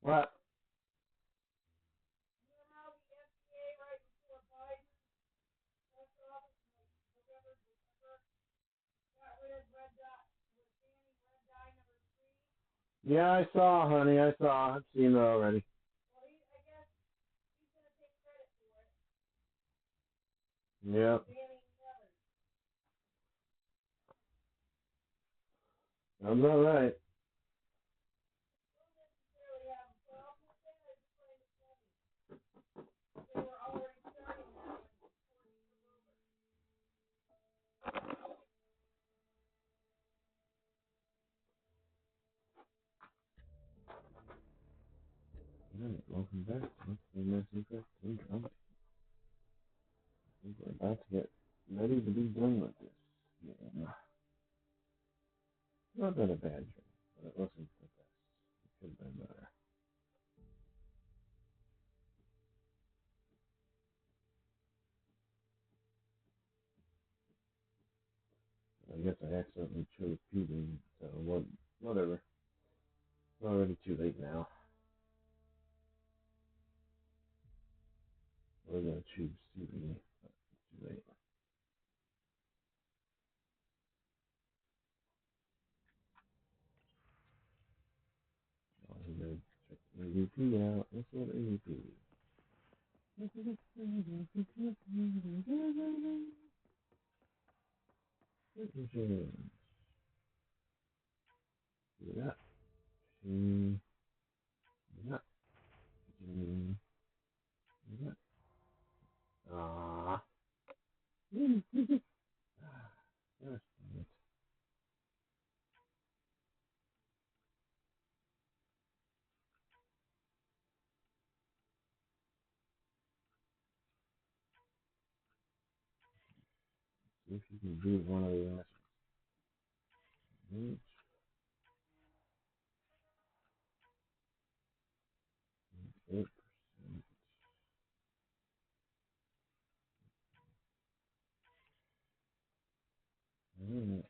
What? Yeah, I saw, honey. I saw. I've seen it already. Yep. Sounds all right. Alright, welcome back. Let's see my secret. I think we're about to get ready to be done with this. Yeah. Not been a bad dream, but it wasn't the best. It could have been better. I guess I accidentally chose PB, so whatever. It's already too late now. We're gonna choose CB, but it's too late. Oh, he did check AVP out. Let's go to AVP. Yeah. Yeah. Yeah. Ah. Gosh, see if you can beat one of the asses. 8%. Alright.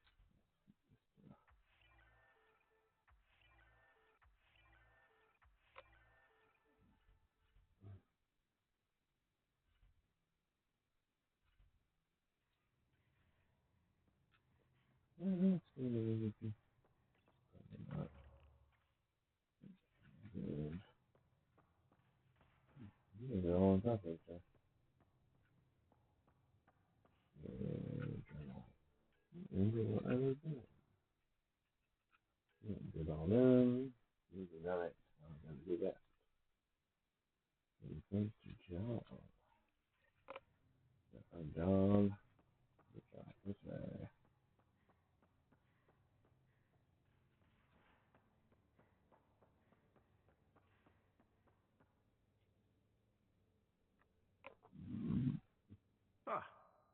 Let's go to AVP. Probably not good. Yeah, they're all on top of each other. Angel, what I was doing. Did all them. You did not. I'm gonna do that. Thanks to John. John. Good job. This way. Ah,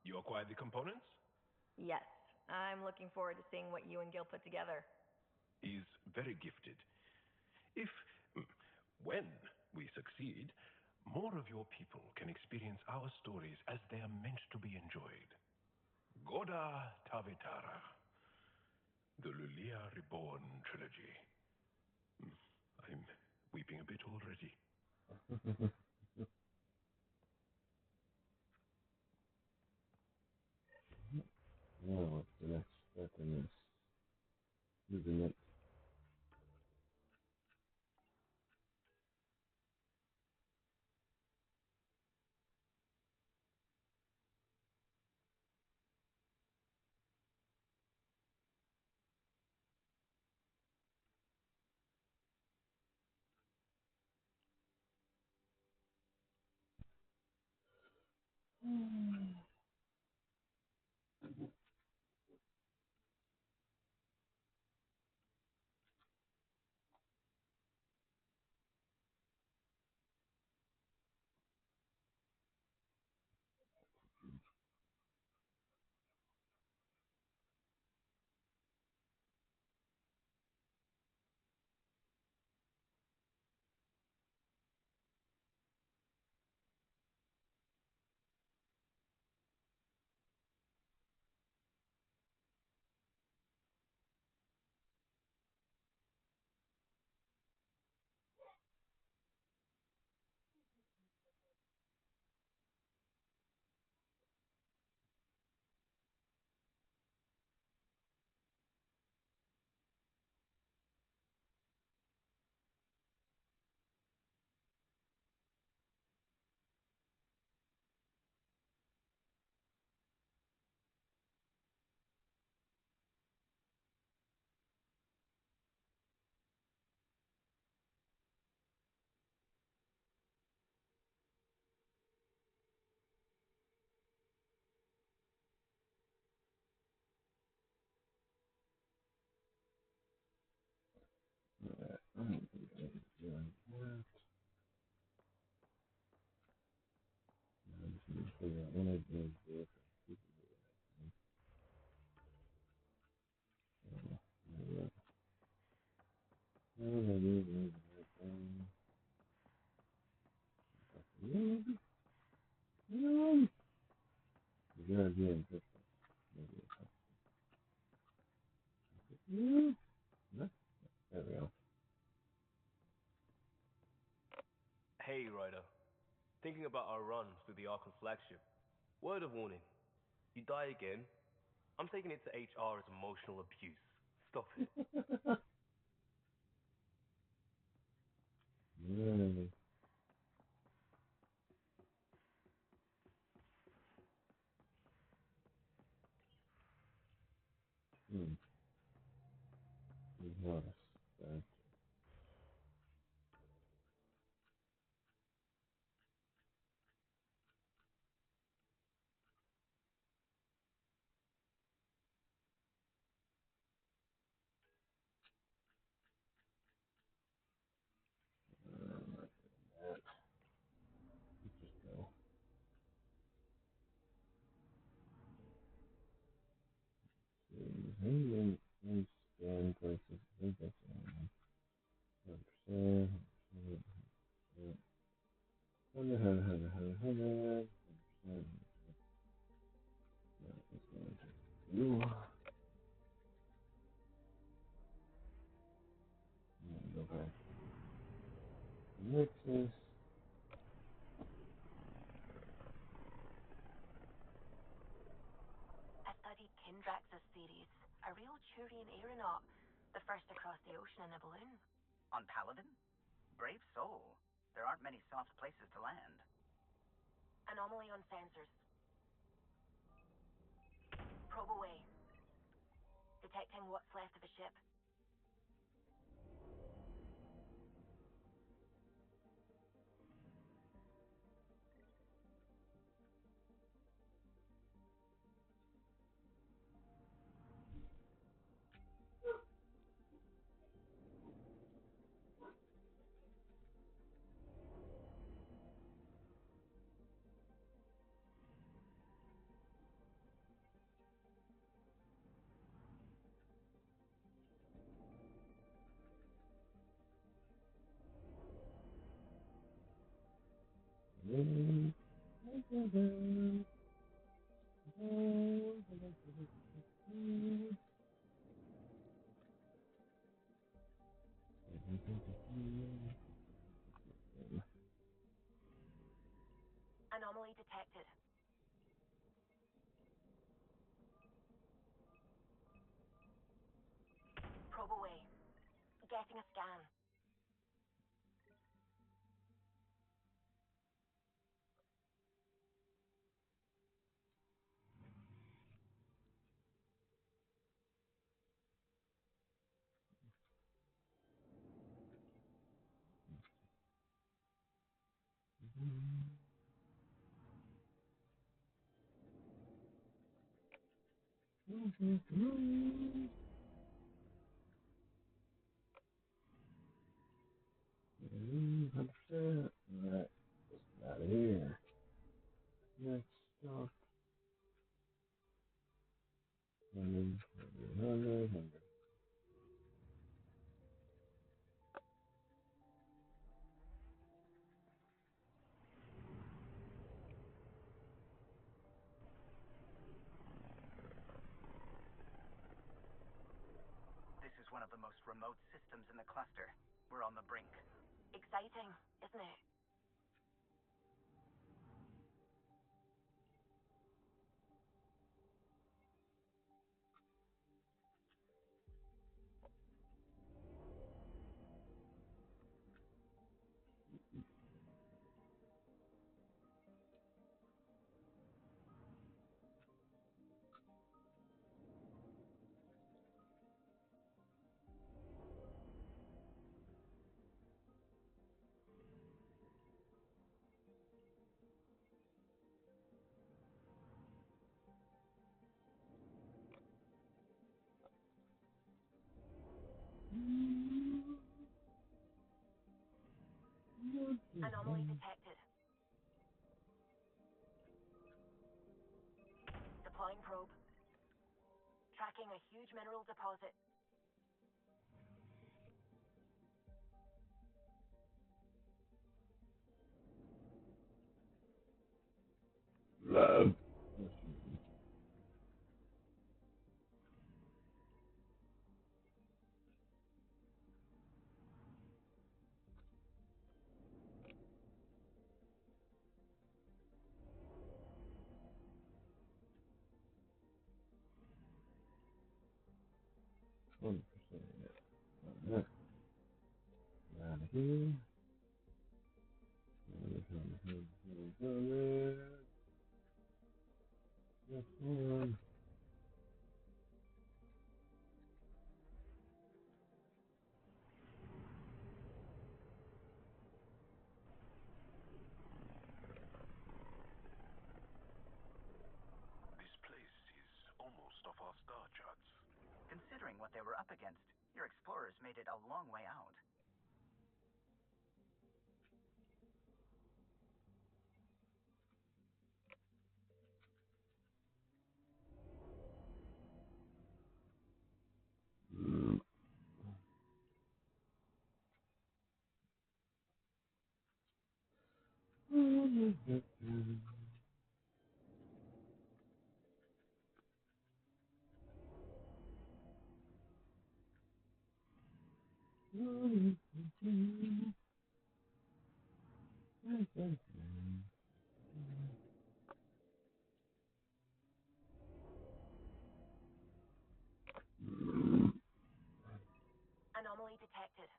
you acquired the components? Yes, I'm looking forward to seeing what you and Gil put together. He's very gifted. If, mm, when we succeed, more of your people can experience our stories as they are meant to be enjoyed. Goda Tavitara, the Lulia Reborn trilogy. I'm weeping a bit already. Now, what's the next step in this? Using it. figure out when I do this. There we go. Hey, Ryder. Thinking about our run through the Archon flagship. Word of warning. You die again, I'm taking it to HR as emotional abuse. Stop it. Really? Nice. Thank Let's just go. See, scan places. I think that's 100%. 100%. Let's go into you. Go back. Mixes. I studied Kindrax's theories, a real Turian aeronaut, the first across the ocean in a balloon. On Paladin? Brave soul. There aren't many soft places to land. Anomaly on sensors. Probe away. Detecting what's left of the ship. Anomaly detected. Probe away. Getting a scan. Alright, just out of here. Next stop. 100. This is one of the most remote systems in the cluster. We're on the brink. Exciting, isn't it? Anomaly detected. Tracking a huge mineral deposit. Love. 20%. Alright. Out of here. This one. This place is almost off our star charts. Considering what they were up against, your explorers made it a long way out. Anomaly detected.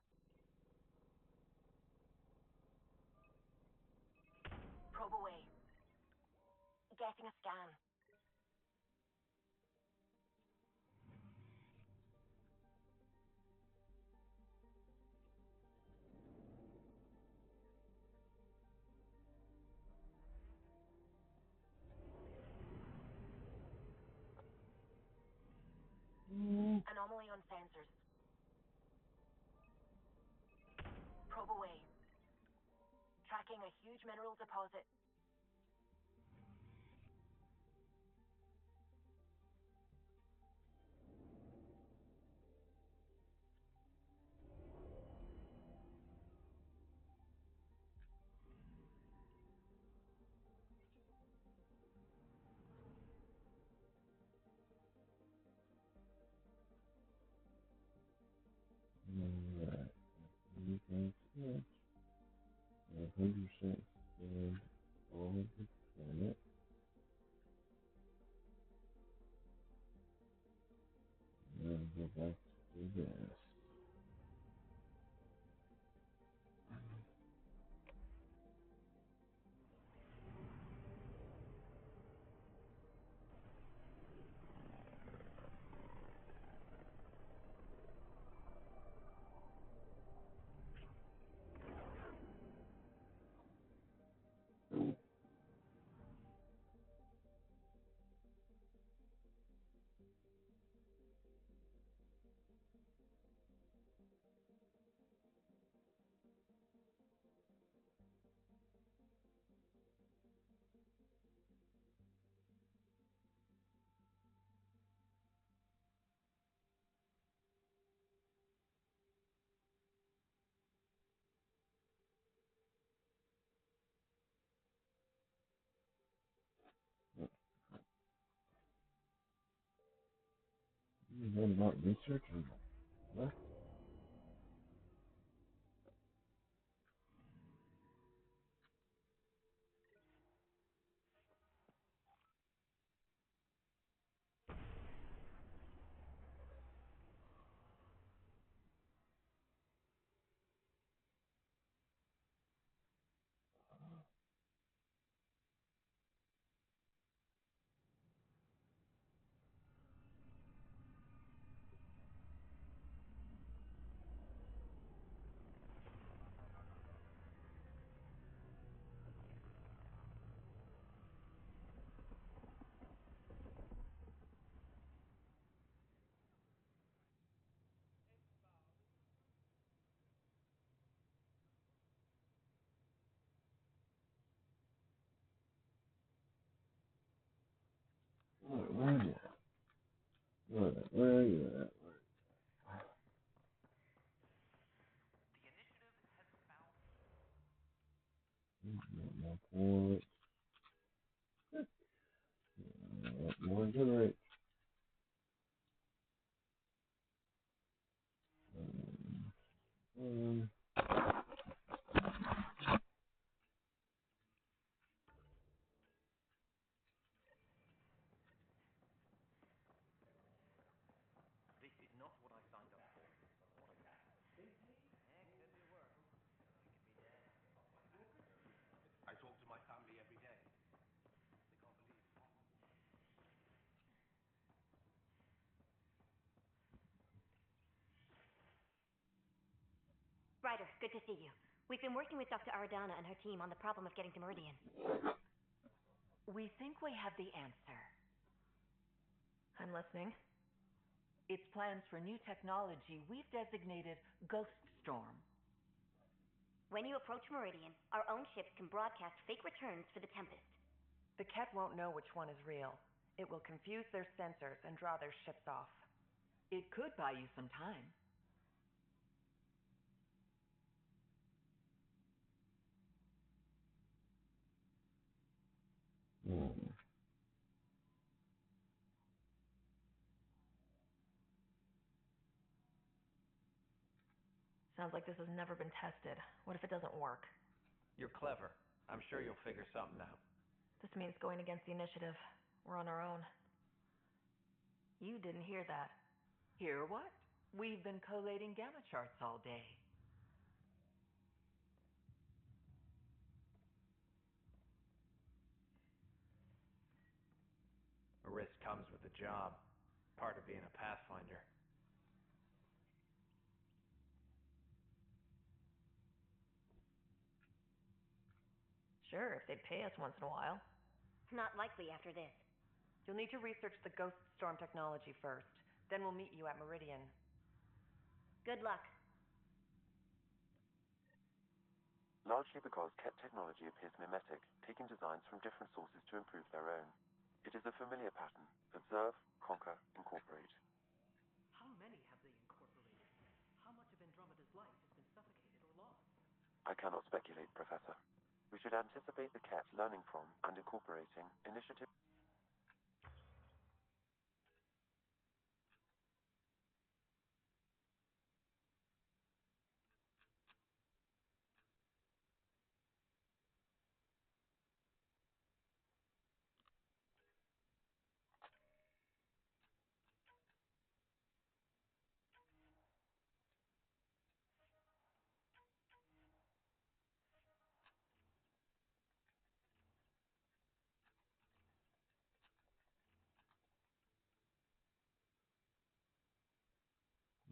Probe away. Getting a scan. Anomaly on sensors. Probe away. Tracking a huge mineral deposit. Alright. You can switch 100% spin all of the planet. And go back to this. What about research and what? Alright, where are you at? My point. More to the right. Um, This is not what I signed up for. Heck, could be worse. I could be dead. I talk to my family every day. They can't believe it. Ryder, good to see you. We've been working with Dr. Ardana and her team on the problem of getting to Meridian. We think we have the answer. I'm listening. It's plans for new technology we've designated Ghost Storm. When you approach Meridian, our own ships can broadcast fake returns for the Tempest. The Ket won't know which one is real. It will confuse their sensors and draw their ships off. It could buy you some time. Sounds like this has never been tested. What if it doesn't work? You're clever. I'm sure you'll figure something out. This means going against the initiative. We're on our own. You didn't hear that. Hear what? We've been collating gamma charts all day. A risk comes with the job. Part of being a Pathfinder. Sure, if they'd pay us once in a while. Not likely after this. You'll need to research the Ghost Storm technology first. Then we'll meet you at Meridian. Good luck. Largely because Ket technology appears mimetic, taking designs from different sources to improve their own. It is a familiar pattern. Observe, conquer, incorporate. How many have they incorporated? How much of Andromeda's life has been suffocated or lost? I cannot speculate, Professor. We should anticipate the Ket learning from and incorporating initiative.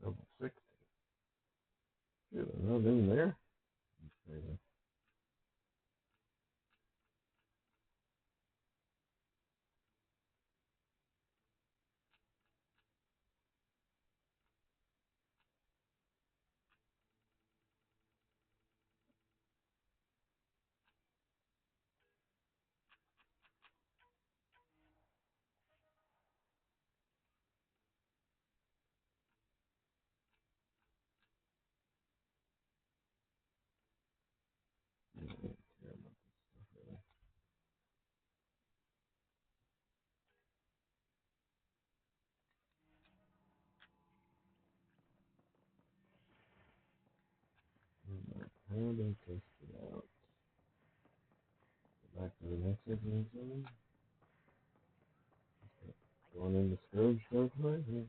Level 60. Shoot, nothing there. That's crazy. I don't care about this stuff really. How do I test it out? Go back to the next episode. Going into Scourge stuff right here.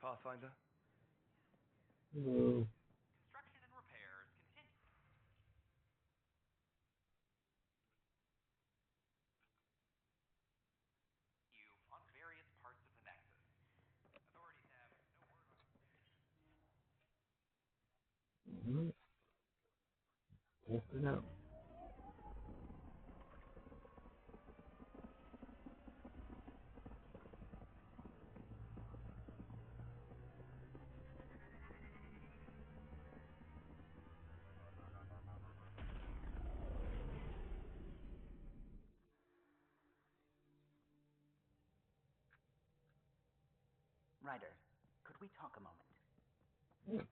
Pathfinder? Hello. Construction and repairs continue on various parts of the Nexus. Authorities have no word on... Alright. Test it out. Ryder, could we talk a moment?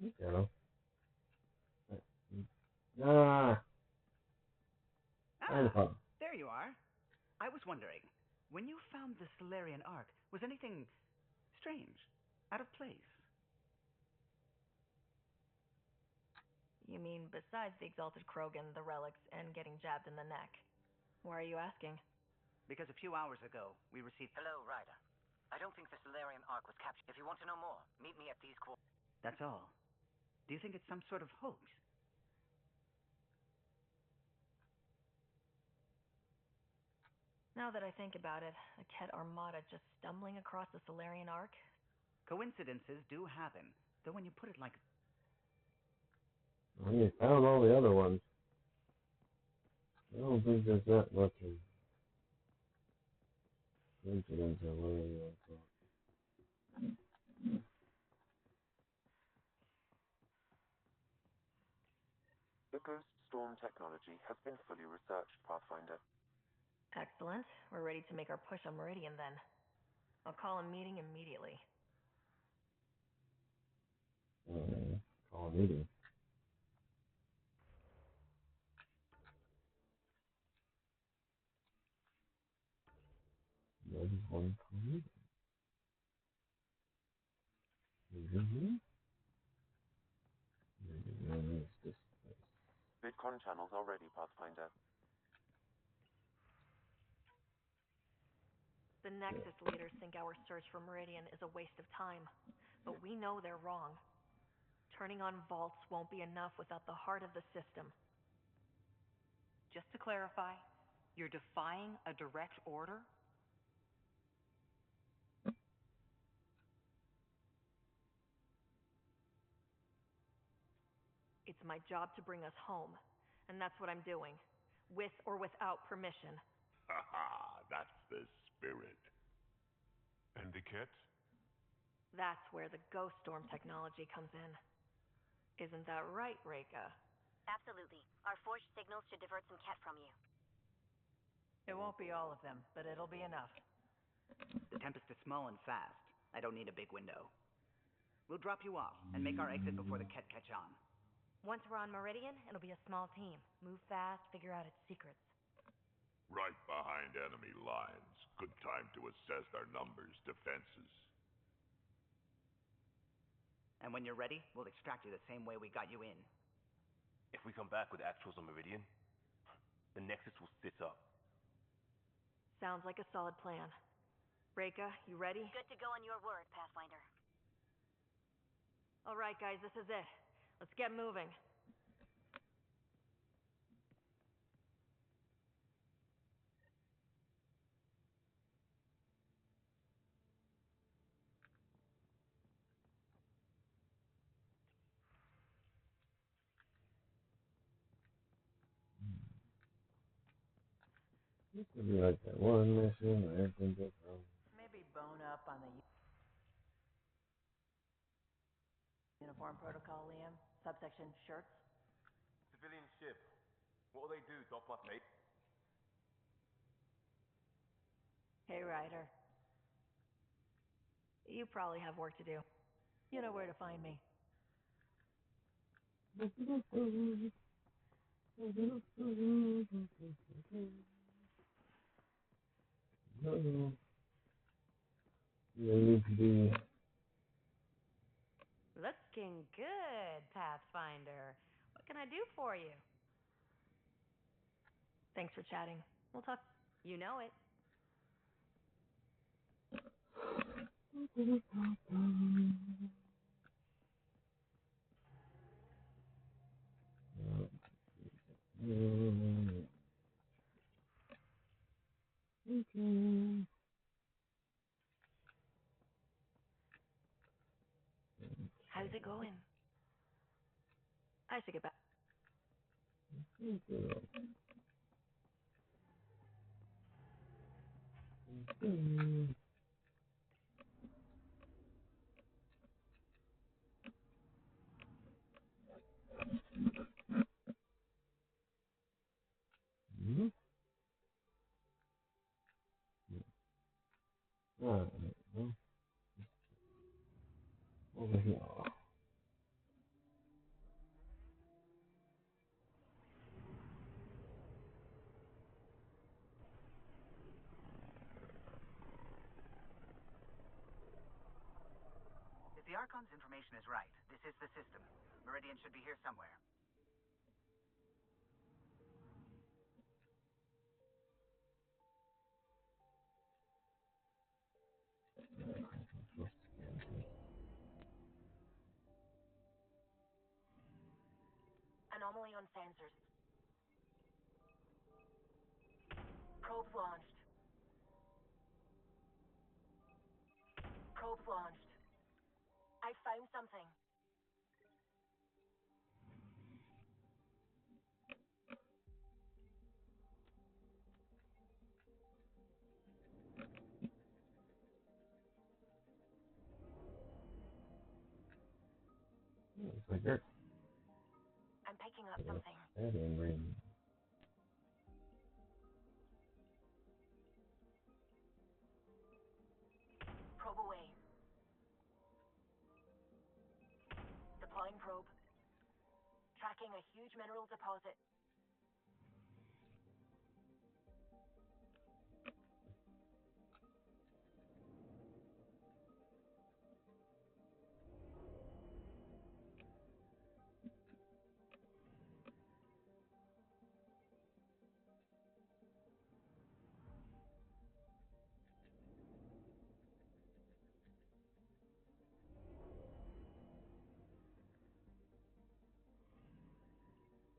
You know. Ah, There you are. I was wondering, when you found the Solarian Ark, was anything strange, out of place? You mean besides the exalted Krogan, the relics, and getting jabbed in the neck? Why are you asking? Because a few hours ago, we received... Hello, Ryder. I don't think the Solarian Ark was captured. If you want to know more, meet me at these coordinates. That's all. Do you think it's some sort of hoax? Now that I think about it, a Ket Armada just stumbling across the Solarian Ark? Coincidences do happen, though when you put it like... I mean, found all the other ones. I don't think there's that much of coincidence or whatever you want to call it. The Ghost Storm technology has been fully researched, Pathfinder. Excellent. We're ready to make our push on Meridian then. I'll call a meeting immediately. Call a meeting. There's one call meeting. Maybe this place. VidCon channels are ready, Pathfinder. The Nexus leaders think our search for Meridian is a waste of time, but we know they're wrong. Turning on vaults won't be enough without the heart of the system. Just to clarify, you're defying a direct order? It's my job to bring us home, and that's what I'm doing, with or without permission. Haha, that's the spirit. And the Ket? That's where the Ghost Storm technology comes in. Isn't that right, Reika? Absolutely. Our forged signals should divert some Ket from you. It won't be all of them, but it'll be enough. The Tempest is small and fast. I don't need a big window. We'll drop you off and make our exit before the Ket catch on. Once we're on Meridian, it'll be a small team. Move fast, figure out its secrets. Right behind enemy lines. Good time to assess their numbers, defenses. And when you're ready, we'll extract you the same way we got you in. If we come back with actuals on Meridian, the Nexus will sit up. Sounds like a solid plan. Reika, you ready? Good to go on your word, Pathfinder. All right, guys, this is it. Let's get moving. This could be like that one mission where everything goes wrong. Maybe bone up on the uniform protocol, Liam. Subsection shirts. Civilian ship. What'll they do, Doc, my mate? Hey, Ryder. You probably have work to do. You know where to find me. No. LAPD. Looking good, Pathfinder. What can I do for you? Thanks for chatting. We'll talk. You know it. Okay. How's it going? I should get back. Alright, well. Archon's information is right. This is the system. Meridian should be here somewhere. Anomaly on sensors. Probe launched. Probe launched. I found something. Looks like Earth. I'm picking up something. Alien ring. Probe away. Deploying probe. Tracking a huge mineral deposit.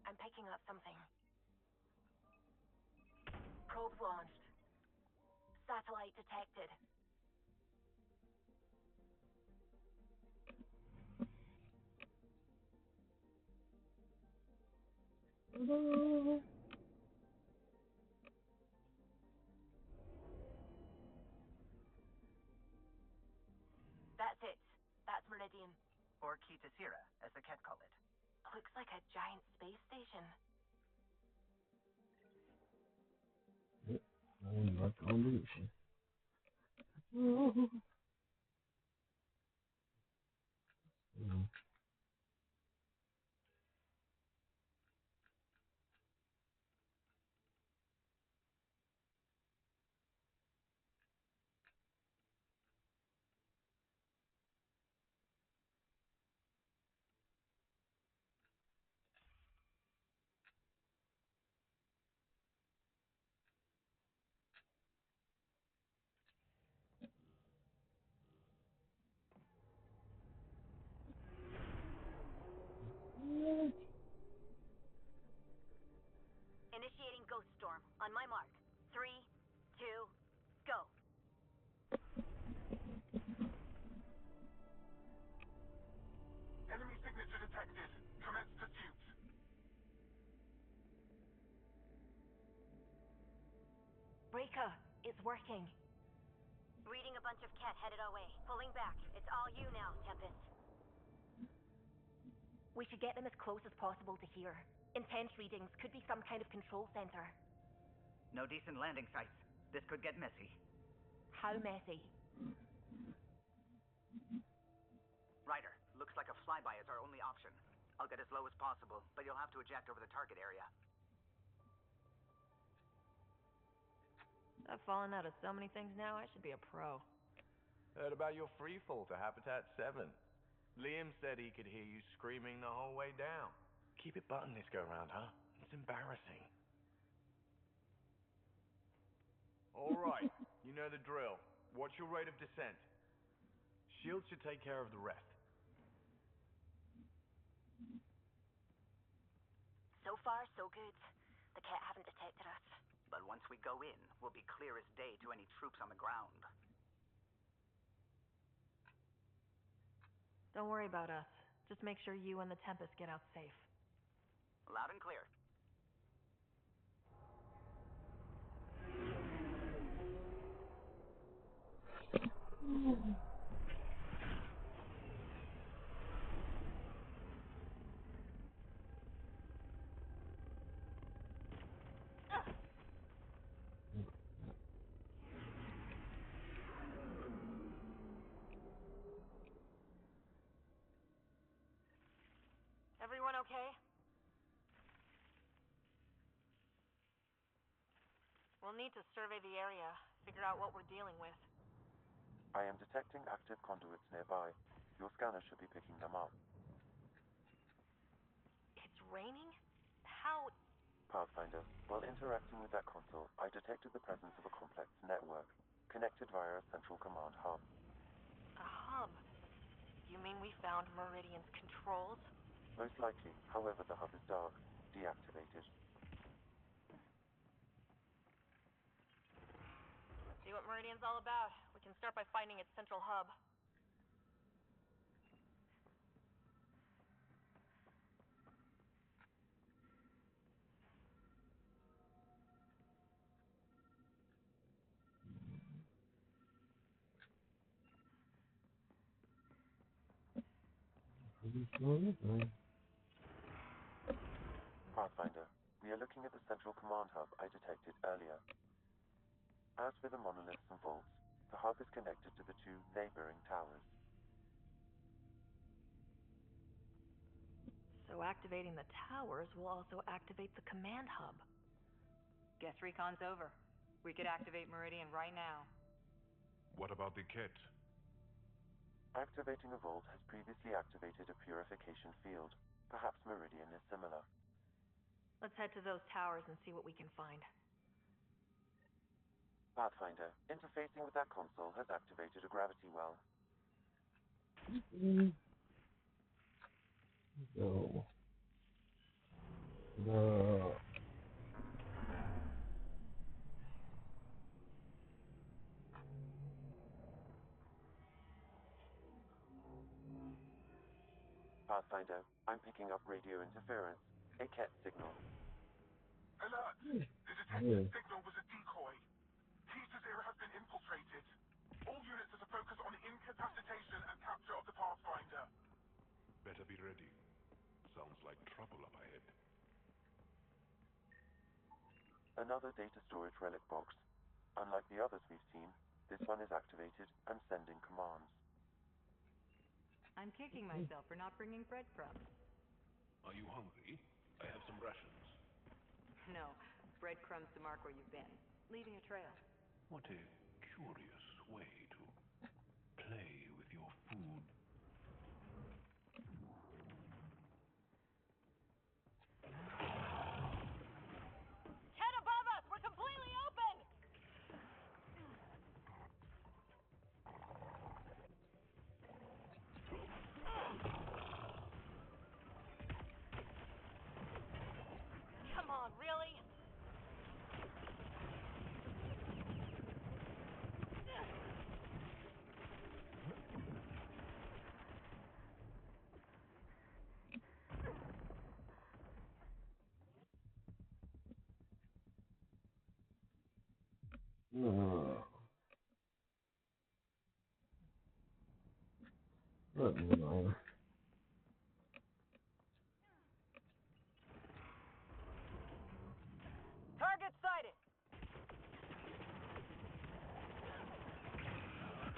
I'm picking up something. Probe launched. Satellite detected. That's it. That's Meridian. Or Kitasira, as the Ket call it. Looks like a giant space station. Yep. Mark on deletion. Oh. Initiating Ghost Storm. On my mark. 3, 2, go. Enemy signature detected. Commence pursuit. Breaker, it's working. Reading a bunch of Ket headed our way. Pulling back. It's all you now, Tempest. We should get them as close as possible to here. Intense readings could be some kind of control center. No decent landing sites. This could get messy. How messy? Ryder, looks like a flyby is our only option. I'll get as low as possible, but you'll have to eject over the target area. I've fallen out of so many things now, I should be a pro. Heard about your free fall to Habitat 7. Liam said he could hear you screaming the whole way down. Keep it buttoned this go round, huh? It's embarrassing. All right, you know the drill. What's your rate of descent? Shield should take care of the rest. So far, so good. The Ket haven't detected us. But once we go in, we'll be clear as day to any troops on the ground. Don't worry about us. Just make sure you and the Tempest get out safe. Loud and clear. Everyone okay? We'll need to survey the area, figure out what we're dealing with. I am detecting active conduits nearby. Your scanner should be picking them up. It's raining? How? Pathfinder, while interacting with that console, I detected the presence of a complex network, connected via a central command hub. A hub? You mean we found Meridian's controls? Most likely, however, the hub is dark, deactivated. See what Meridian's all about. We can start by finding its central hub. Pathfinder, we are looking at the central command hub I detected earlier. As with the monoliths and vaults, the hub is connected to the two neighboring towers. So activating the towers will also activate the command hub. Guess recon's over. We could activate Meridian right now. What about the kit? Activating a vault has previously activated a purification field. Perhaps Meridian is similar. Let's head to those towers and see what we can find. Pathfinder, interfacing with that console has activated a gravity well. So, the Pathfinder, I'm picking up radio interference. A Ket signal. Alert! The detected signal was a decoy. Peter's era has been infiltrated. All units are to focus on incapacitation and capture of the Pathfinder. Better be ready. Sounds like trouble up ahead. Another data storage relic box. Unlike the others we've seen, this one is activated and sending commands. I'm kicking myself for not bringing breadcrumbs. Are you hungry? I have some rations. No, breadcrumbs to mark where you've been, leaving a trail. What a curious way to play with your food. Head above us! We're completely open! Come on, really? Target sighted!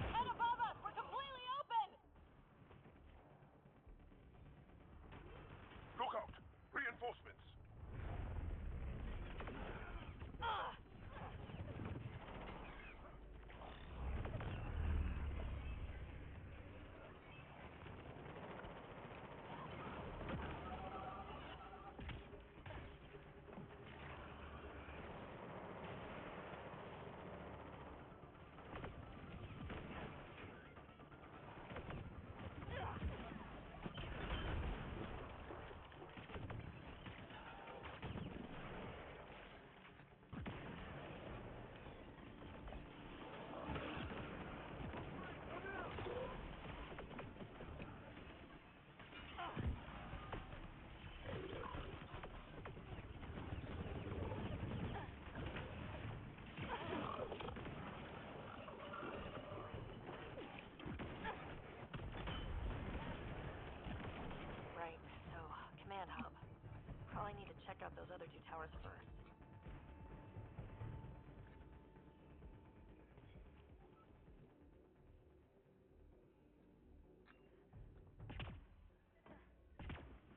Head above us! We're completely open! Look out! Reinforcements! Right, so, command hub. Probably need to check out those other two towers first.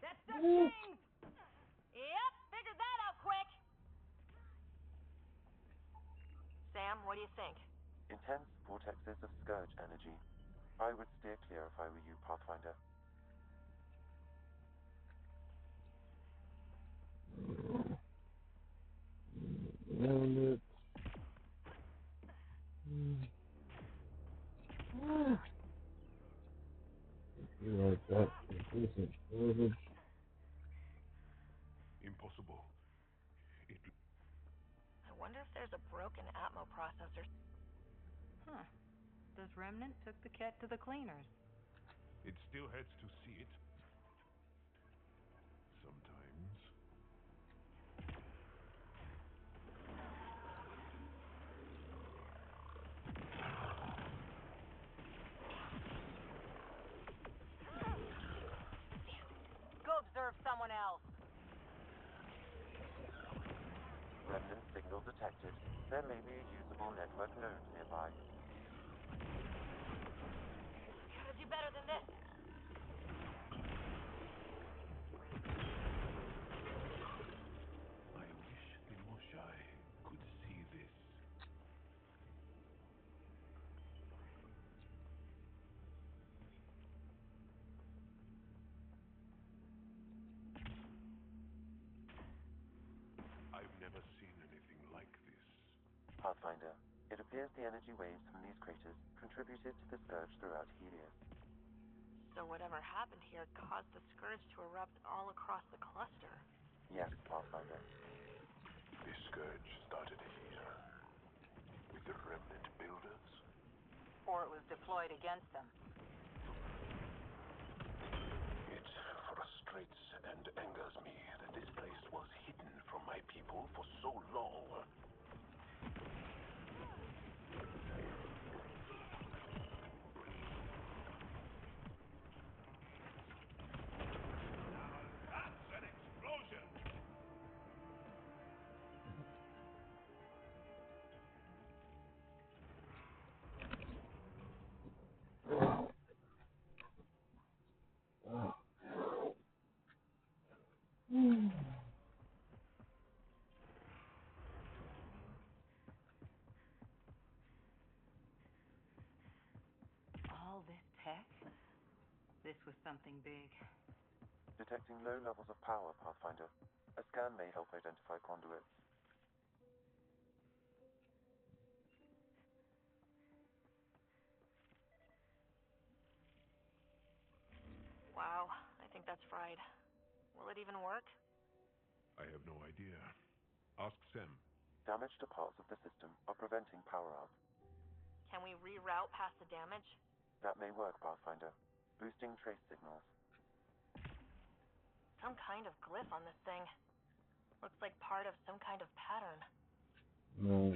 That stuff stings! Yep, figured that out quick! Sam, what do you think? Intense vortexes of scourge energy. I would steer clear if I were you, Pathfinder. Damn it. You like that? Decent garbage. Impossible. I wonder if there's a broken Atmo processor. Huh. Does Remnant took the cat to the cleaners? It still hurts to see it. Sometimes. Go observe someone else. Remnant signal detected. There may be a usable network node nearby. Gotta do better than this. I wish the Moshai could see this. I've never seen anything like this. Pathfinder, it appears the energy waves from these craters contributed to the scourge throughout Helios. So whatever happened here caused the scourge to erupt all across the cluster. Yes, Pathfinder. This scourge started here, with the remnant builders. Or it was deployed against them. It frustrates and angers me that this place was hidden from my people for so long. That's an explosion! All this tech? This was something big. Detecting low levels of power, Pathfinder. A scan may help identify conduits. Wow, I think that's fried. Will it even work? I have no idea. Ask Sam. Damage to parts of the system are preventing power up. Can we reroute past the damage? That may work, Pathfinder. Boosting trace signals. Some kind of glyph on this thing. Looks like part of some kind of pattern. No.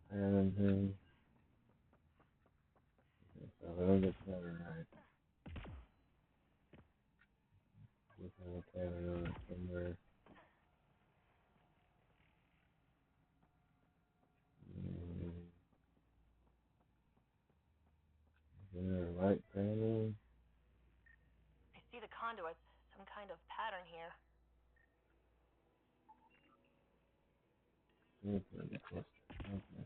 Pattern. So I don't get pattern right. Just have a pattern on it somewhere. Is there a light panel? I see the conduits. Some kind of pattern here. Okay, the cluster. Okay.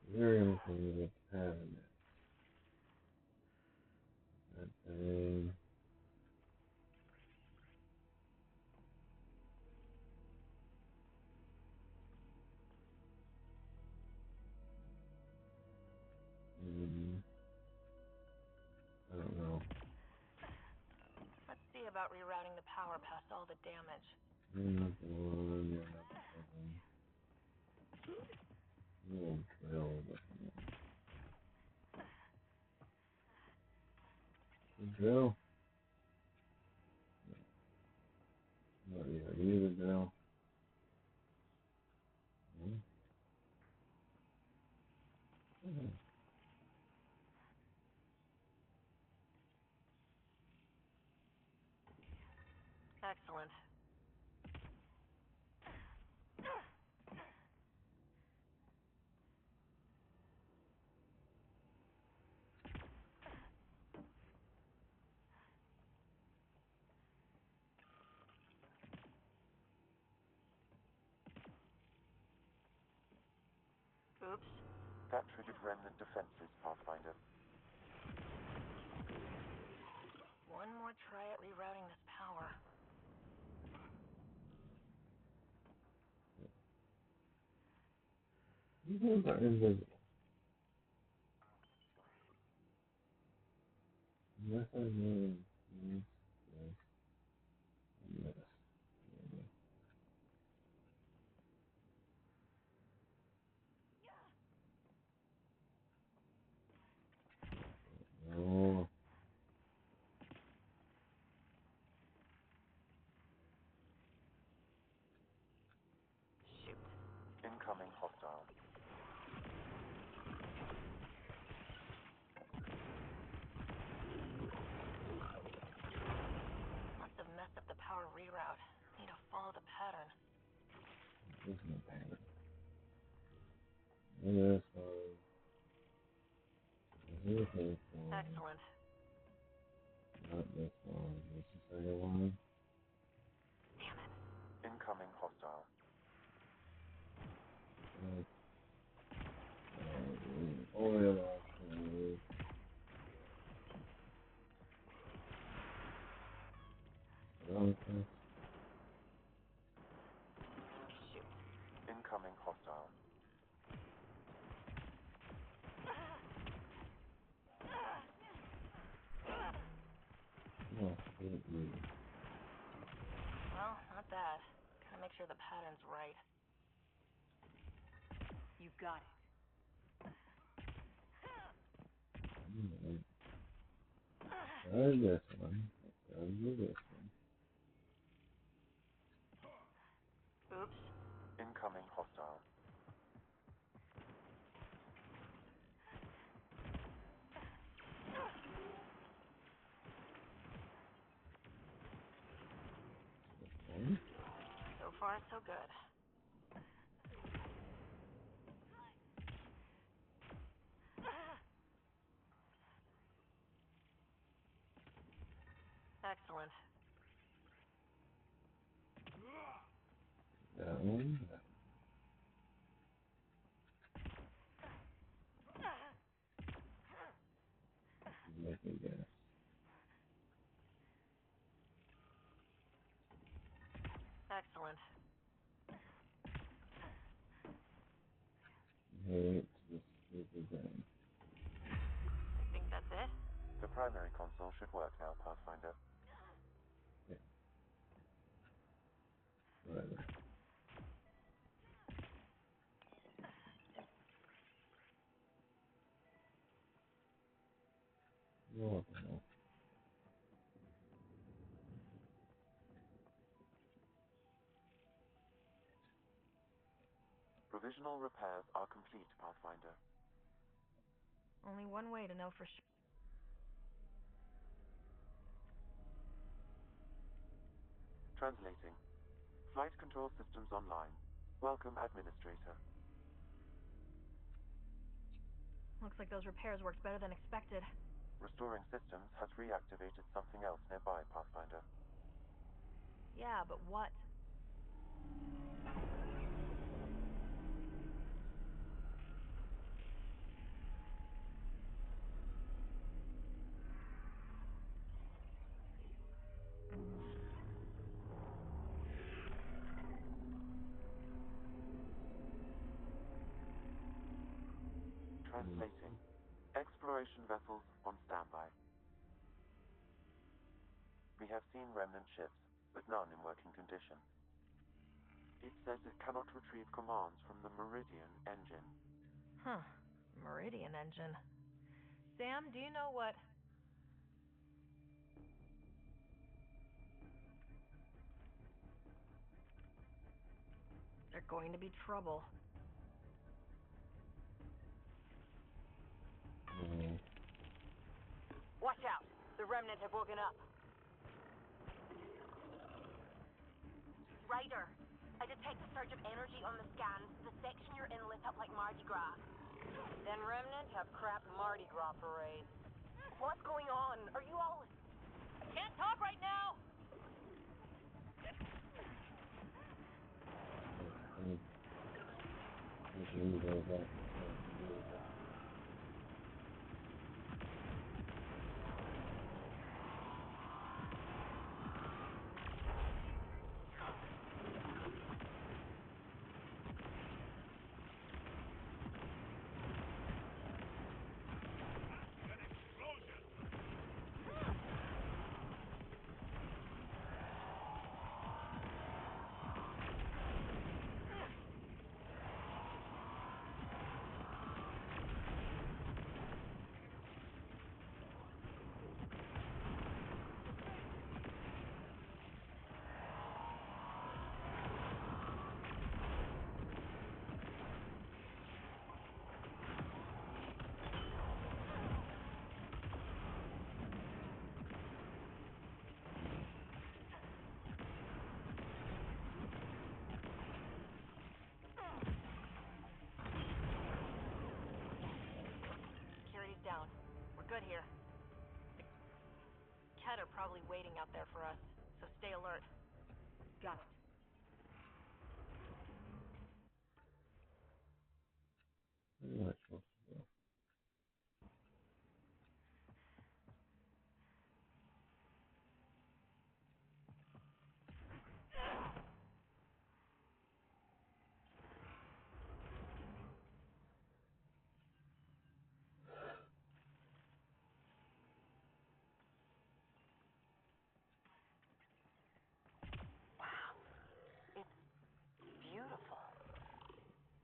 Is there anything with a pattern there? That thing. I don't know. Let's see about rerouting the power past all the damage. Drill? What do you use a drill? Excellent. Oops. That triggered remnant defenses, Pathfinder. One more try at rerouting this power. These ones are invisible. Yes, I know. Yes, yes, yes. No. Shoot. Incoming hostile. Must have messed up the power reroute. Need to follow the pattern. There's no pattern. This one. This one. Excellent. Not this one. This is the second one. Damn it. Incoming hostile. Oil off. Shoot. Incoming hostile. Well, not bad. Gotta make sure the pattern's right. You got it. Try this one. Try this one. Oops. Incoming hostile. Okay. So far, so good. Excellent. That one. Let me guess. Excellent. Hit this again. I think that's it. The primary console should work now, Pathfinder. Yeah. Whatever. What the hell? Provisional repairs are complete, Pathfinder. Only one way to know for sure. Translating. Flight control systems online. Welcome, Administrator. Looks like those repairs worked better than expected. Restoring systems has reactivated something else nearby, Pathfinder. Yeah, but what? Translating. Exploration vessels on standby. We have seen remnant ships, but none in working condition. It says it cannot retrieve commands from the Meridian engine. Huh. Meridian engine. Sam, do you know what... There's going to be trouble. Watch out! The remnant have woken up. Ryder, I detect a surge of energy on the scans. The section you're in lit up like Mardi Gras. Then remnant have crap Mardi Gras parades. What's going on? Are you all... I can't talk right now! out there for us, so stay alert. Got it. Where am I supposed to go? Wow. It's beautiful.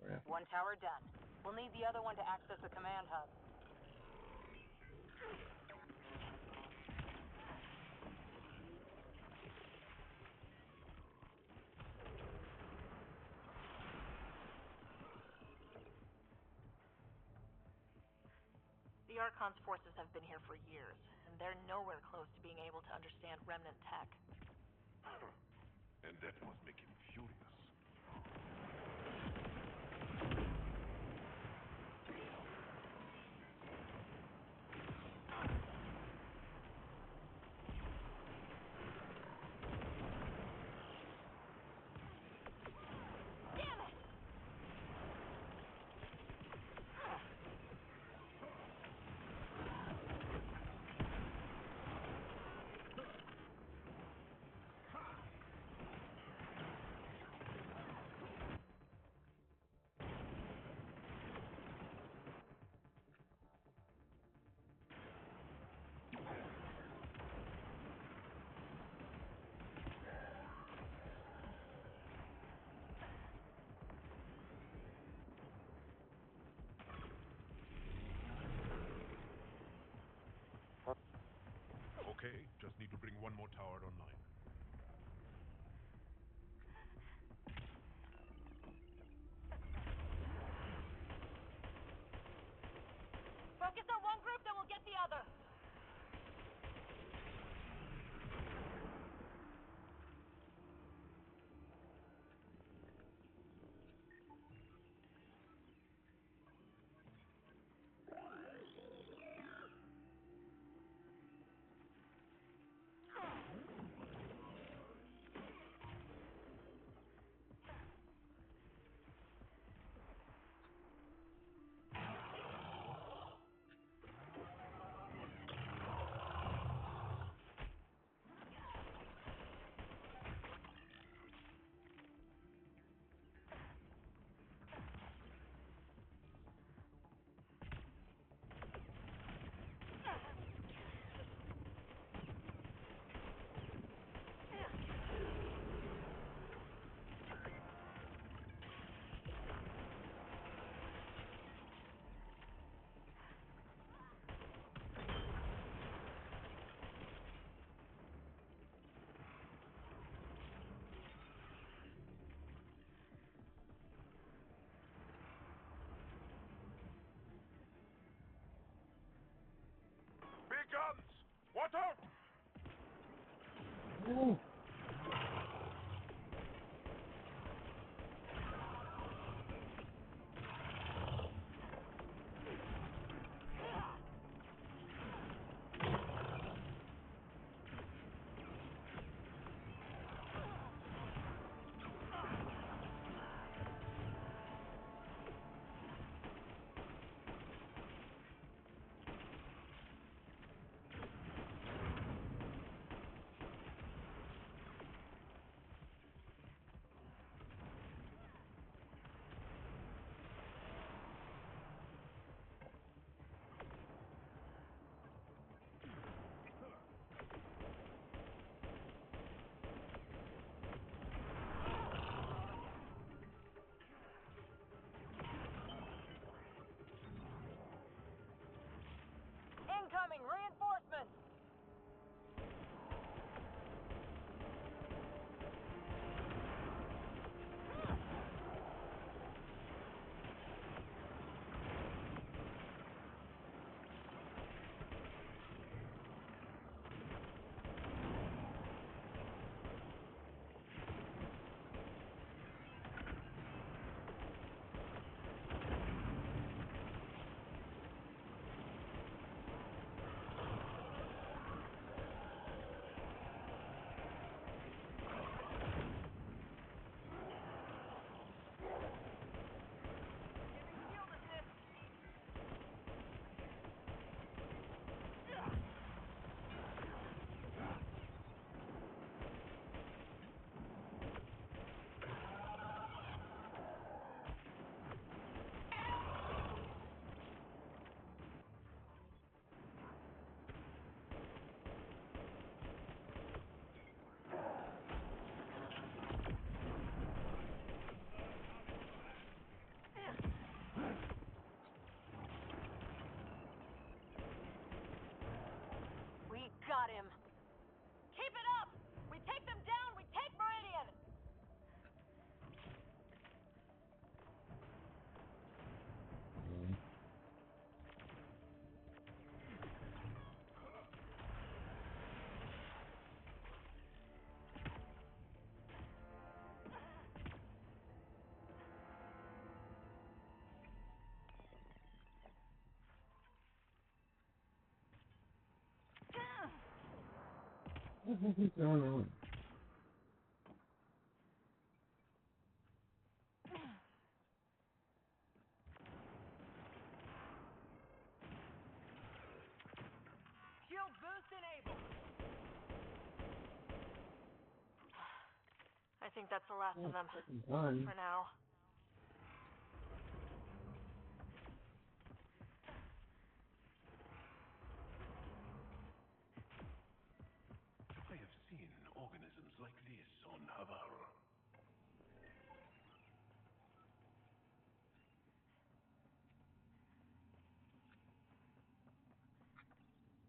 Crap. One tower done. We'll need the other one to access the command hub. The Archon's forces have been here for years, and they're nowhere close to being able to understand remnant tech. And that must make him furious. Okay, just need to bring one more tower online. Focus on one group, then we'll get the other. Big guns! Watch out! Ooh. Incoming reinforcements! What the heck is going on? Shield boost enabled. I think that's the last of them. Done. For now. I have seen organisms like this on Havar.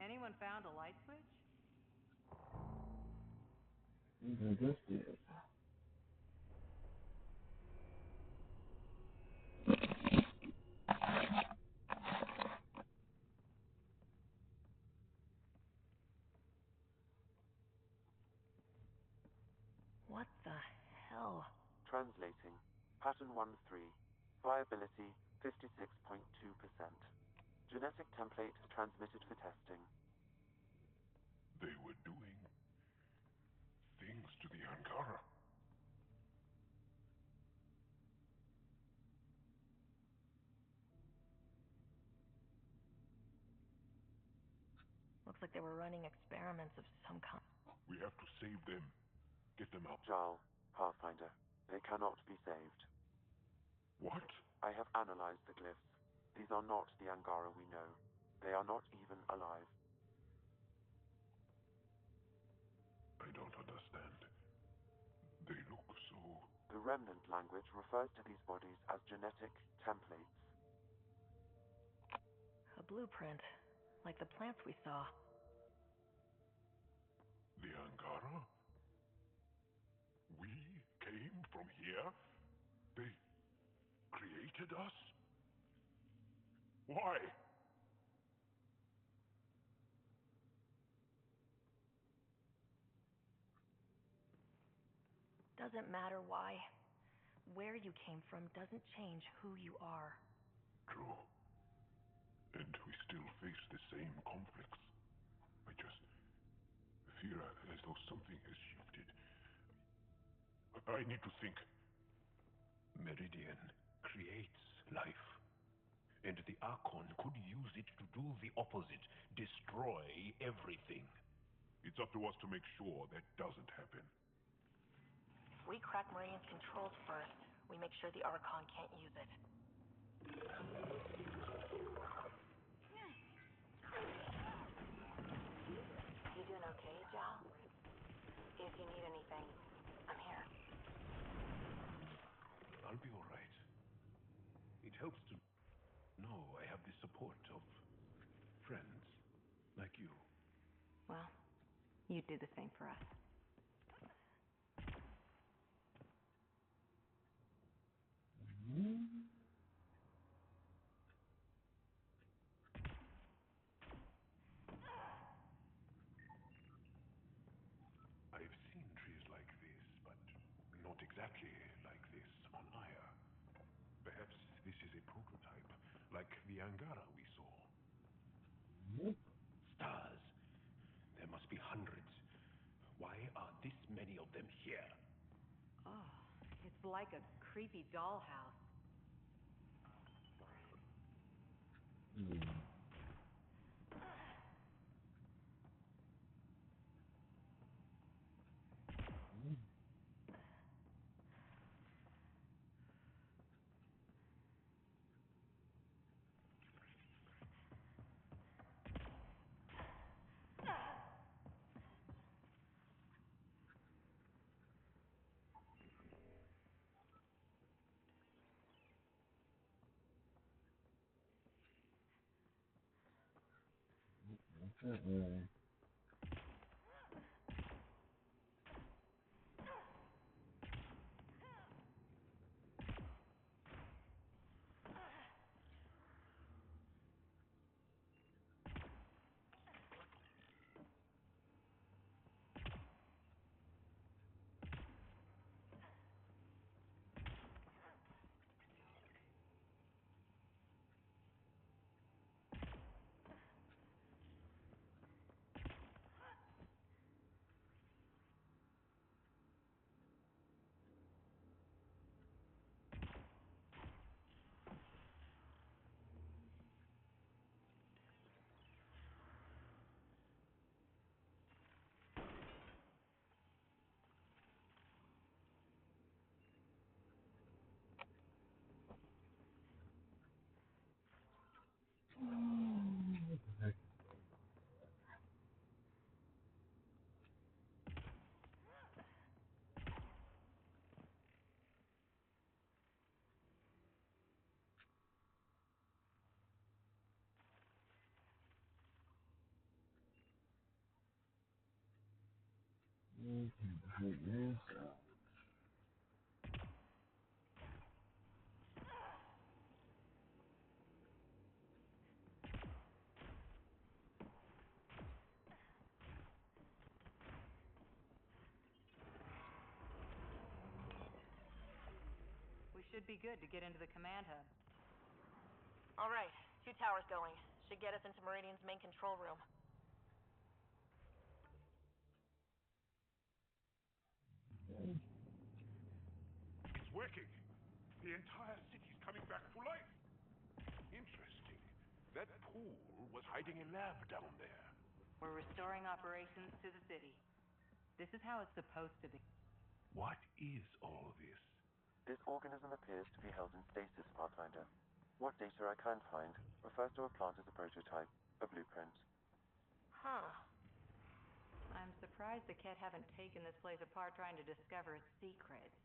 Anyone found a light switch? I just did. What the hell? Translating. Pattern 1-3. Viability 56.2%. Genetic template transmitted for testing. They were doing things to the Angara. Looks like they were running experiments of some kind. We have to save them. Get them out. Jarl, Pathfinder, they cannot be saved. What? I have analyzed the glyphs. These are not the Angara we know. They are not even alive. I don't understand. They look so... The remnant language refers to these bodies as genetic templates. A blueprint, like the plants we saw. The Angara? We came from here? They created us? Why? Doesn't matter why. Where you came from doesn't change who you are. True. And we still face the same conflicts. I just fear as though something has shifted. I need to think. Meridian creates life. And the Archon could use it to do the opposite, destroy everything. It's up to us to make sure that doesn't happen. We crack Meridian's controls first. We make sure the Archon can't use it. You doing okay, Jal? If you need anything, I'm here. I'll be all right. It helps to know I have the support of friends like you. Well, you do the same for us. I've seen trees like this, but not exactly like this on Aya. Perhaps this is a prototype, like the Angara we saw. Stars. There must be hundreds. Why are this many of them here? Oh, it's like a creepy dollhouse. That way. Right now, so. We should be good to get into the command hub. All right, 2 towers going. Should get us into Meridian's main control room. It's working. The entire city's coming back to life. Interesting. That pool was hiding a lab down there. We're restoring operations to the city. This is how it's supposed to be. What is all this? This organism appears to be held in stasis, Pathfinder. What data I can find refers to a plant as a prototype, a blueprint. Huh. I'm surprised the Ket haven't taken this place apart trying to discover its secrets.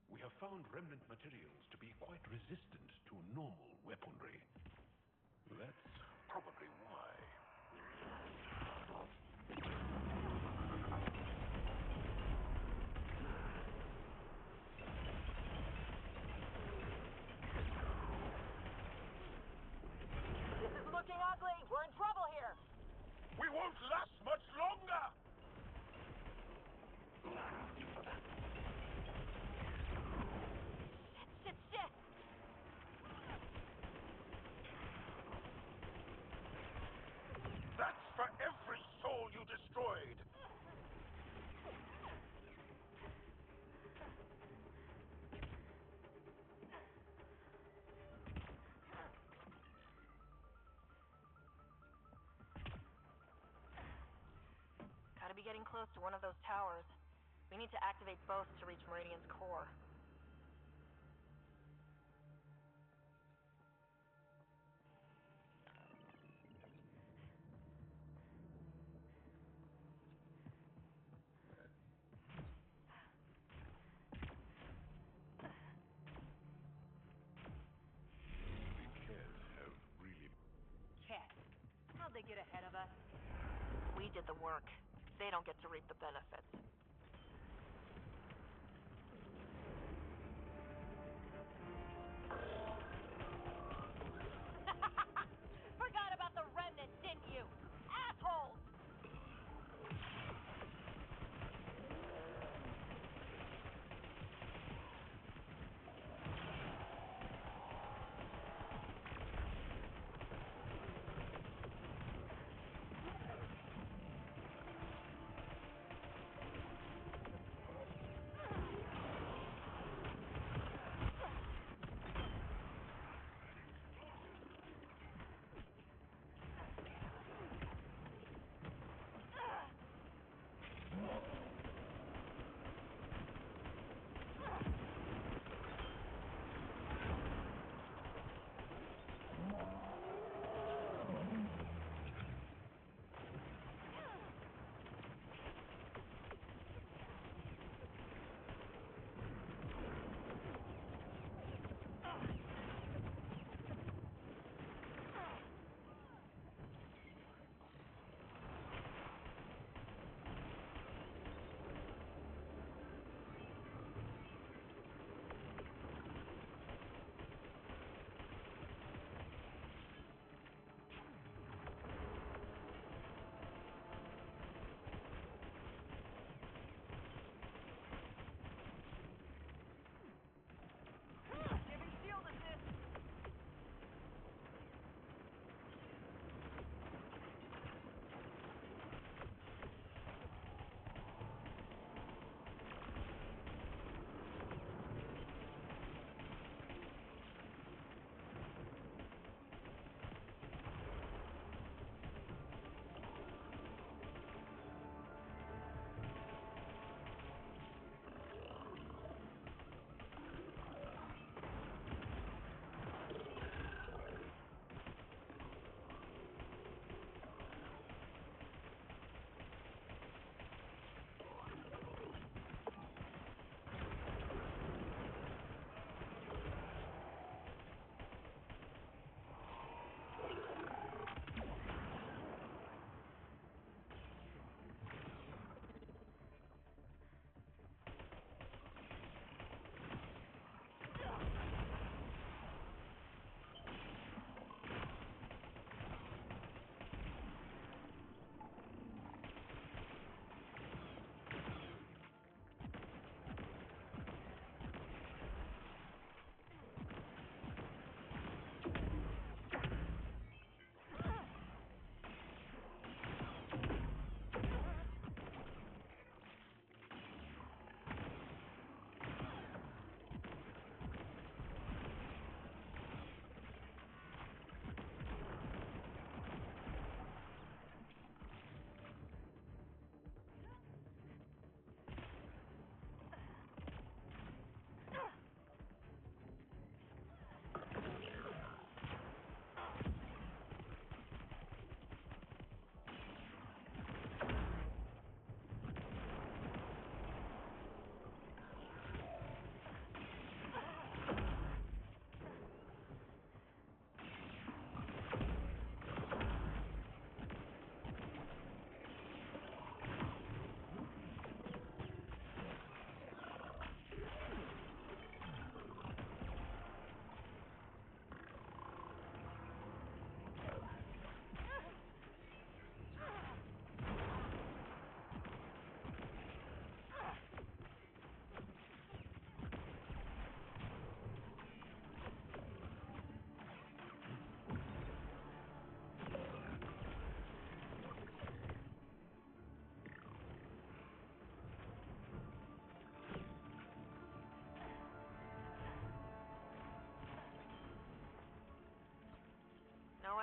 We have found remnant materials to be quite resistant to normal weaponry. That's probably why. This is looking ugly. We're in trouble here. We won't last much longer! Shit. That's for every soul you destroyed! Gotta be getting close to one of those towers. We need to activate both to reach Meridian's core. The Ket have really... Ket, how'd they get ahead of us? We did the work. They don't get to reap the benefits. Forgot about the remnant, didn't you? Assholes!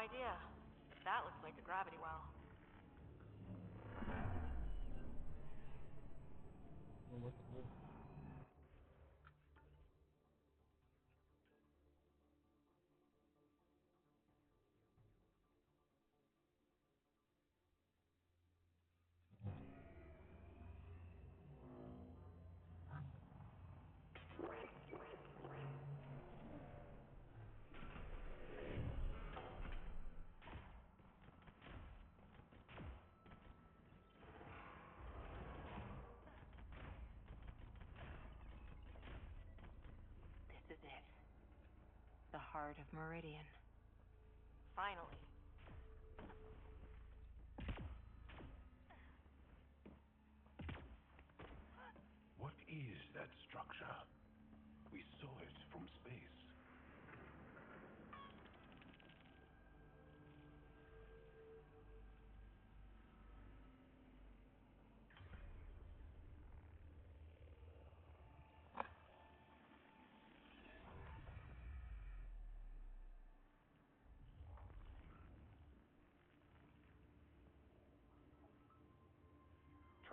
idea. That looks like a gravity well. This is it. The heart of Meridian. Finally. What is that structure? We saw it from space.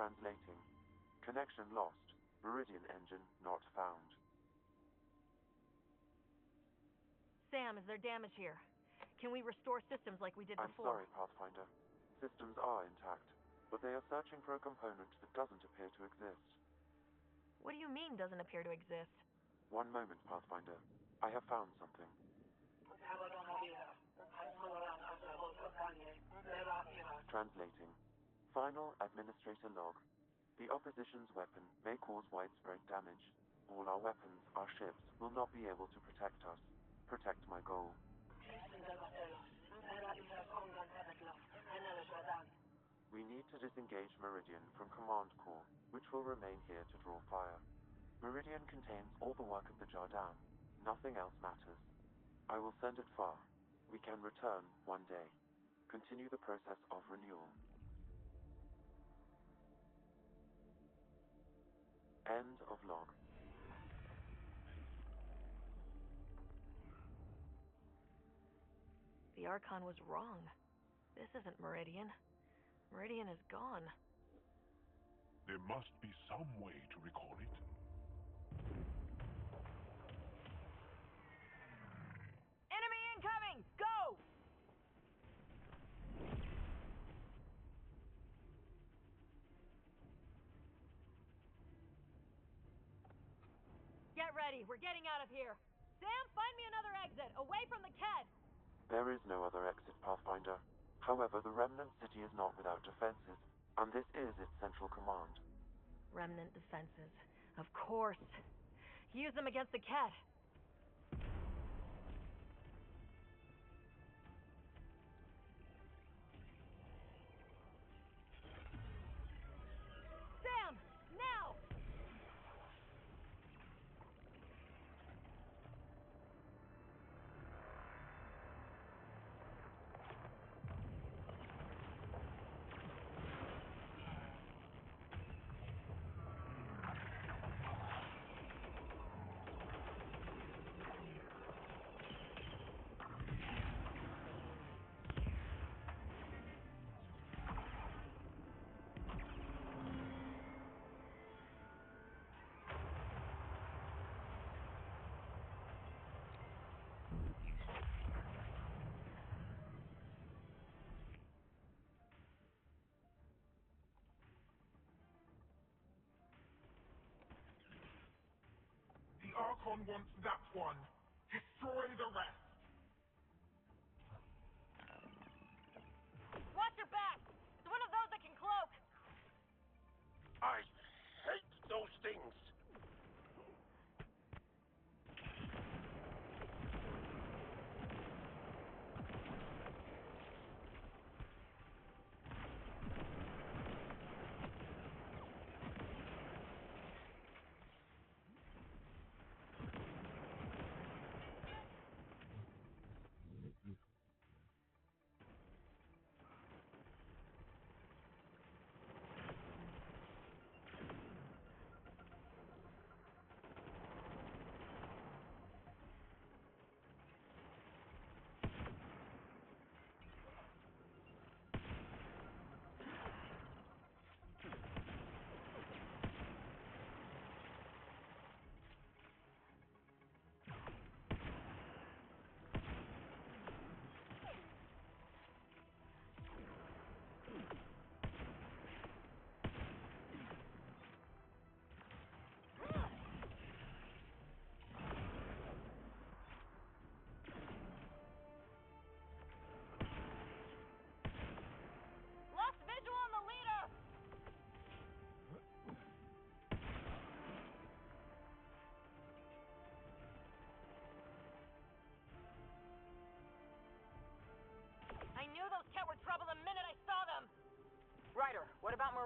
Translating. Connection lost. Meridian engine not found. Sam, is there damage here? Can we restore systems like we did I'm before? sorry, Pathfinder. Systems are intact, but they are searching for a component that doesn't appear to exist. What do you mean doesn't appear to exist? One moment, Pathfinder. I have found something. Translating. Final Administrator log. The opposition's weapon may cause widespread damage. All our weapons, our ships, will not be able to protect us. Protect my goal. We need to disengage Meridian from Command Core, which will remain here to draw fire. Meridian contains all the work of the Jardin. Nothing else matters. I will send it far. We can return one day. Continue the process of renewal. End of log. The Archon was wrong. This isn't Meridian. Meridian is gone. There must be some way to recall it. Enemy incoming! Go! Get ready. We're getting out of here. Sam, find me another exit, away from the Ked. There is no other exit, Pathfinder. However, the Remnant City is not without defenses, and this is its central command. Remnant defenses. Of course. Use them against the Ked. Sam! Now! The Archon wants that one. Destroy the rest. Watch your back! It's one of those that can cloak! I hate those things.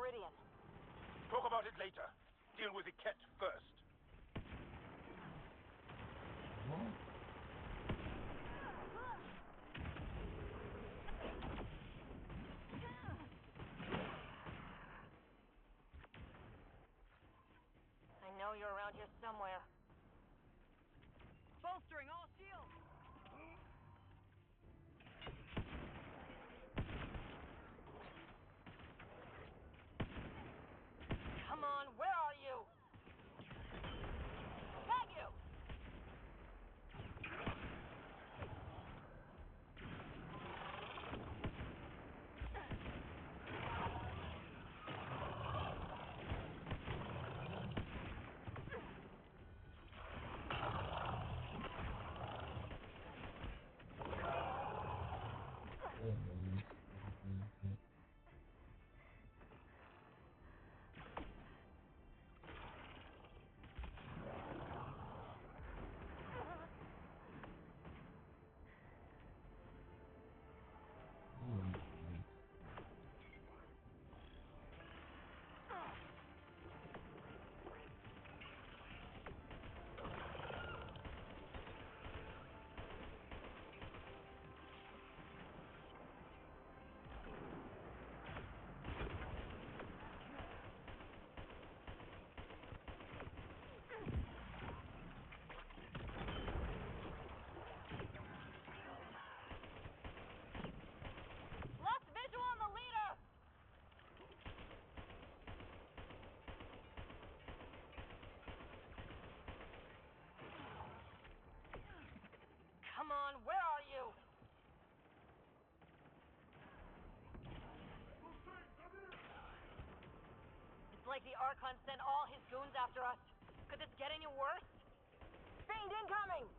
Meridian. Talk about it later. Deal with the cat first. I know you're around here somewhere. Bolstering all shields! Come on, where are you? Got you! Lost visual on the leader! Come on, where are you? It's like the Archon sent all his goons after us. Could this get any worse? Fiend incoming!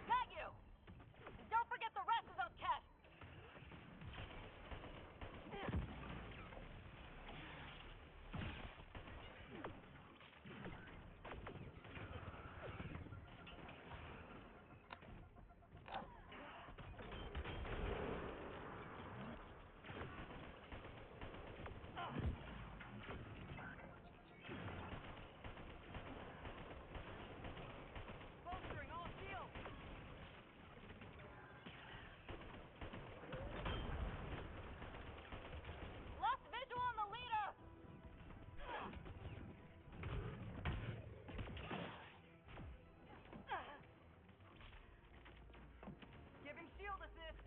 Got you! And don't forget the rest of those cats! Bolstering all shields! Lost visual on the leader! Giving shield assist!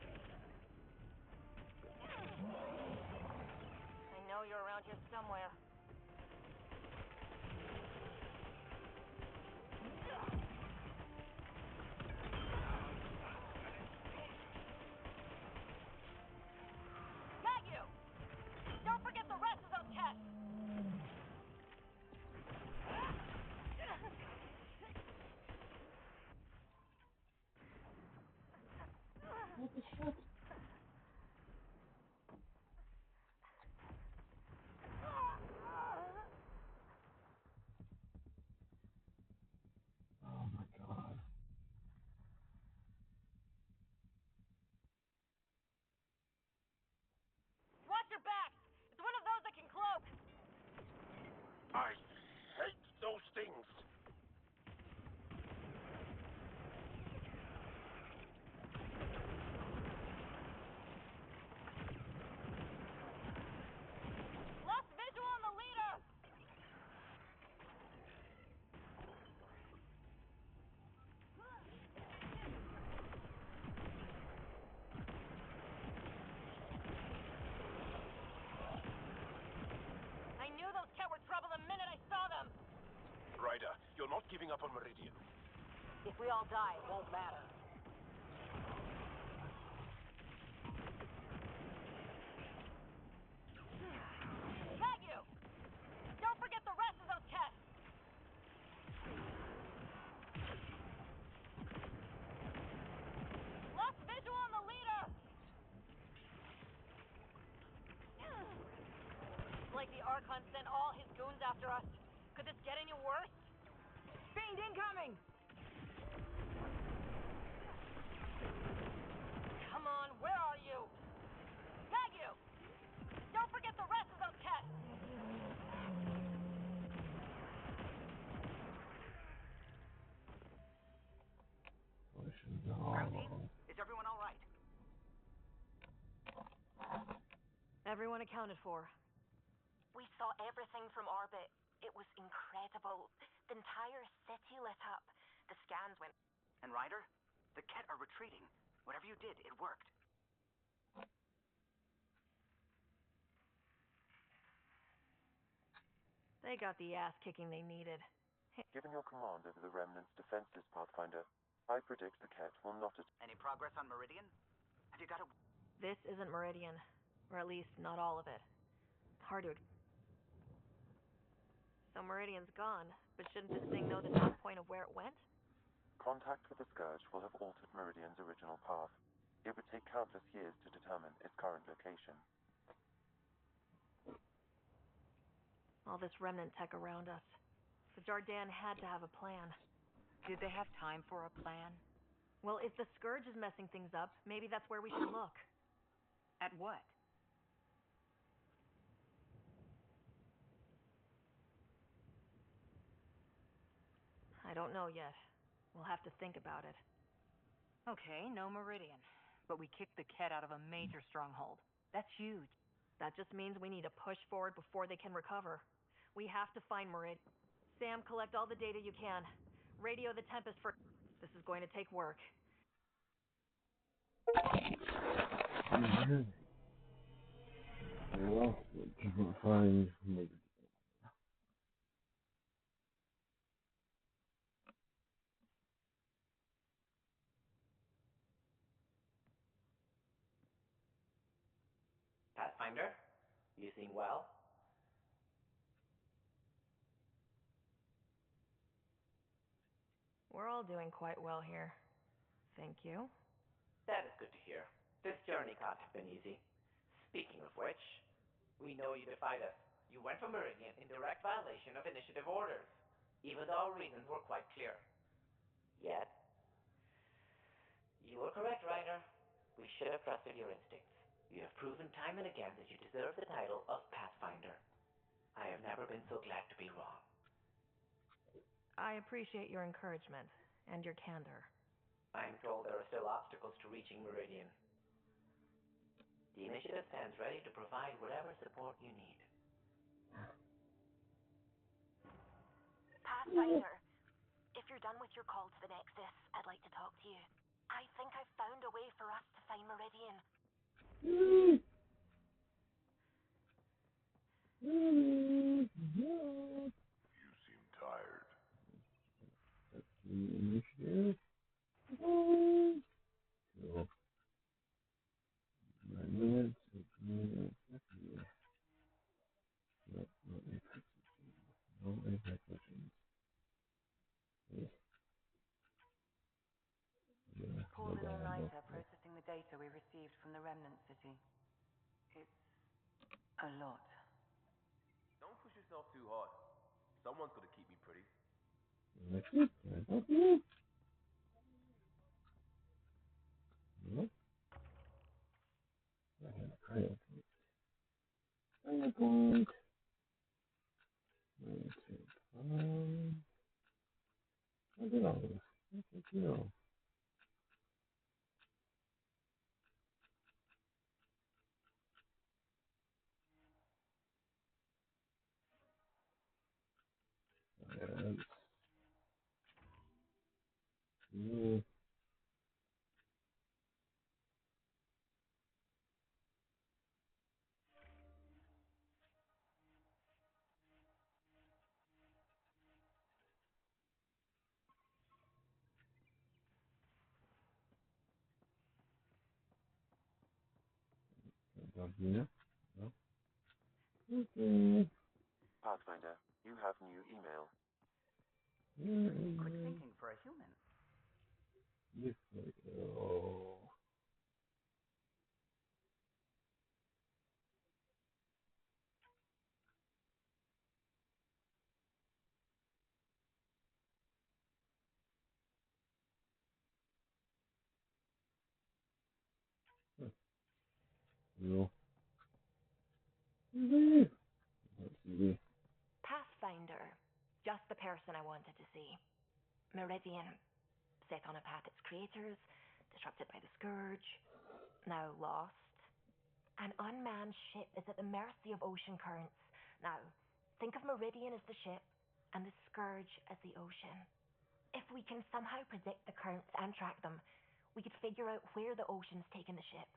I know you're around here somewhere. Got you! Don't forget the rest of those cats! What the shit? Oh my god. Watch your backs! It's one of those that can cloak! I hate those things. Lost visual on the leader! I knew those cat were trouble the minute I saw them! Ryder, you're not giving up on Meridian. If we all die, it won't matter. Got you! Don't forget the rest of those cats! Lost visual on the leader! It's like the Archon sent all his goons after us. Could this get any worse? Fiend incoming! Come on, where are you? Got you! Everyone accounted for. We saw everything from orbit. It was incredible. The entire city lit up. The scans went... And Ryder, the Ket are retreating. Whatever you did, it worked. They got the ass kicking they needed. Given your command over the Remnant's defenses, Pathfinder, I predict the Ket will not... Any progress on Meridian? Have you got a... This isn't Meridian. Or at least, not all of it. Hard to... So Meridian's gone, but shouldn't this thing know the top point of where it went? Contact with the Scourge will have altered Meridian's original path. It would take countless years to determine its current location. All this remnant tech around us. The Jardin had to have a plan. Did they have time for a plan? Well, if the Scourge is messing things up, maybe that's where we should look. At what? I don't know yet. We'll have to think about it. Okay, no Meridian. But we kicked the Ket out of a major stronghold. That's huge. That just means we need to push forward before they can recover. We have to find Meridian. Sam, collect all the data you can. Radio the Tempest for... This is going to take work. Well, we can't find maybe. Pathfinder, you seem well. We're all doing quite well here. Thank you. That is good to hear. This journey can't have been easy. Speaking of which, we know you defied us. You went for Meridian in direct violation of initiative orders, even though our reasons were quite clear. Yet, you were correct, Ryder. We should have trusted your instincts. You have proven time and again that you deserve the title of Pathfinder. I have never been so glad to be wrong. I appreciate your encouragement and your candor. I'm told there are still obstacles to reaching Meridian. The initiative stands ready to provide whatever support you need. Pathfinder, if you're done with your call to the Nexus, I'd like to talk to you. I think I've found a way for us to find Meridian. You seem tired. Initiative. Cool. 9 minutes. 6 minutes. No impact weapons. Paul and Ryder processing the data we received from the Remnant City. It's a lot. Don't push yourself too hard. Someone's got to keep me pretty. That's it. Can I help you? No. I have a cryo point. Cryo point. I did all this. That's it, you. Yeah. Yeah. No. Okay. Pathfinder, you have new email. Quick thinking for a human. Yes, oh. No. Let's see. Pathfinder, just the person I wanted to see. Meridian, set on a path its creators, disrupted by the Scourge, now lost. An unmanned ship is at the mercy of ocean currents. Now, think of Meridian as the ship and the Scourge as the ocean. If we can somehow predict the currents and track them, we could figure out where the ocean's taken the ship.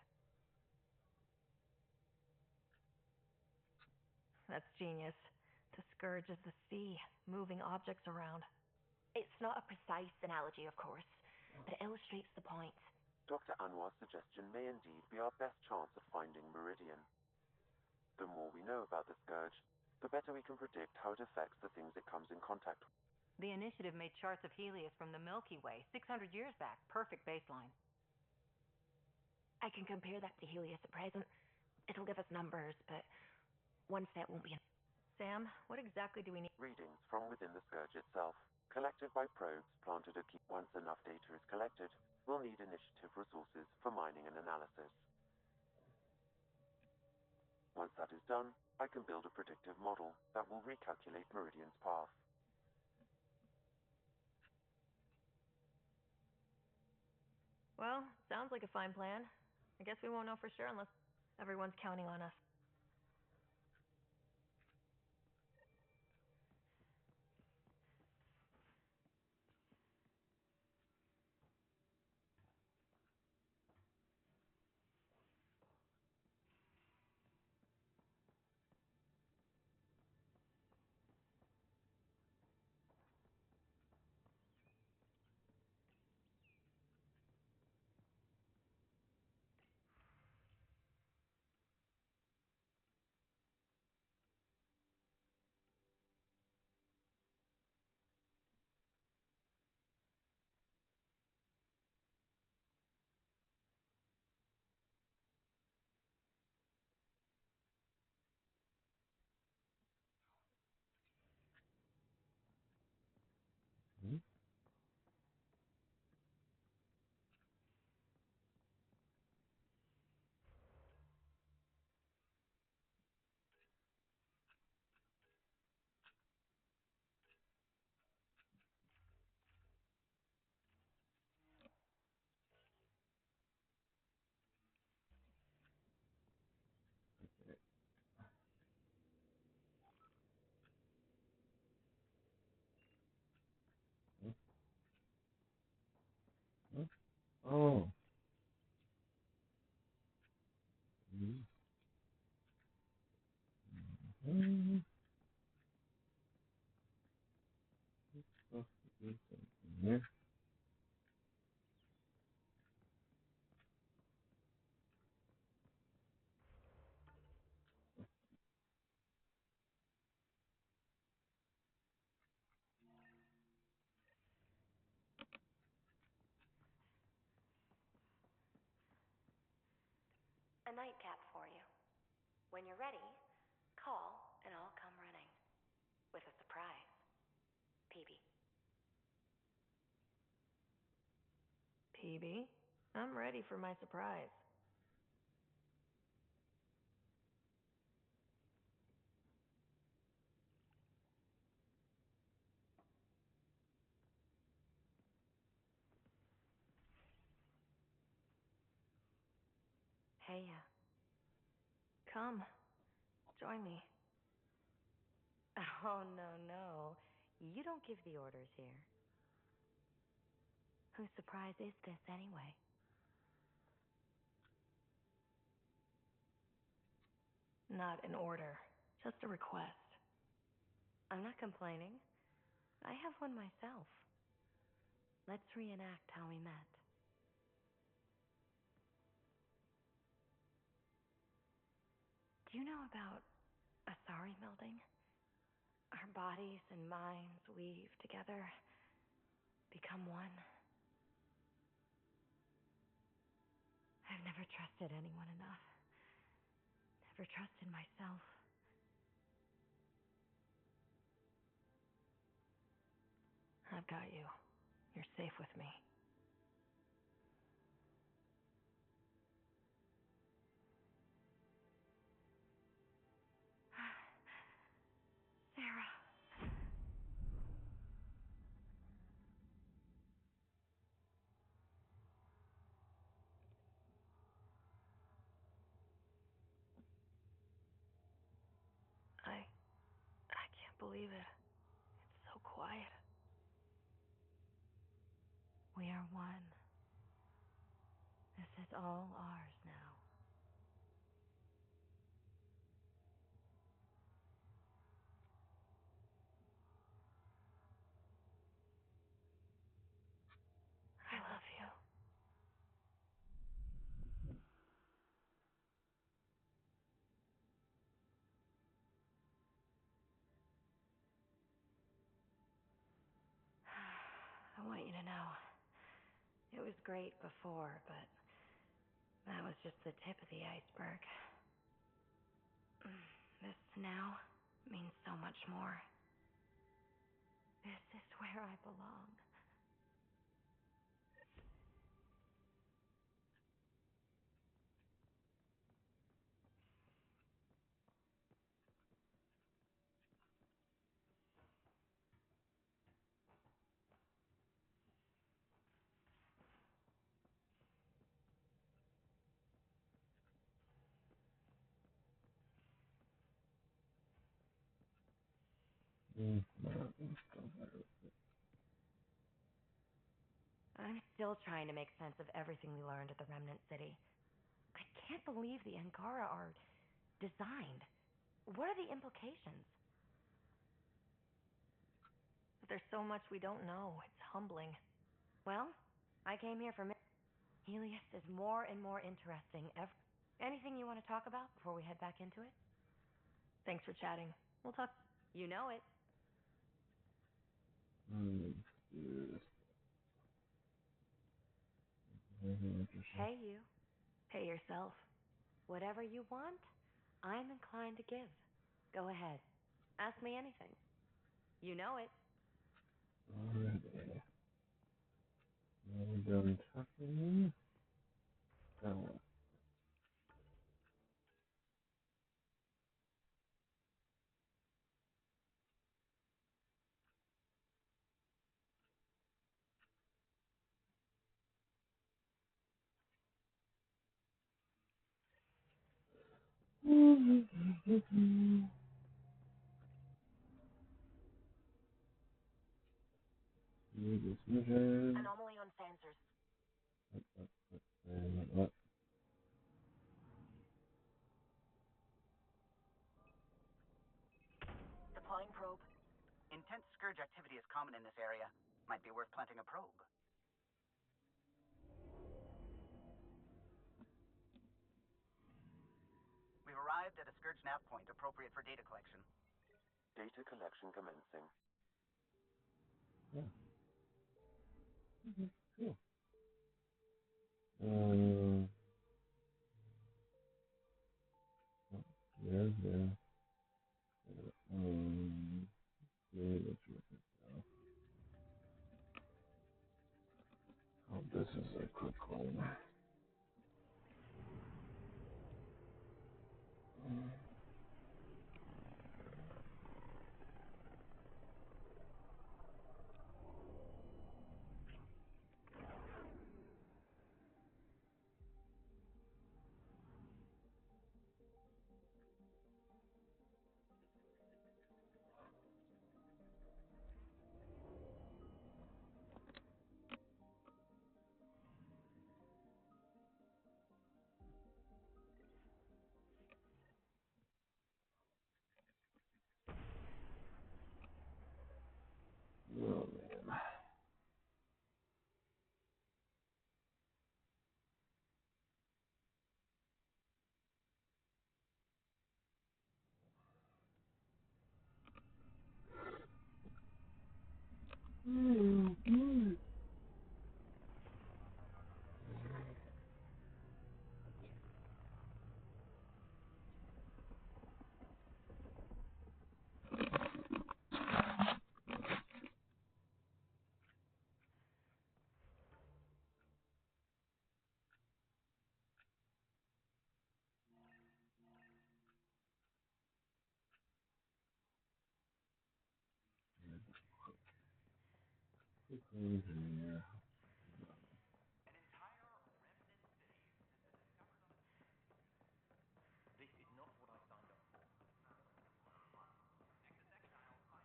That's genius. The Scourge is the sea, moving objects around. It's not a precise analogy, of course, but it illustrates the point. Dr. Anwar's suggestion may indeed be our best chance at finding Meridian. The more we know about the Scourge, the better we can predict how it affects the things it comes in contact with. The initiative made charts of Helios from the Milky Way 600 years back. Perfect baseline. I can compare that to Helios at present. It'll give us numbers, but one set won't be enough. Sam, what exactly do we need? Readings from within the Scourge itself, collected by probes planted at key. Once enough data is collected, we'll need initiative resources for mining and analysis. Once that is done, I can build a predictive model that will recalculate Meridian's path. Well, sounds like a fine plan. I guess we won't know for sure unless everyone's counting on us. Hmm? Hmm? Hmm? Oh. Hmm? Hmm? Oh, there's something here. A nightcap for you. When you're ready, call and I'll come running. With a surprise. PB. PB, I'm ready for my surprise. Hey, come, join me. Oh, no. You don't give the orders here. Whose surprise is this, anyway? Not an order, just a request. I'm not complaining. I have one myself. Let's reenact how we met. Do you know about Asari melding? Our bodies and minds weave together, become one. I've never trusted anyone enough. Never trusted myself. I've got you. You're safe with me. Sarah. believe it. It's so quiet. We are one. This is all ours now. I love you. I want you to know, it was great before, but that was just the tip of the iceberg. This now means so much more. This is where I belong. I'm still trying to make sense of everything we learned at the Remnant City. I can't believe the Angara are designed. What are the implications? But there's so much we don't know. It's humbling. Well, I came here for Helios is more and more interesting. Anything you want to talk about before we head back into it? Thanks for chatting. We'll talk. You know it. Hey, you. Pay yourself. Whatever you want, I'm inclined to give. Go ahead. Ask me anything. You know it. Alrighty. Now we're done talking. Now, Anomaly on sensors. What? Deploying probe. Intense scourge activity is common in this area. Might be worth planting a probe. We've arrived at a scourge nav point appropriate for data collection. Data collection commencing. Yeah. Cool. Yeah. Let's look at that. Oh, this is a quick one. Oh, man. Here. This is not what I signed up for.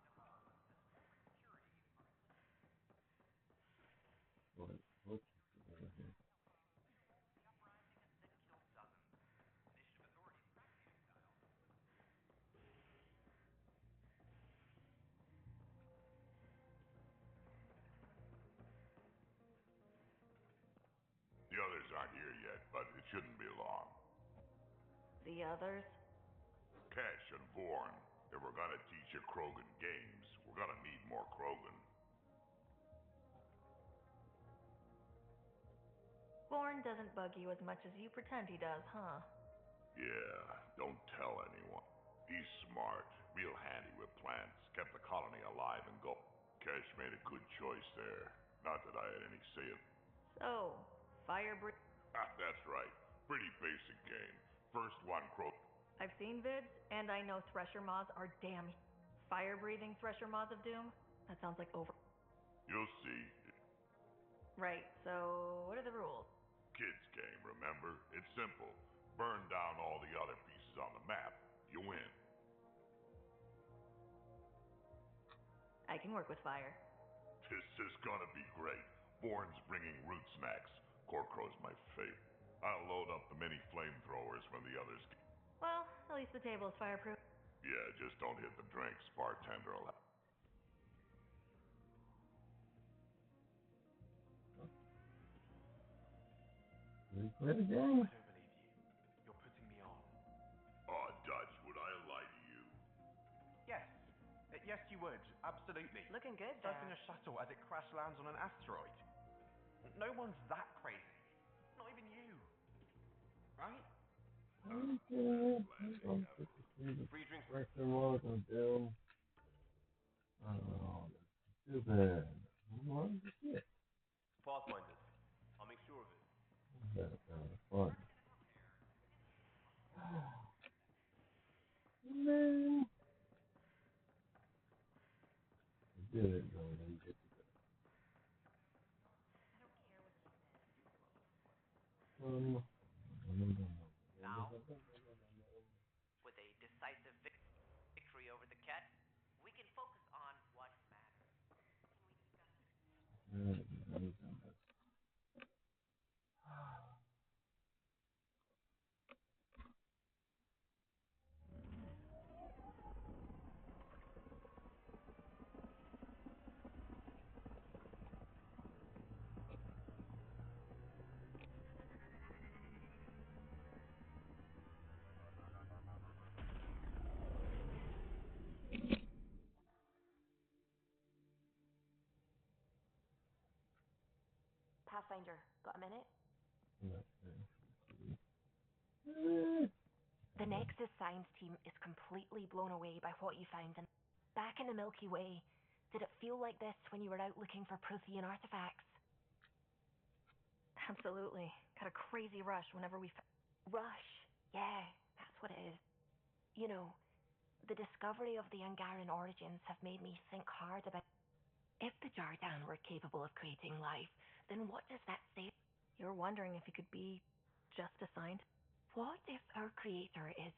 others aren't here yet, but it shouldn't be long. The others? Kesh and Vorn. If we're gonna teach you Krogan games, we're gonna need more Krogan. Born doesn't bug you as much as you pretend he does, huh? Yeah, don't tell anyone. He's smart, real handy with plants, kept the colony alive and go. Kesh made a good choice there. Not that I had any say in. So, fire breath. That's right. Pretty basic game. First one, I've seen vids, and I know Thresher Maws are damn fire-breathing Thresher Maws of Doom? That sounds like over... You'll see. Right, so what are the rules? Kids game, remember? It's simple. Burn down all the other pieces on the map. You win. I can work with fire. This is gonna be great. Born's bringing root snacks. Corkrow's my favorite. I'll load up the mini flamethrowers when the others get... Well, at least the table is fireproof. Yeah, just don't hit the drinks. Bartender will have... We play the game. I don't believe you. You're putting me on. Oh, Dutch, would I lie to you? Yes. Yes, you would. Absolutely. Looking good, Surfing Dan. a shuttle as it crash lands on an asteroid. No one's that crazy. Not even you. Right? Free drinks. Director was on Doom. Oh, too bad. What is it? Pathfinders. I'll make sure of it. That's kind of fun. Man. I did it, though. Then get to that. Now, with a decisive victory over the cat, we can focus on what matters. Pathfinder, got a minute? The Nexus science team is completely blown away by what you found back in the Milky Way. Did it feel like this when you were out looking for Prothean artifacts? Absolutely. Got a crazy rush whenever we... Rush. Yeah, that's what it is. You know, the discovery of the Angaran origins have made me think hard about... If the Jardan were capable of creating life, then what does that say? You're wondering if he could be just a scientist? What if our creator is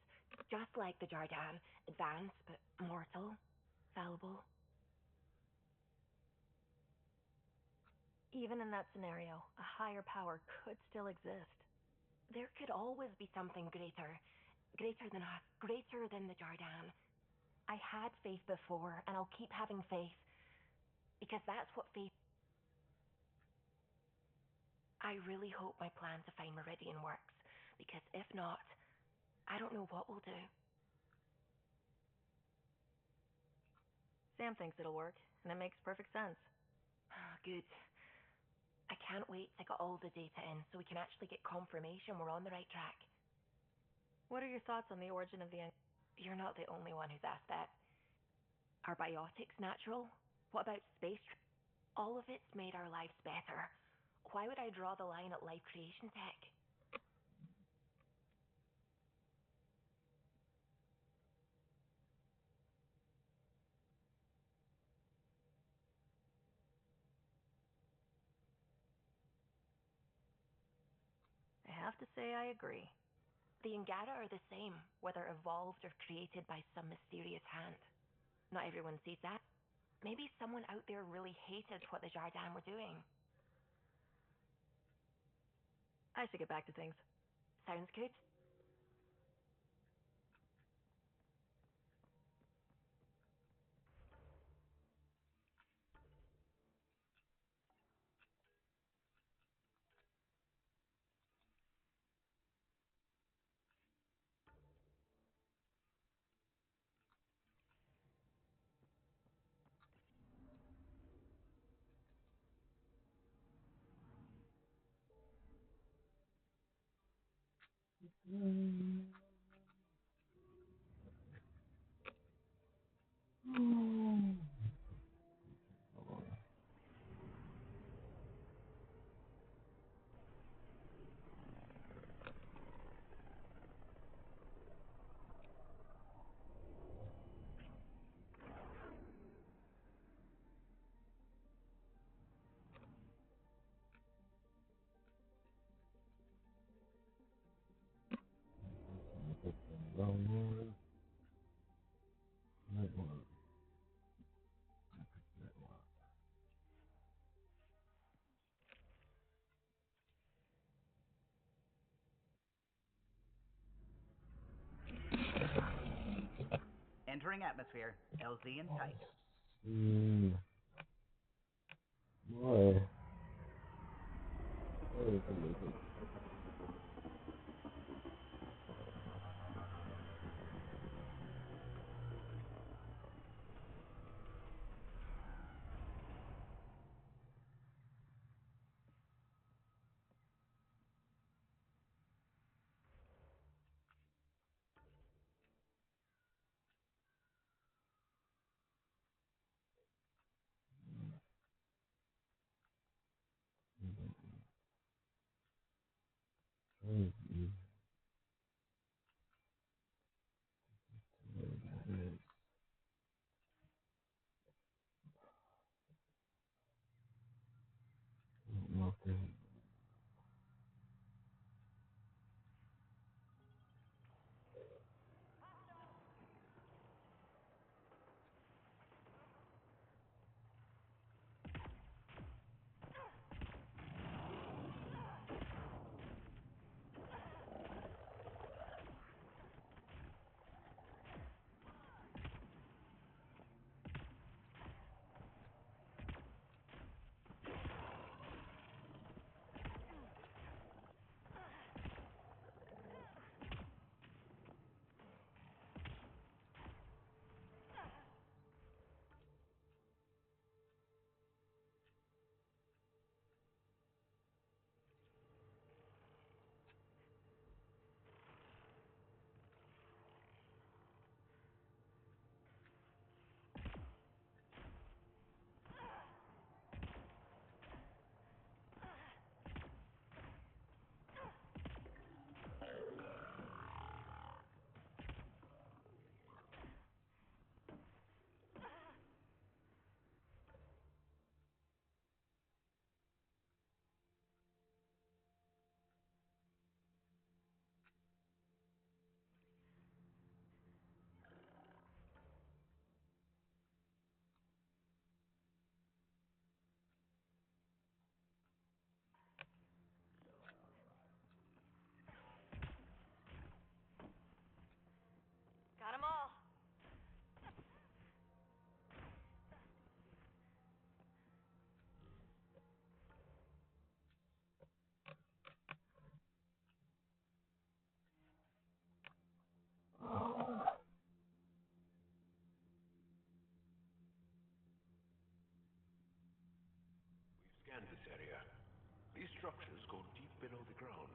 just like the Jardan, advanced but mortal, fallible? Even in that scenario, a higher power could still exist. There could always be something greater. Greater than us, greater than the Jardan. I had faith before, and I'll keep having faith. Because that's what faith... I really hope my plan to find Meridian works. Because if not, I don't know what we'll do. Sam thinks it'll work, and it makes perfect sense. Good. I can't wait to get all the data in so we can actually get confirmation we're on the right track. What are your thoughts on the origin of the... You're not the only one who's asked that. Are biotics natural? What about space? All of it's made our lives better. Why would I draw the line at life creation tech? I have to say I agree. The Angara are the same, whether evolved or created by some mysterious hand. Not everyone sees that. Maybe someone out there really hated what the Jardan were doing. I should get back to things. Sounds good. Entering atmosphere. LZ in sight. Boy. Got 'em all. We've scanned this area. These structures go deep below the ground.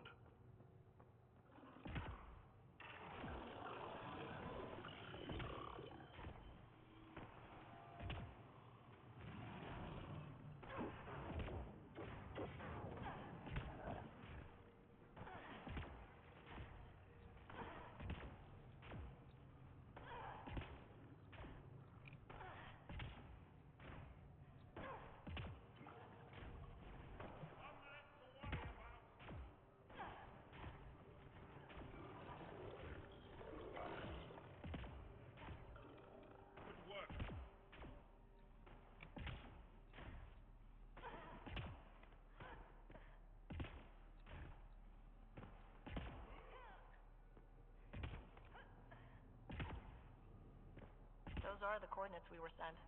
Those are the coordinates we were sent.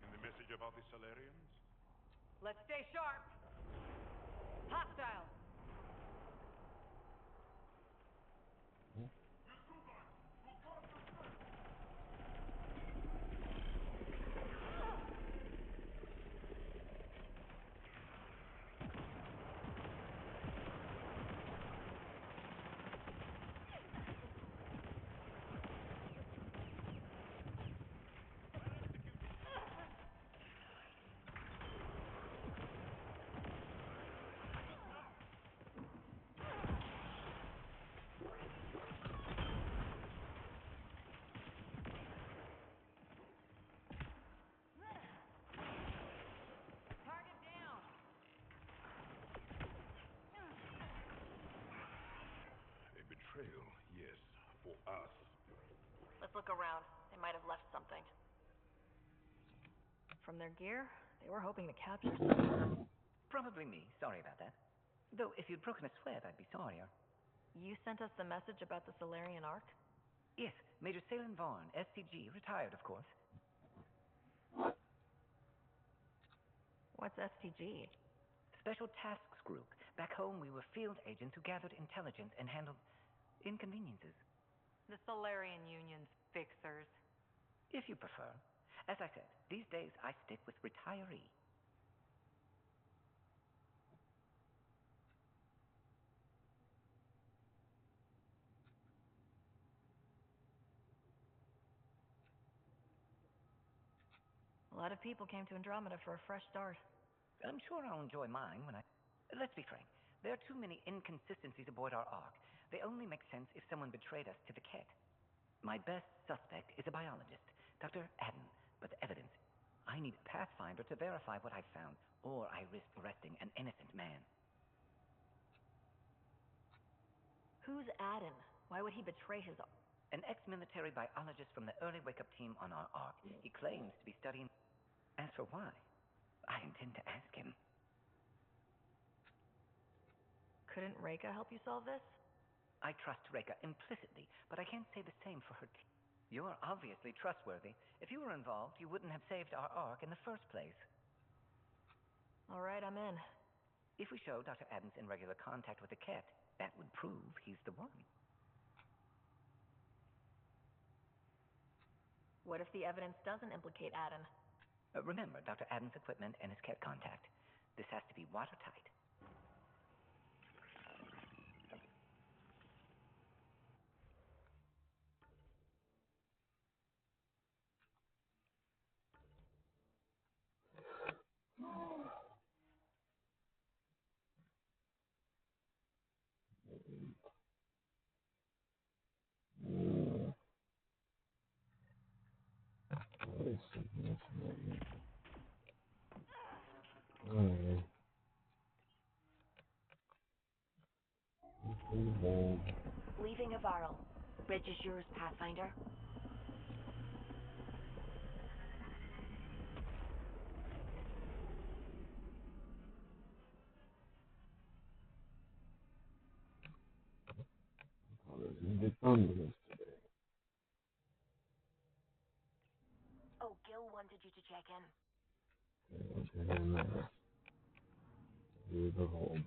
And the message about the Solarians? Let's stay sharp. Hostile. trail, yes, for us. Let's look around. They might have left something. From their gear, they were hoping to capture something. Probably me. Sorry about that. Though, if you'd broken a sweat, I'd be sorrier. You sent us the message about the Solarian Ark? Yes, Major Salin Vaughn, STG, retired, of course. What's STG? Special Tasks Group. Back home, we were field agents who gathered intelligence and handled inconveniences. The Solarian Union's fixers. If you prefer. As I said, these days I stick with retiree. A lot of people came to Andromeda for a fresh start. I'm sure I'll enjoy mine when I... Let's be frank. There are too many inconsistencies aboard our Ark. They only make sense if someone betrayed us to the Ket. My best suspect is a biologist, Dr. Adden, but the evidence... I need a pathfinder to verify what I've found, or I risk arresting an innocent man. Who's Adden? Why would he betray his... An ex-military biologist from the early wake-up team on our Ark. He claims to be studying... As for why, I intend to ask him. Couldn't Reka help you solve this? I trust Reka implicitly, but I can't say the same for her team. You're obviously trustworthy. If you were involved, you wouldn't have saved our Ark in the first place. All right, I'm in. If we show Dr. Adams in regular contact with the Ket, that would prove he's the one. What if the evidence doesn't implicate Adden? Remember Dr. Adams' equipment and his Ket contact. This has to be watertight. Leaving a viral. Bridge is yours, Pathfinder. Oh, Gil wanted you to check in. Here's the hole.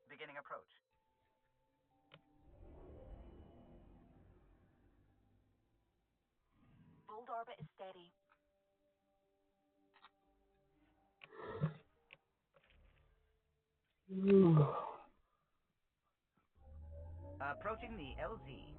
Beginning approach. Bold orbit is steady. Approaching the LZ.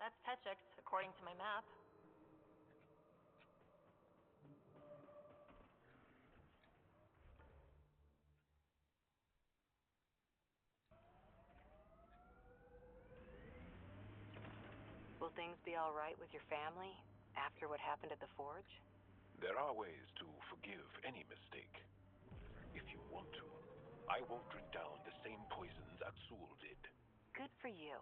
That's Petchix, according to my map. Will things be all right with your family after what happened at the Forge? There are ways to forgive any mistake. If you want to, I won't drink down the same poisons Atsul did. Good for you.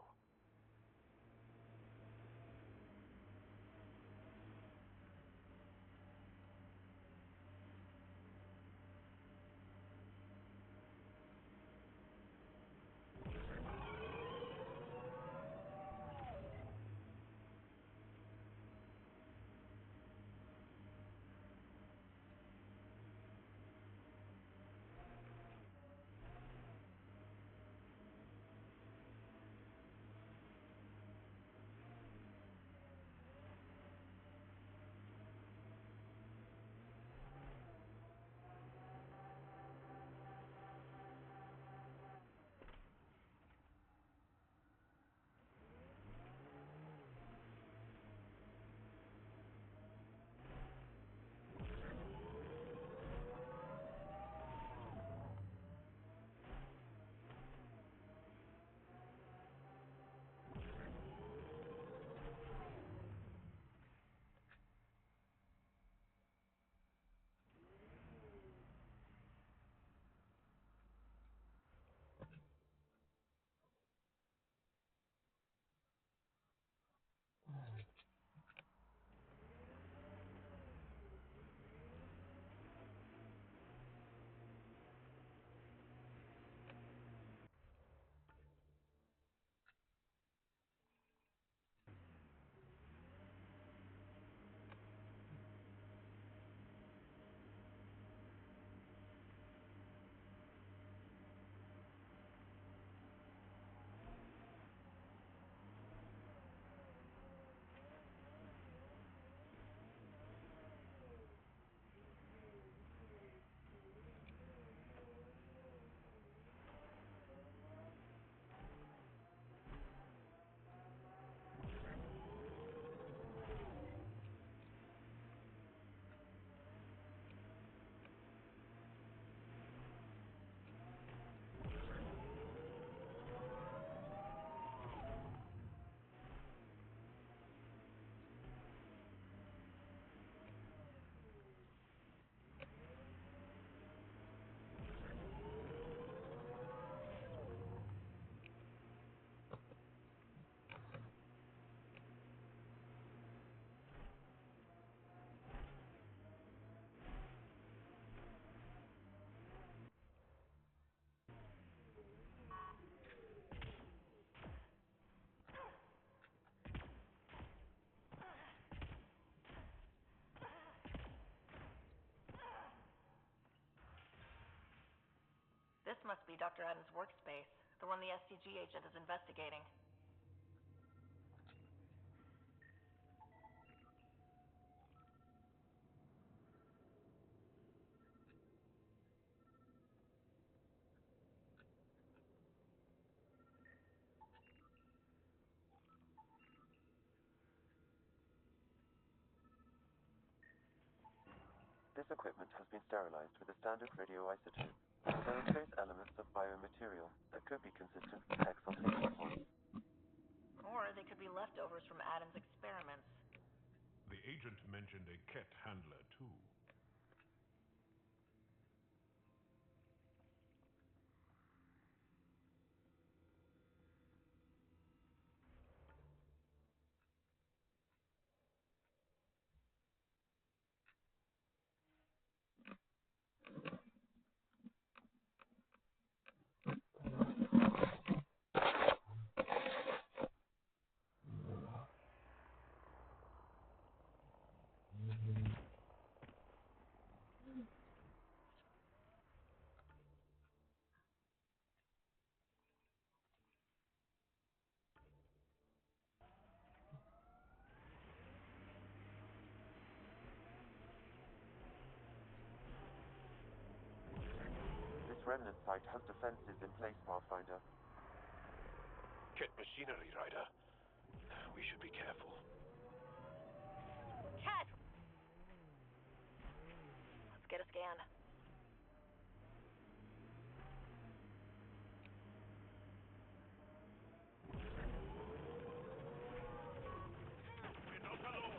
This must be Dr. Adams' workspace, the one the SCG agent is investigating. This equipment has been sterilized with a standard radioisotope. There are trace elements of biomaterial that could be consistent with exaltation points. Or they could be leftovers from Adam's experiments. The agent mentioned a Ket handler, too. This remnant site has defenses in place, Pathfinder. Ket machinery, Ryder. We should be careful. Cat! Let's get a scan. We're not alone!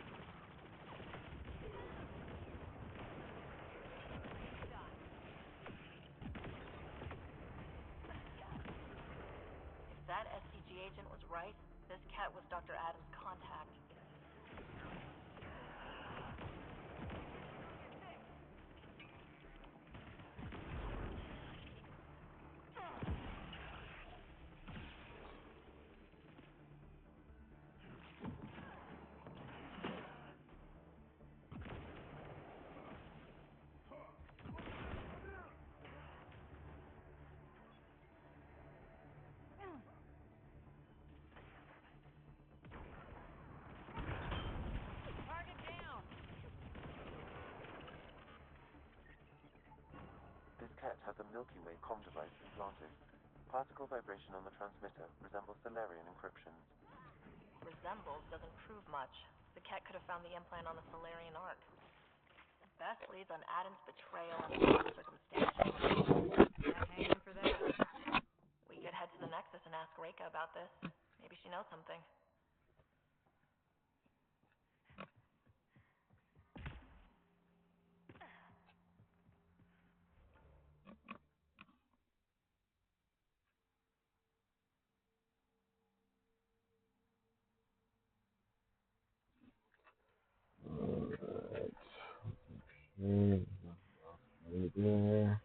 agent was right. This cat was Dr. Adams' contact. This cat has a Milky Way comm device implanted. Particle vibration on the transmitter resembles Solarian encryption. Resembles doesn't prove much. The cat could have found the implant on the Solarian Ark. Best leads on Adam's betrayal and circumstantial. Not hanging for that. We could head to the Nexus and ask Reika about this. Maybe she knows something. Alright. Okay, right there.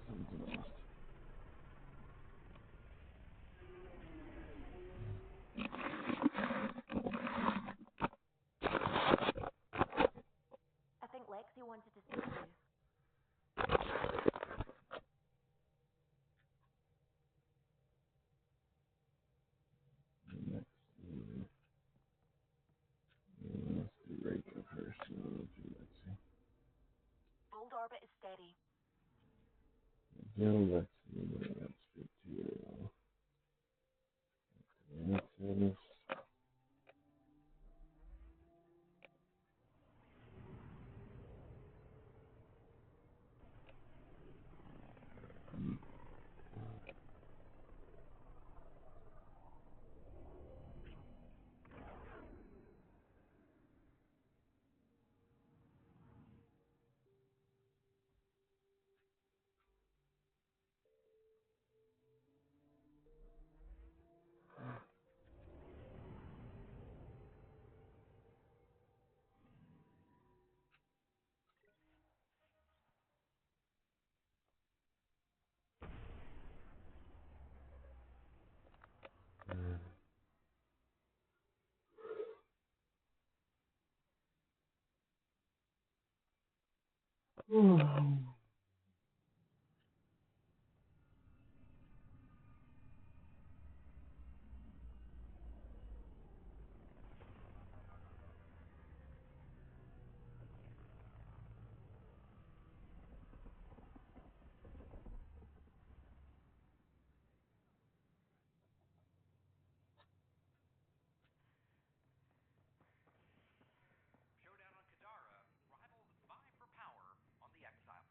Something else. I think Lexi wanted to see you. Let's do Reika first. Let's see. Old orbit is steady. Let's see. Let's speak to you. Nexus. Showdown on Kadara. Rivals vie for power on the Exile.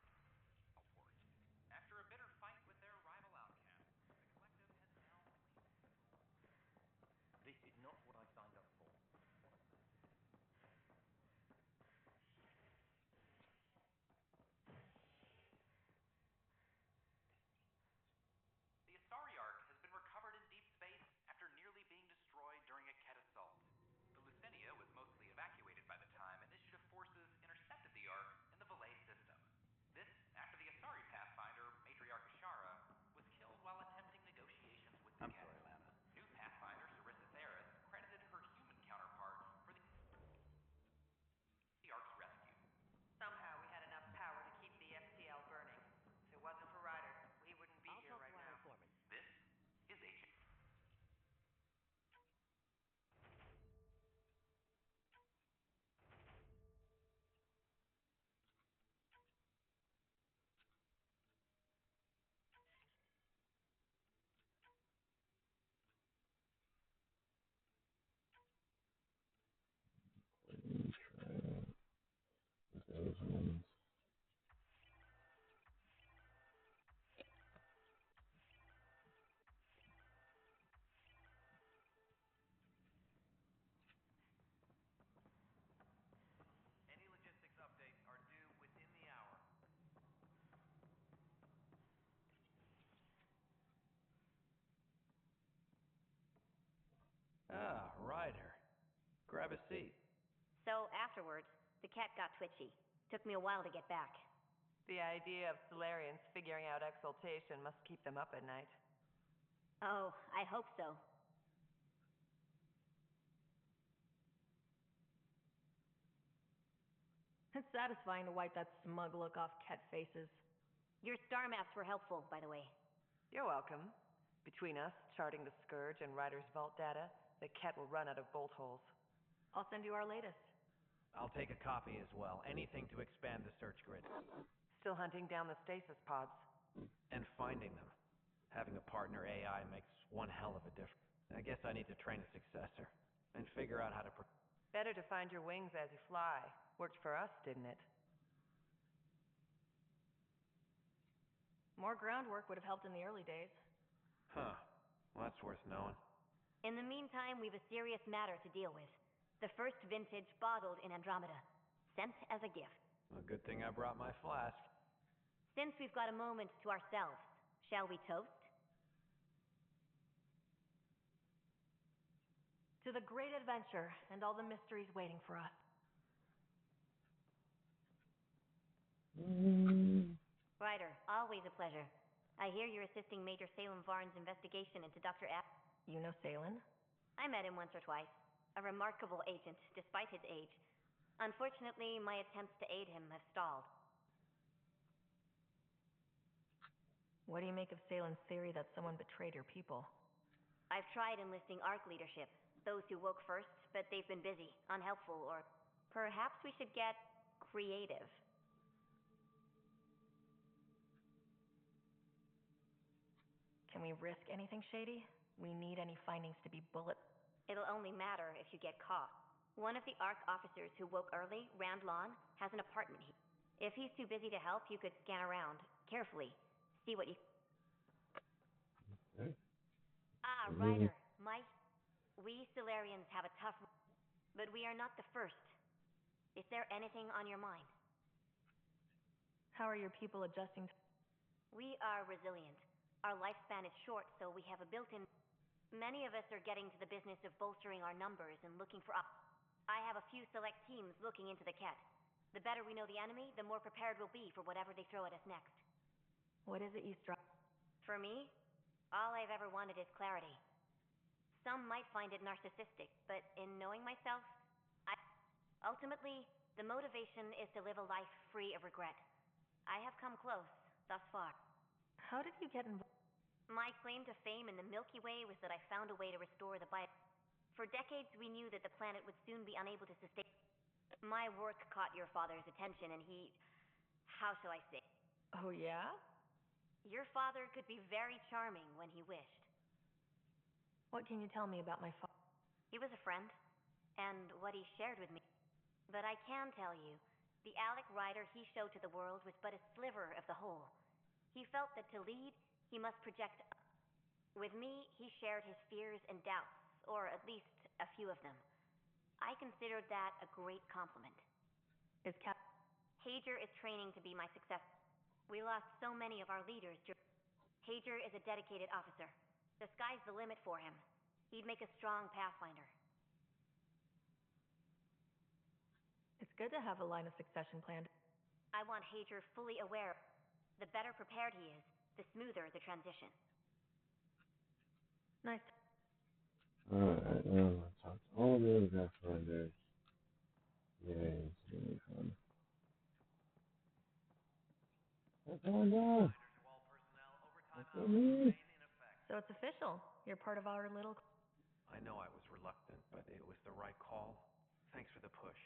grab a seat. So afterwards, the cat got twitchy. Took me a while to get back. The idea of Solarians figuring out exaltation must keep them up at night. Oh, I hope so. It's satisfying to wipe that smug look off cat faces. Your star maps were helpful, by the way. You're welcome. Between us, charting the Scourge and Ryder's vault data, the cat will run out of bolt holes. I'll send you our latest. I'll take a copy as well. Anything to expand the search grid. Still hunting down the stasis pods. And finding them. Having a partner AI makes one hell of a difference. I guess I need to train a successor. And figure out how to... Better to find your wings as you fly. Worked for us, didn't it? More groundwork would have helped in the early days. Huh. Well, that's worth knowing. In the meantime, we've a serious matter to deal with. The first vintage bottled in Andromeda. Sent as a gift. A good thing I brought my flask. Since we've got a moment to ourselves, shall we toast? To the great adventure and all the mysteries waiting for us. Ryder, always a pleasure. I hear you're assisting Major Salem Varn's investigation into Dr. App. You know Salem? I met him once or twice. A remarkable agent, despite his age. Unfortunately, my attempts to aid him have stalled. What do you make of Salem's theory that someone betrayed your people? I've tried enlisting ARC leadership, those who woke first, but they've been busy, unhelpful, or perhaps we should get creative. Can we risk anything shady? We need any findings to be bullet. It'll only matter if you get caught. One of the ARC officers who woke early, Randlon, has an apartment here. If he's too busy to help, you could scan around, carefully. See what you... Okay. Ryder, Mike. We Solarians have a tough... but we are not the first. Is there anything on your mind? How are your people adjusting to... We are resilient. Our lifespan is short, so we have a built-in... Many of us are getting to the business of bolstering our numbers and looking for... I have a few select teams looking into the Ket. The better we know the enemy, the more prepared we'll be for whatever they throw at us next. What is it you strive... For me, all I've ever wanted is clarity. Some might find it narcissistic, but in knowing myself, ultimately, the motivation is to live a life free of regret. I have come close, thus far. How did you get involved? My claim to fame in the Milky Way was that I found a way to restore the bio... For decades, we knew that the planet would soon be unable to sustain... My work caught your father's attention, and he... How shall I say? Oh, yeah? Your father could be very charming when he wished. What can you tell me about my father? He was a friend, and what he shared with me. But I can tell you, the Alec Ryder he showed to the world was but a sliver of the whole. He felt that to lead, he must project... With me, he shared his fears and doubts, or at least a few of them. I considered that a great compliment. Is Cap... Hager is training to be my successor. We lost so many of our leaders. Hager is a dedicated officer. The sky's the limit for him. He'd make a strong pathfinder. It's good to have a line of succession planned. I want Hager fully aware. The better prepared he is, the smoother the transition. Nice. Alright, now I'm gonna talk to all the other Pathfinders. Yay, it's gonna be fun. Pathfinder! So it's official. You're part of our little... I know I was reluctant, but it was the right call. Thanks for the push.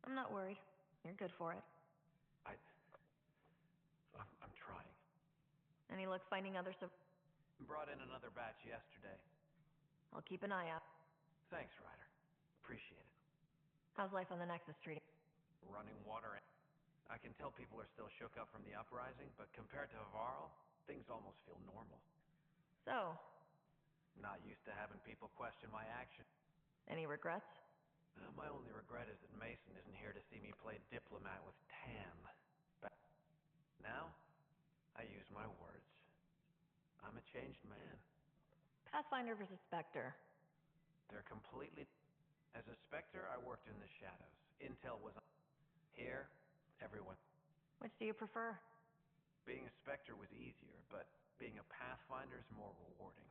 I'm not worried. You're good for it. I'm trying. Any luck finding others? Brought in another batch yesterday. I'll keep an eye out. Thanks, Ryder. Appreciate it. How's life on the Nexus treating? Running water. I can tell people are still shook up from the uprising, but compared to Varl, things almost feel normal. So? Not used to having people question my actions. Any regrets? My only regret is that Mason isn't here to see me play diplomat with Tam. But now, I use my words. I'm a changed man. Pathfinder versus Spectre. They're completely... As a Spectre, I worked in the shadows. Intel was on. Here, everyone... Which do you prefer? Being a Spectre was easier, but being a Pathfinder is more rewarding.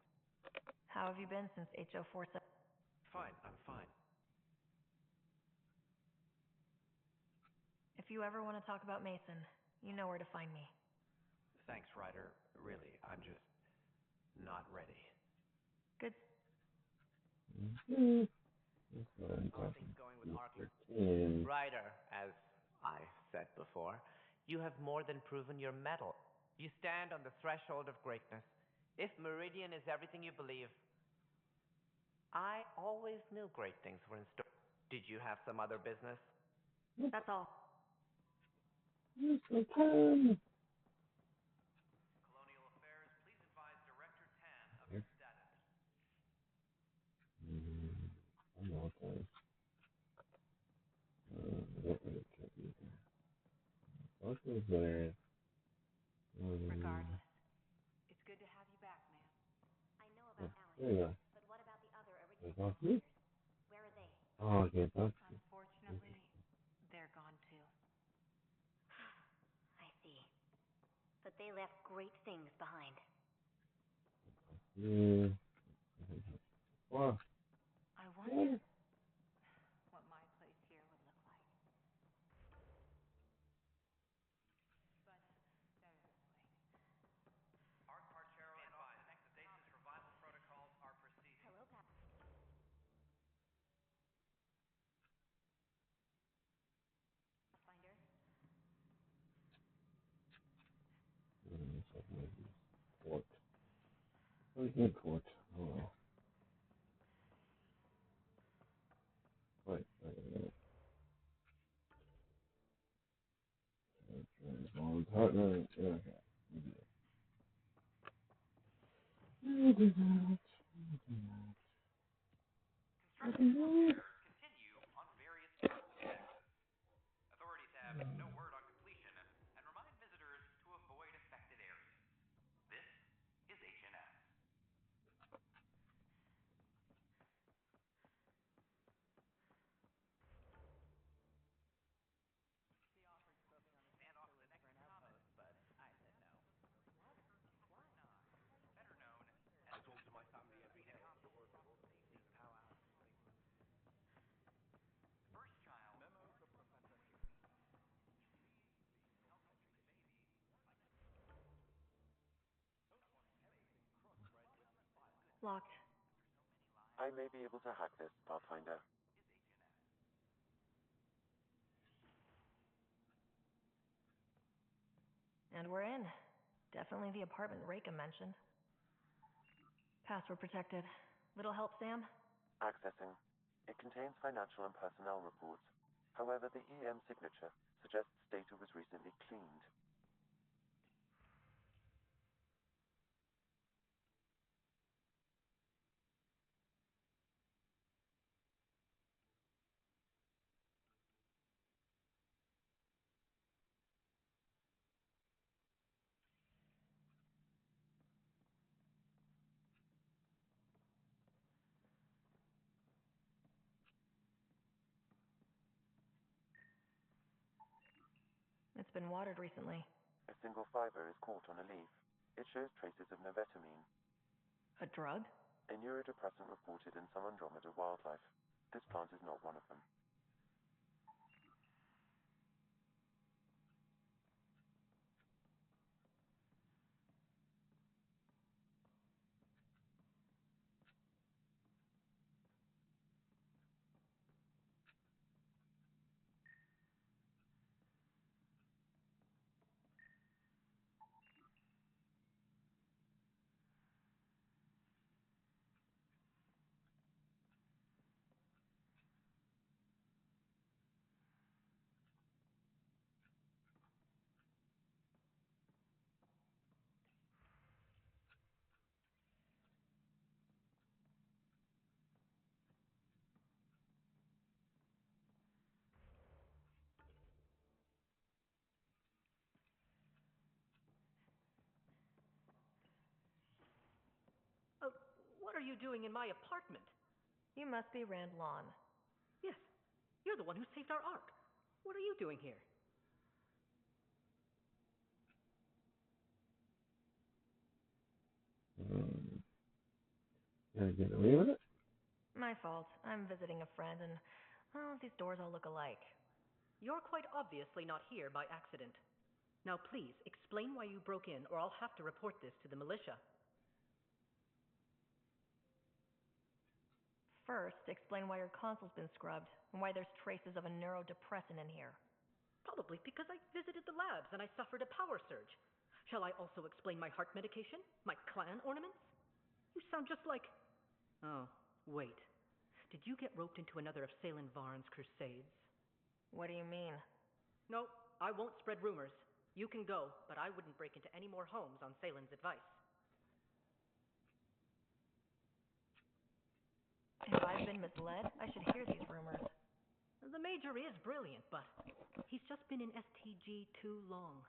How have you been since HO47? Fine, I'm fine. If you ever want to talk about Mason, you know where to find me. Thanks, Ryder. Really, I'm just not ready. Good. How are things going with Ark? Ryder, as I said before, you have more than proven your mettle. You stand on the threshold of greatness. If Meridian is everything you believe, I always knew great things were in store. Did you have some other business? That's all. Colonial Affairs, please advise Director Tan of your status. I'm okay. What would it be? What was there? Regardless, it's good to have you back, man. I know about Alex, There you go. but what about the other There's original Bucky? Outsiders? Where are they? Oh, okay, Bucky. Unfortunately, they're gone too. I see. But they left great things behind. Yeah. Well, I wonder what my place here would look like. But better this way. Ark Parchero advised. Stasis revival protocols are proceeding. Hello, Pat. Finder. Court. Okay, court. Oh well. Wait a minute. Transform partner. Yeah, okay. We did that. Construction repairs continue on various campuses. Authorities have no word on completion and remind visitors to avoid affected areas. This is HNS. He offered scoping on the facility for an outpost, but I said no. Better known as... I told to my family every day. Safety powwows. First child. Memo to Professor Hickman. Locked. I may be able to hack this, Pathfinder. And we're in. Definitely the apartment Reka mentioned. Password protected. Little help, Sam? Accessing. It contains financial and personnel reports. However, the EM signature suggests data was recently cleaned. It's been watered recently. A single fiber is caught on a leaf. It shows traces of novetamine, A drug? a neurodepressant reported in some Andromeda wildlife. This plant is not one of them. Oh, what are you doing in my apartment? You must be Rand Lawn. Yes, you're the one who saved our Ark. What are you doing here? Gotta get away with it? My fault. I'm visiting a friend and, well, these doors all look alike. You're quite obviously not here by accident. Now please, explain why you broke in or I'll have to report this to the militia. First, explain why your console's been scrubbed and why there's traces of a neurodepressant in here. Probably because I visited the labs and I suffered a power surge. Shall I also explain my heart medication? My clan ornaments? You sound just like... Oh, wait. Did you get roped into another of Salen Varn's crusades? What do you mean? No, I won't spread rumors. You can go, but I wouldn't break into any more homes on Salen's advice. If I've been misled, I should hear these rumors. The Major is brilliant, but he's just been in STG too long.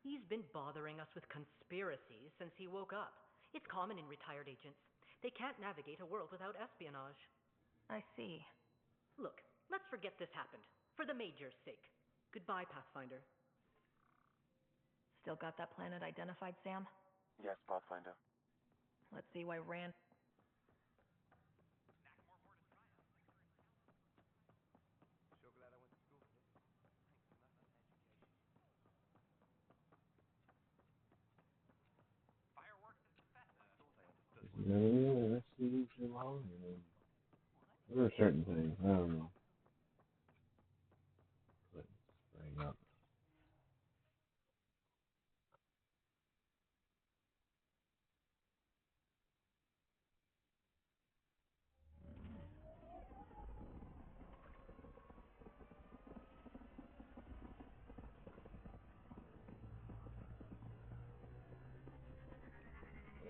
He's been bothering us with conspiracies since he woke up. It's common in retired agents. They can't navigate a world without espionage. I see. Look, let's forget this happened. For the Major's sake. Goodbye, Pathfinder. Still got that planet identified, Sam? Yes, Pathfinder. Let's see why Rand... Sure glad I went to school for this. Thanks to nothing education. Fireworks at the fest. I thought I understood You know what I mean? That's too long. There are certain things, I don't know. But bring up.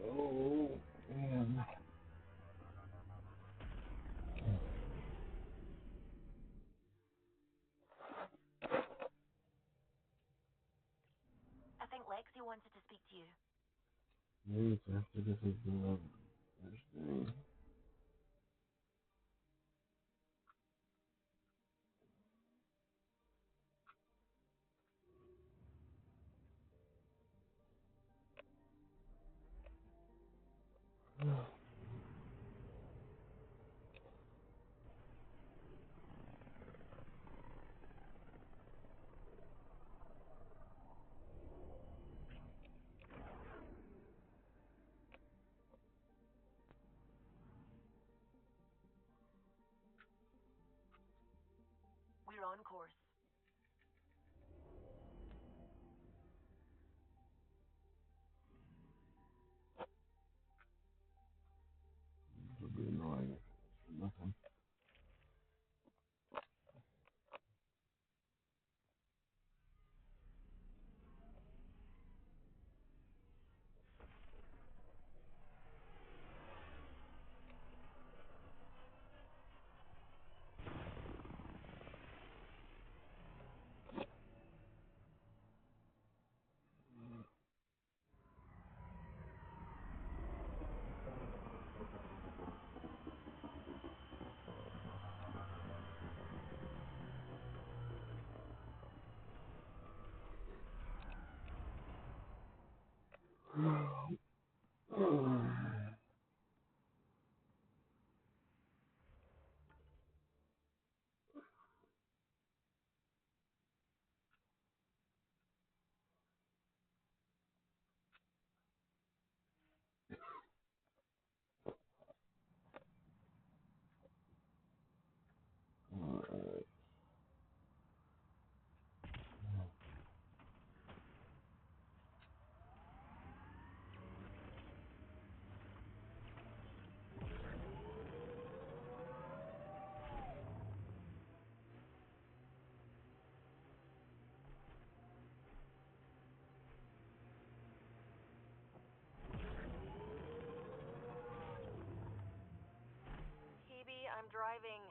Oh, man. I think Lexi wanted to speak to you. Maybe it's after this is the first thing. We're on course. It'll be annoying. Nothing. Alright. Hebe, I'm driving.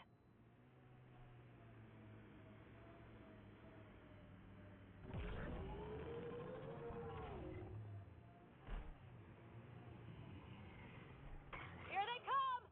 Here they come!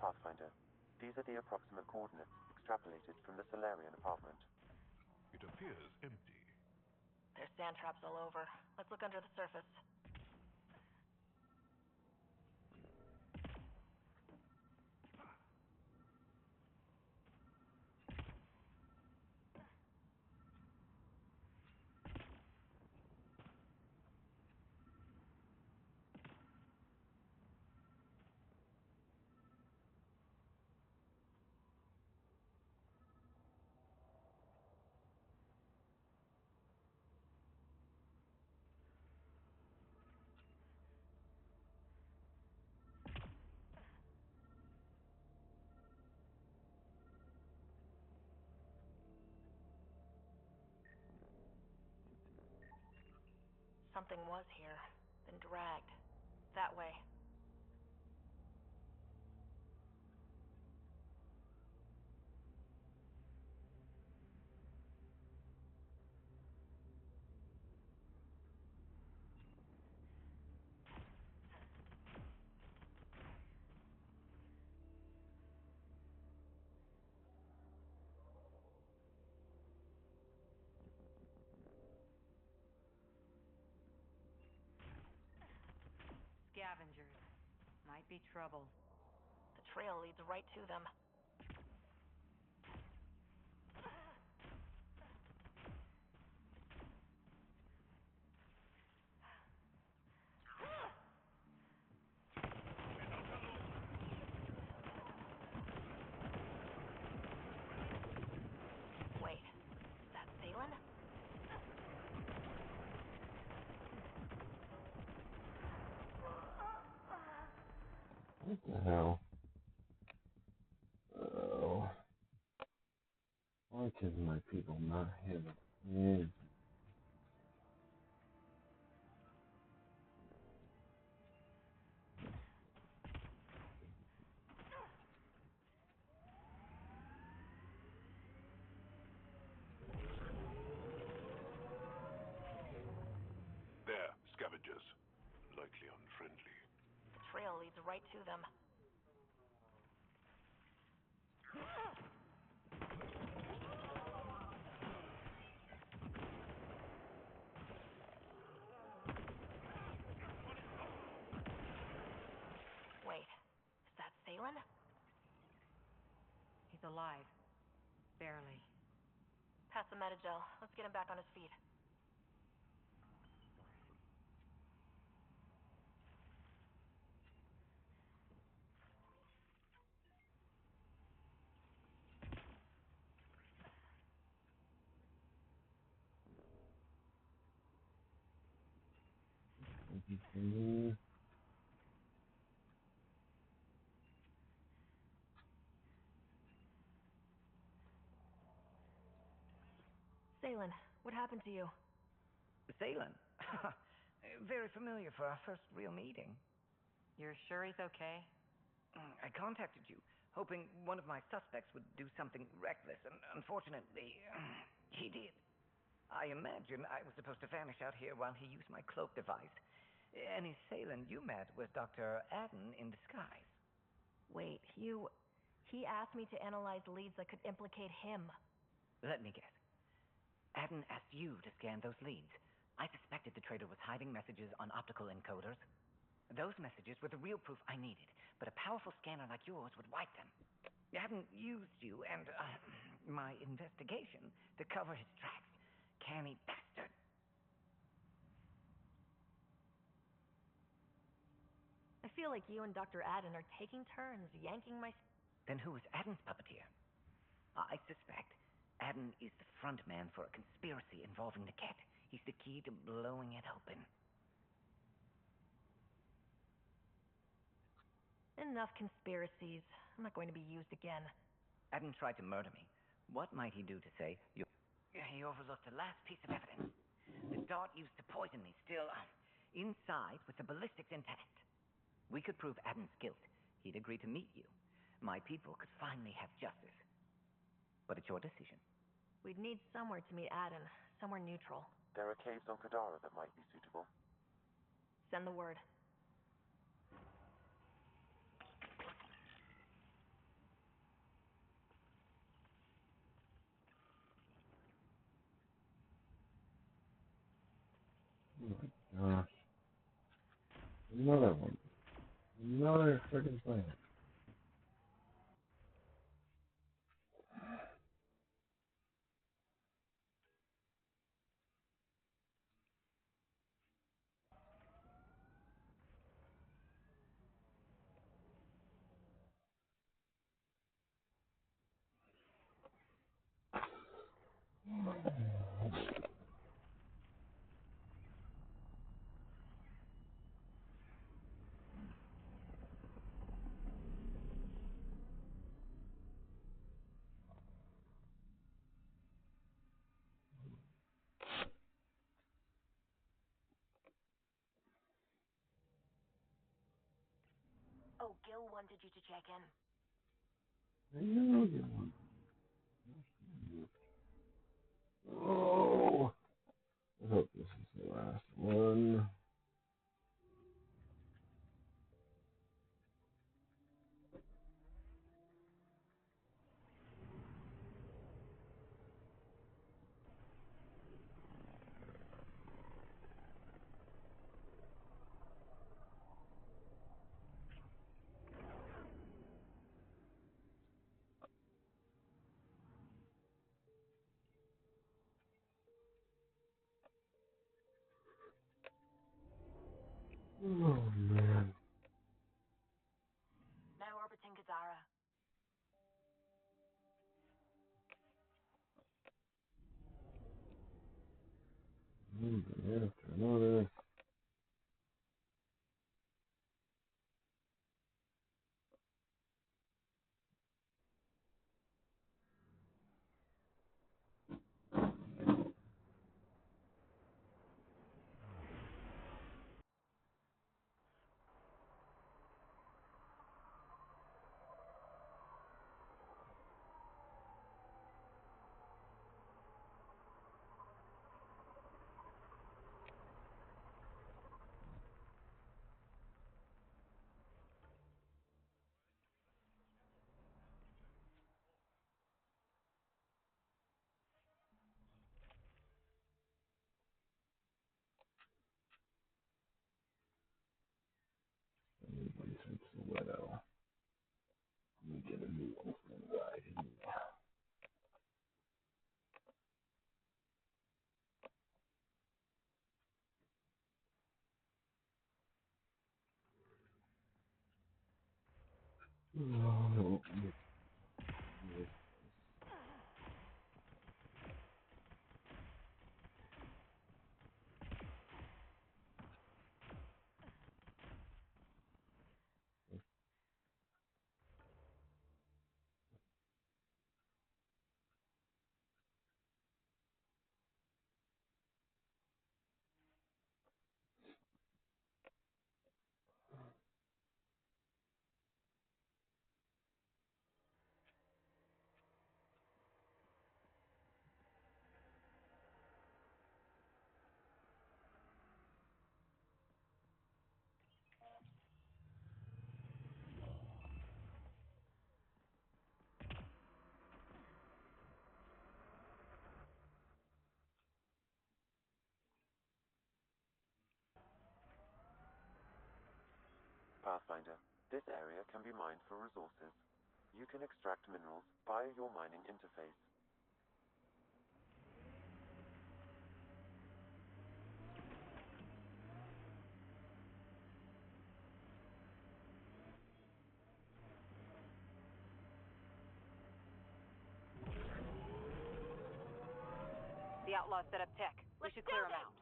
Pathfinder. These are the approximate coordinates extrapolated from the Solarian apartment. It appears empty. There's sand traps all over. Let's look under the surface. Something was here, then dragged. That way. Scavengers. Might be trouble. The trail leads right to them. Wait, is that Thalen? What the hell? Oh. Why can my people not have it? There, scavengers. Likely unfriendly. The trail leads right to them. Wait, is that Thalen? He's alive. Barely. Pass the metagel. Let's get him back on his feet. Thalen, what happened to you? Thalen? Very familiar for our first real meeting. You're sure he's okay? I contacted you, hoping one of my suspects would do something reckless, and unfortunately, he did. I imagine I was supposed to vanish out here while he used my cloak device. Any Thalen you met was Dr. Adden in disguise. Wait, he asked me to analyze leads that could implicate him. Let me guess. Adden asked you to scan those leads. I suspected the traitor was hiding messages on optical encoders. Those messages were the real proof I needed, but a powerful scanner like yours would wipe them. Adden used you and my investigation to cover his tracks. Canny bastard. I feel like you and Dr. Adden are taking turns yanking my... Then who is Adden's puppeteer? I suspect Adden is the front man for a conspiracy involving the cat. He's the key to blowing it open. Enough conspiracies. I'm not going to be used again. Adden tried to murder me. What might he do to say you... He overlooked the last piece of evidence. The dart used to poison me still inside with the ballistics intact. We could prove Adden's guilt. He'd agree to meet you. My people could finally have justice. But it's your decision. We'd need somewhere to meet Adden. Somewhere neutral. There are caves on Kadara that might be suitable. Send the word. Oh my gosh. Another one. Another freaking planet. Oh, Gil wanted you to check in. I know you want. Oh, I hope this is the last one. Oh man. Now orbiting Kazara. Moving after another. Anybody takes the widow. Let me get a new one for the ride in. Oh, yes. Pathfinder, this area can be mined for resources. You can extract minerals via your mining interface. The outlaws set up tech. We should clear them out.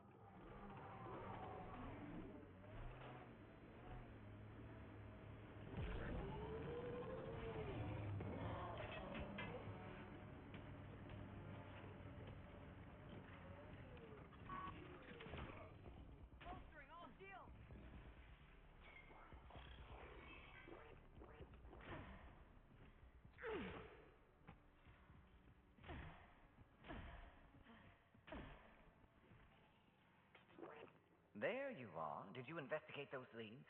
There you are. Did you investigate those leads?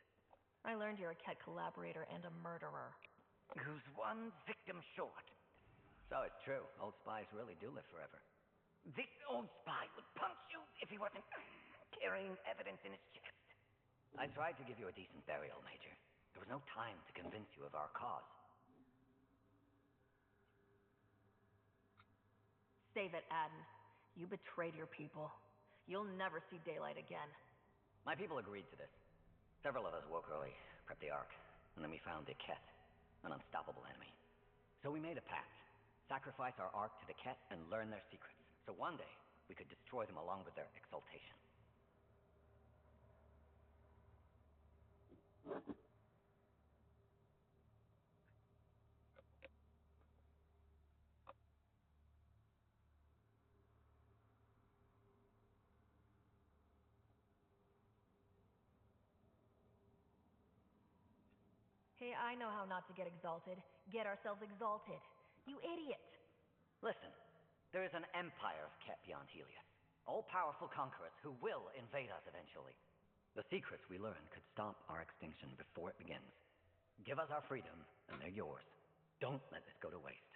I learned you're a Ket collaborator and a murderer. Who's one victim short? So it's true. Old spies really do live forever. This old spy would punch you if he wasn't carrying evidence in his chest. I tried to give you a decent burial, Major. There was no time to convince you of our cause. Save it, Adden. You betrayed your people. You'll never see daylight again. My people agreed to this. Several of us woke early, prepped the Ark, and then we found the Ket, an unstoppable enemy. So we made a pact. Sacrifice our Ark to the Ket and learn their secrets. So one day, we could destroy them along with their exaltation. Hey, I know how not to get exalted. Get ourselves exalted. You idiot! Listen, there is an empire of Ket beyond Helios. All-powerful conquerors who will invade us eventually. The secrets we learn could stop our extinction before it begins. Give us our freedom, and they're yours. Don't let this go to waste.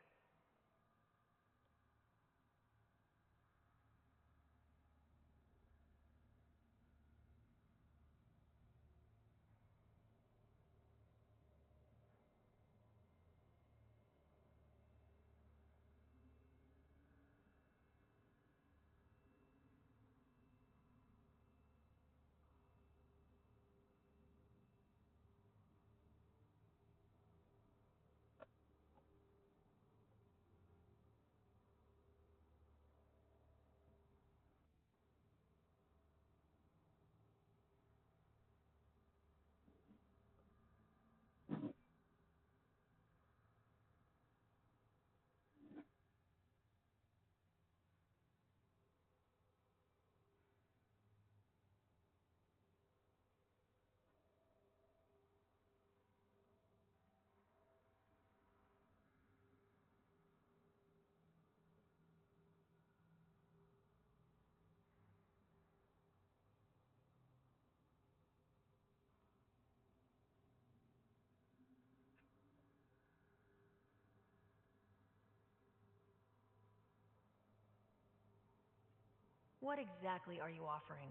What exactly are you offering?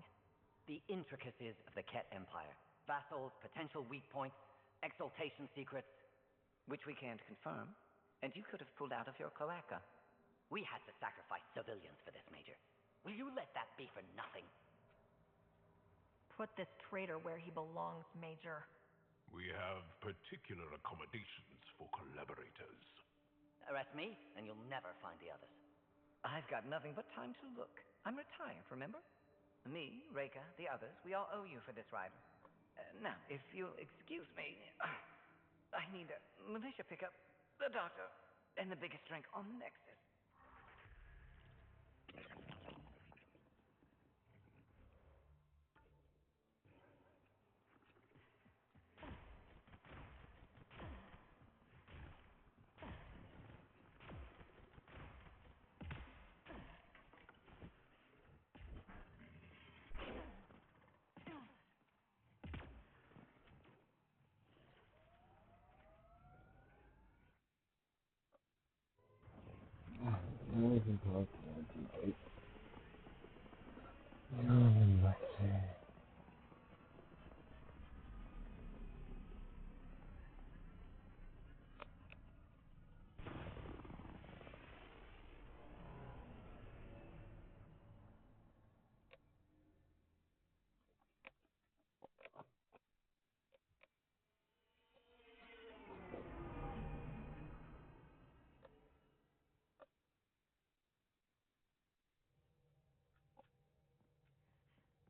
The intricacies of the Ket Empire. Vassals, potential weak points, exaltation secrets, which we can't confirm, and you could have pulled out of your cloaca. We had to sacrifice civilians for this, Major. Will you let that be for nothing? Put this traitor where he belongs, Major. We have particular accommodations for collaborators. Arrest me, and you'll never find the others. I've got nothing but time to look. I'm retired, remember? Me, Reika, the others, we all owe you for this ride. Now, if you'll excuse me, I need a militia pickup, the doctor, and the biggest drink on the Nexus. Now we can talk about tonight. Let's see.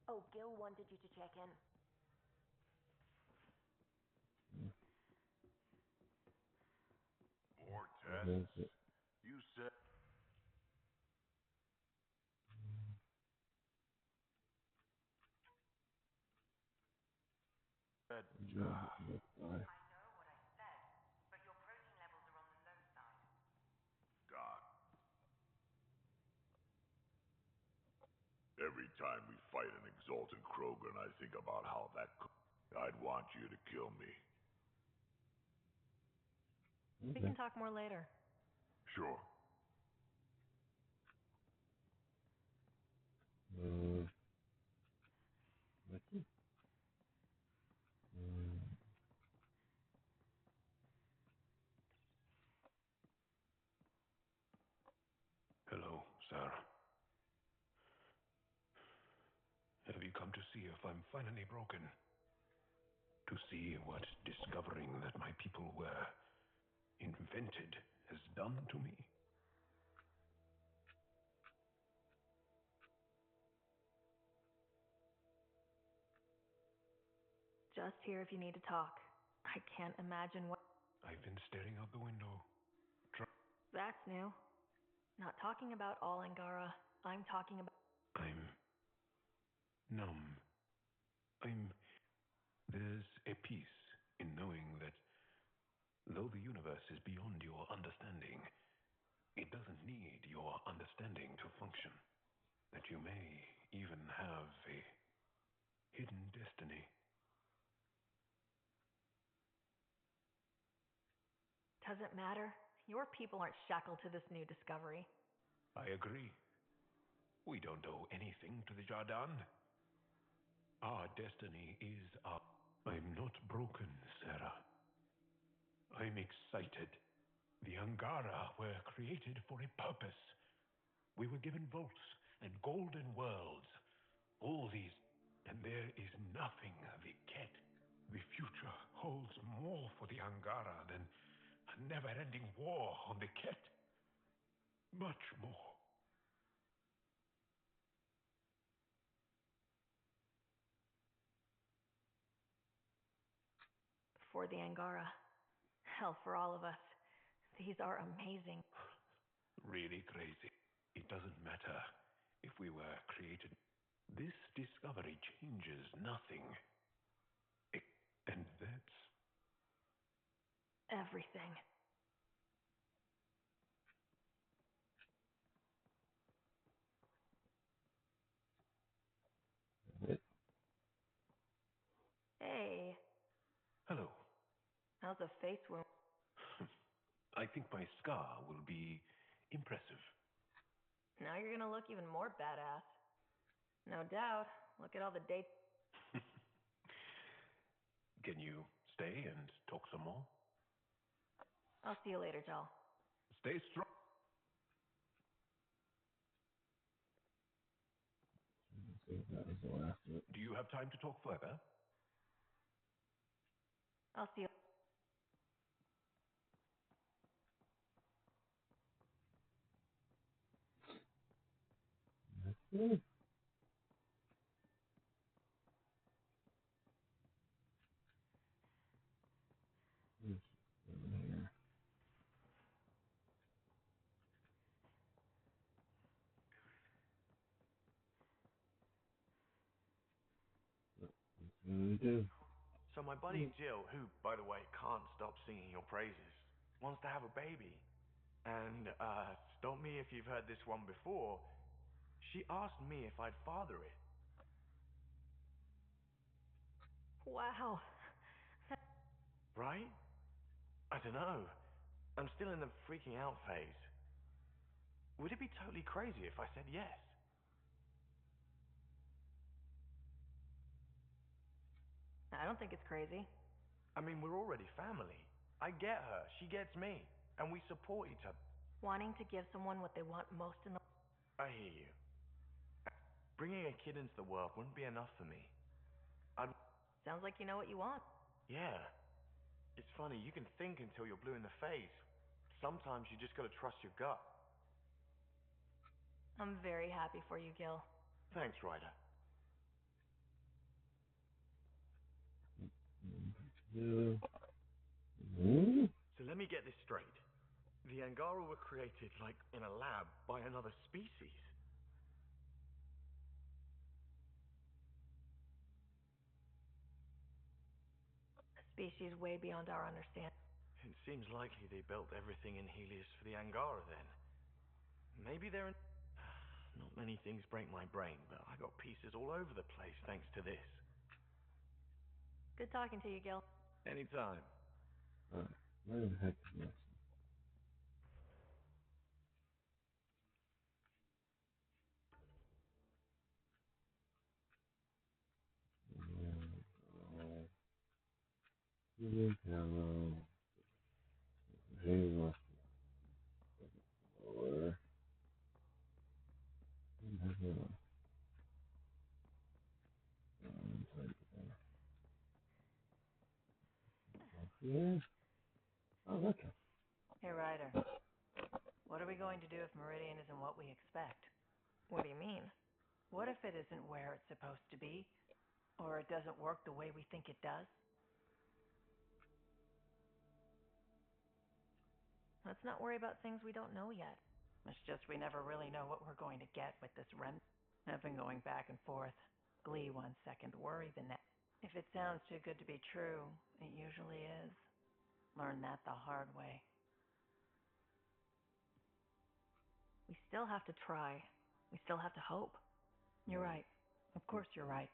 Oh, Gil wanted you to check in. More tests? You said... I know what I said, but your protein levels are on the low side. Doc. Every time we fight an exalted Krogan, I think about how that could... I'd want you to kill me. We can talk more later. Sure. sir. Have you come to see if I'm finally broken? To see what discovering that my people were invented has done to me? Just here if you need to talk. I can't imagine what... I've been staring out the window. That's new. Not talking about all Angara. I'm talking about... I'm numb. There's a peace in knowing that though the universe is beyond your understanding, it doesn't need your understanding to function. That you may even have a hidden destiny. Doesn't matter. Your people aren't shackled to this new discovery. I agree. We don't owe anything to the Jardan. Our destiny is our... I'm not broken, Sarah. I'm excited. The Angara were created for a purpose. We were given vaults and golden worlds. All these... And there is nothing the Ket. The future holds more for the Angara than a never-ending war on the Ket. Much more. For the Angara. Hell, for all of us. These are amazing. Really crazy. It doesn't matter if we were created. This discovery changes nothing. And that's... everything. Hey. Hello. How's the face wound? I think my scar will be impressive. Now you're gonna look even more badass. No doubt. Look at all the dates. Can you stay and talk some more? I'll see you later, Jal. Stay strong. That was the last of it. Do you have time to talk further? I'll see you. Hmm. Here. What do we do? So my buddy Jill, who, by the way, can't stop singing your praises, wants to have a baby. And, stop me if you've heard this one before, she asked me if I'd father it. Wow. Right? I don't know. I'm still in the freaking out phase. Would it be totally crazy if I said yes? I don't think it's crazy. I mean, we're already family. I get her, she gets me, and we support each other. Wanting to give someone what they want most in the... I hear you. Bringing a kid into the world wouldn't be enough for me. Sounds like you know what you want. Yeah. It's funny, you can think until you're blue in the face. Sometimes you just gotta trust your gut. I'm very happy for you, Gil. Thanks, Ryder. So let me get this straight. The Angara were created, like, in a lab by another species. A species way beyond our understanding. It seems likely they built everything in Helios for the Angara, then. Maybe they're in... Not many things break my brain, but I got pieces all over the place thanks to this. Good talking to you, Gil. Anytime. Where the heck is this? Hello. Hey, Yeah. Oh, look. Hey, Ryder. What are we going to do if Meridian isn't what we expect? What do you mean? What if it isn't where it's supposed to be? Or it doesn't work the way we think it does? Let's not worry about things we don't know yet. It's just we never really know what we're going to get with this rem. I've been going back and forth. Glee 1 second, worry the next. If it sounds too good to be true, it usually is. Learned that the hard way. We still have to try. We still have to hope. You're right. Of course you're right.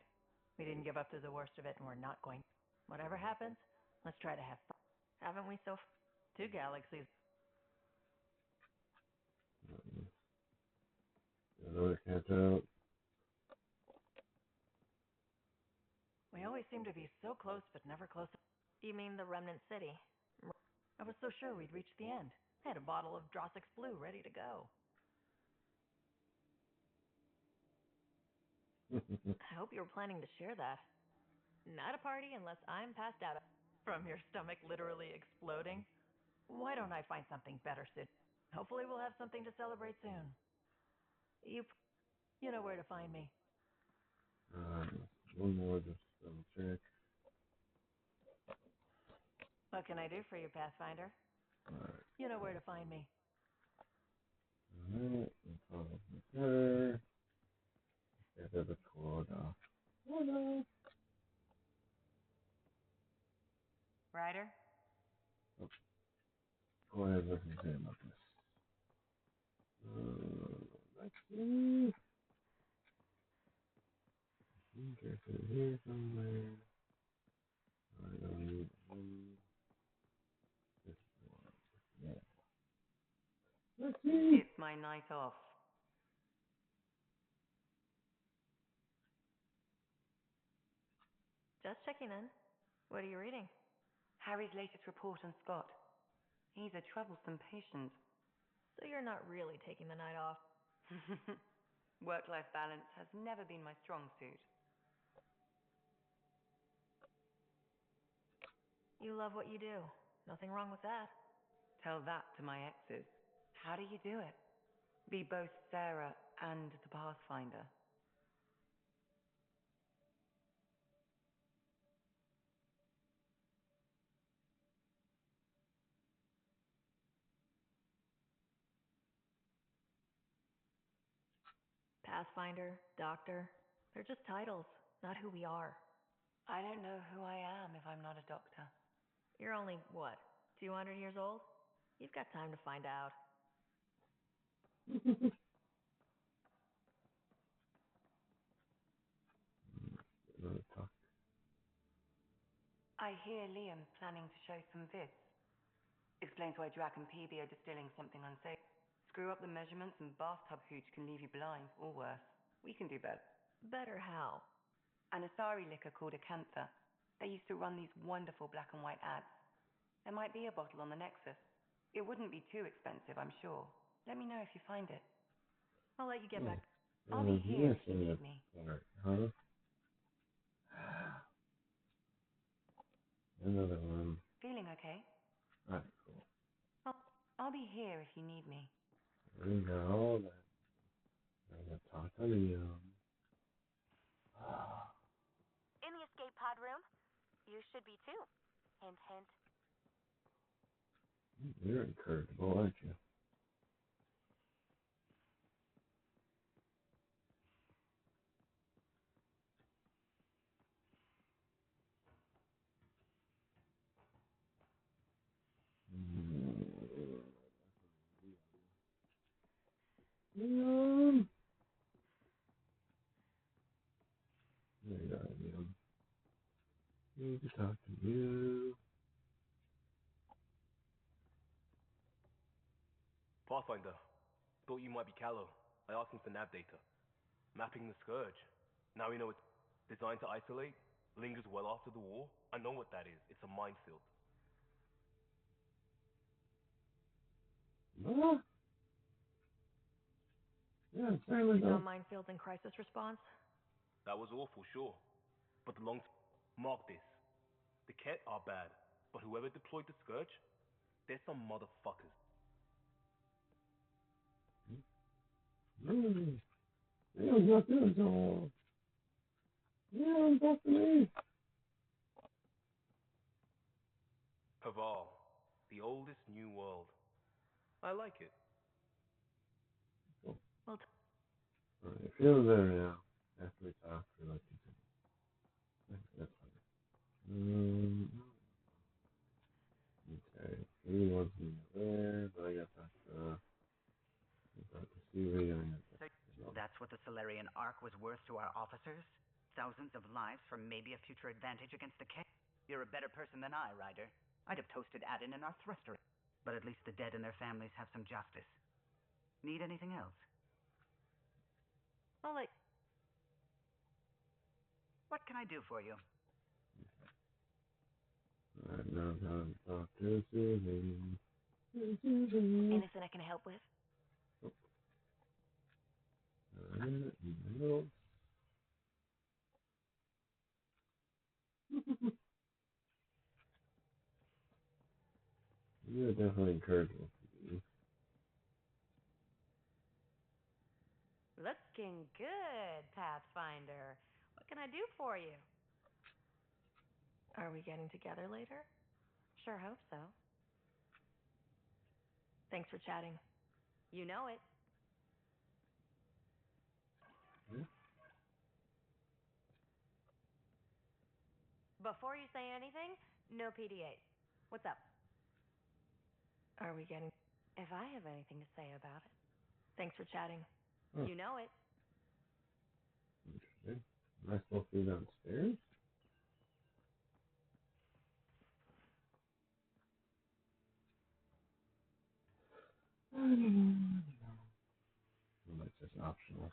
We didn't give up to the worst of it, and we're not going. Whatever happens, let's try to have fun. Haven't we so far? 2 galaxies. Another catch up. We always seem to be so close, but never close. You mean the Remnant City? I was so sure we'd reach the end. I had a bottle of Drossix Blue ready to go. I hope you were planning to share that. Not a party unless I'm passed out. From your stomach literally exploding? Why don't I find something better soon? Hopefully we'll have something to celebrate soon. You know where to find me. One more, just double check. What can I do for you, Pathfinder? Alright. You know where to find me. Alright, follow her. Get the quota. Quota. Ryder? Oh. Go ahead, what can you say about this? Let's see. Okay, so here somewhere. I don't need this one. Yeah. Let's see. It's my night off. Just checking in. What are you reading? Harry's latest report on Scott. He's a troublesome patient. So you're not really taking the night off? Work-life balance has never been my strong suit. You love what you do. Nothing wrong with that. Tell that to my exes. How do you do it? Be both Sarah and the Pathfinder. Pathfinder, Doctor, they're just titles, not who we are. I don't know who I am if I'm not a doctor. You're only, what, 200 years old? You've got time to find out. I hear Liam's planning to show some vids. Explains why Drac and PB are distilling something unsafe. Screw up the measurements and bathtub hooch can leave you blind, or worse. We can do better. Better how? An Asari liquor called Acantha. They used to run these wonderful black and white ads. There might be a bottle on the Nexus. It wouldn't be too expensive, I'm sure. Let me know if you find it. I'll let you get back. I'll be here if you need me. Huh? Another one. Feeling okay? Alright, cool. I'll be here if you need me. There you go. I'm gonna talk to Liam. In the escape pod room, you should be too. Hint, hint. You're incorrigible, aren't you? Liam! There you go, Liam. Need to talk to you. Pathfinder, thought you might be Callow. I asked him for nav data. Mapping the Scourge. Now we know it's designed to isolate, lingers well after the war. I know what that is. It's a minefield. What? Yeah, You saw minefields in crisis response? That was awful, sure. But the long... Mark this. The Ket are bad. But whoever deployed the Scourge, they're some motherfuckers. Yeah, not doing so well. Yeah, talk to me. Haval, the oldest new world. I like it. Cool. Well, Alright, feeling better now. After we talk for like 2 seconds. That's fine. Okay, he wants me there, but I got that CV. So that's what the Solarian Ark was worth to our officers? Thousands of lives for maybe a future advantage against the K? You're a better person than I, Ryder. I'd have toasted Adin in our thruster. But at least the dead and their families have some justice. Need anything else? Well, What can I do for you? Alright, now time to talk to Susan. Anything I can help with? No. You're definitely encouraging. looking good, Pathfinder. What can I do for you? are we getting together later? Sure hope so. Thanks for chatting. You know it. Hmm? Before you say anything, no PDA. What's up? Are we getting... If I have anything to say about it. Thanks for chatting. You know it. Interesting. Am I supposed to be downstairs? I don't know. Well, that's just optional.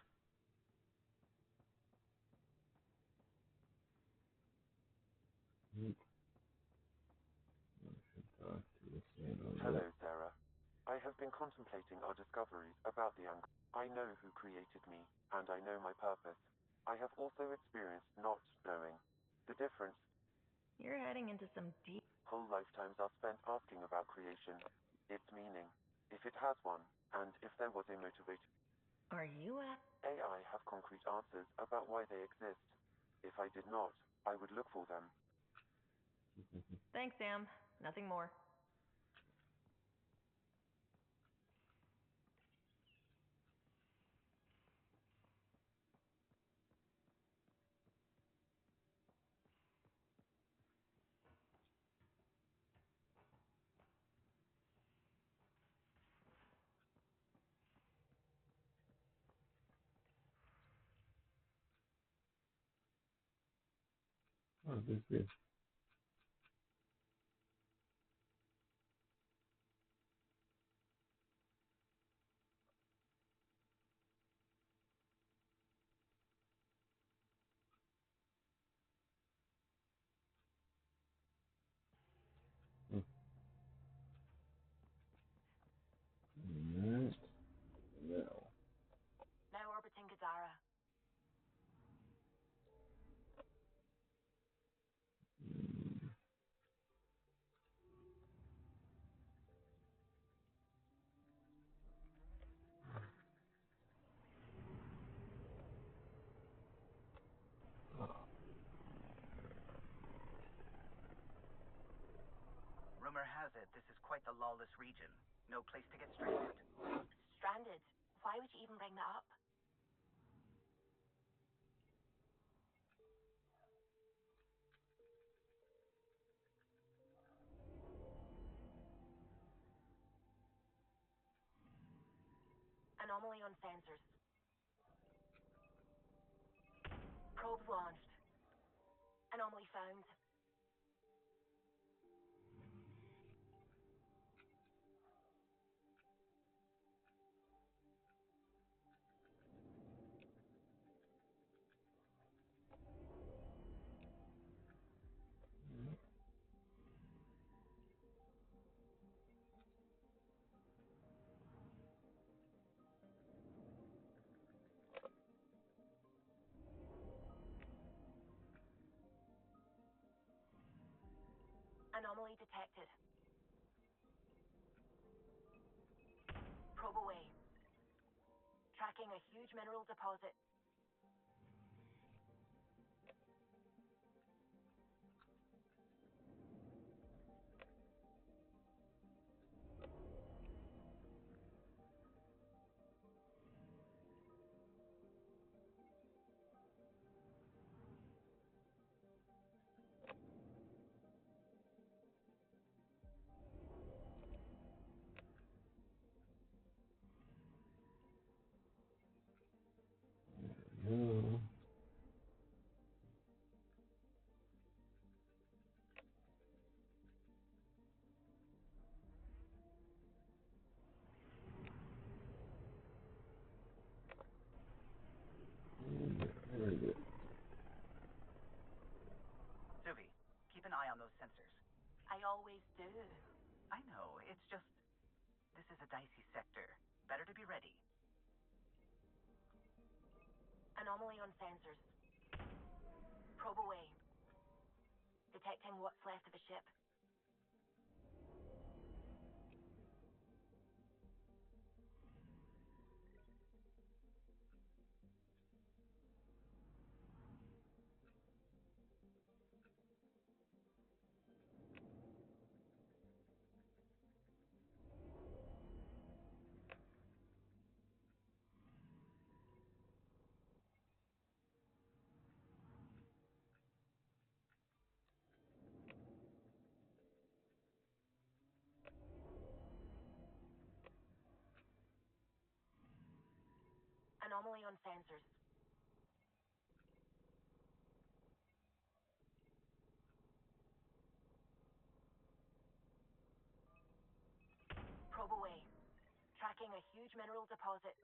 I should talk to the Hello, Sarah. I have been contemplating our discoveries about the I know who created me, and I know my purpose. I have also experienced not knowing. The difference, You're heading into some deep... whole lifetimes are spent asking about creation, its meaning, if it has one, and if there was a motivator. Are you at... AI have concrete answers about why they exist. If I did not, I would look for them. Thanks, Sam. Nothing more. Oh, this is. Alright. Now. Now orbiting Gadara. Rumor has it this is quite the lawless region. No place to get stranded. Stranded? Why would you even bring that up? Anomaly on sensors. Probe launched. Anomaly found. Anomaly detected. Probe away. Tracking a huge mineral deposit. No. Very good. Suvi, keep an eye on those sensors. I always do. I know, it's just... This is a dicey sector. Better to be ready. Anomaly on sensors. Probe away. Detecting what's left of the ship. Anomaly on sensors. Probe away. Tracking a huge mineral deposit.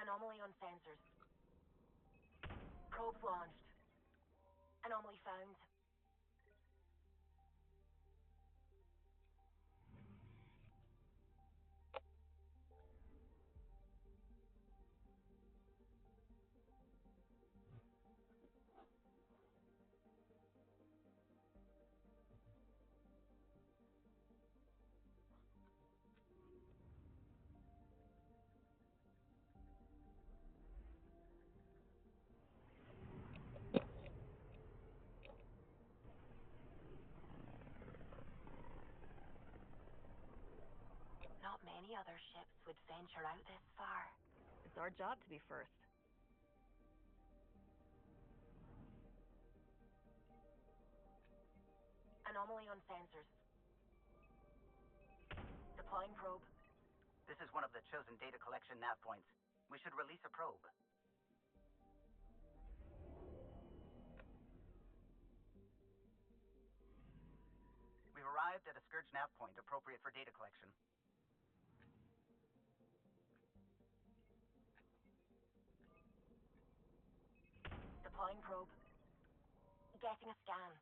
Anomaly on sensors. Probe launched. Anomaly found. Not many other ships would venture out this far. It's our job to be first. Anomaly on sensors. Deploying probe. This is one of the chosen data collection nav points. We should release a probe. We've arrived at a Scourge nav point appropriate for data collection. Deploying probe. Getting a scan.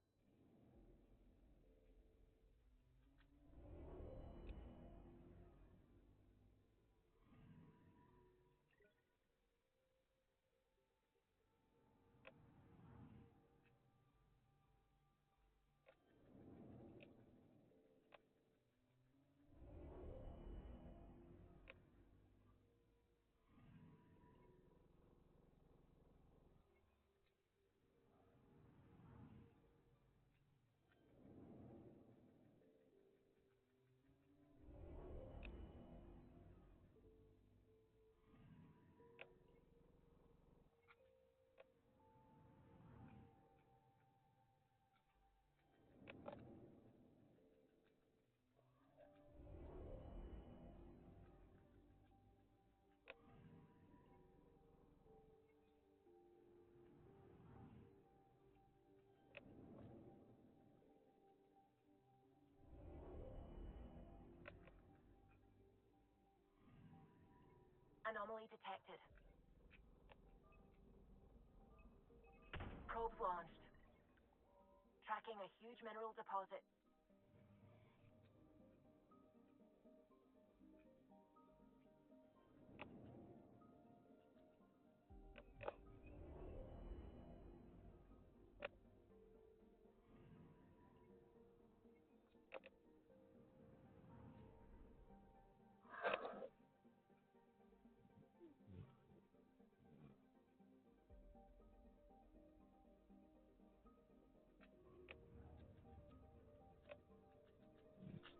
Anomaly detected. Probes launched. Tracking a huge mineral deposit.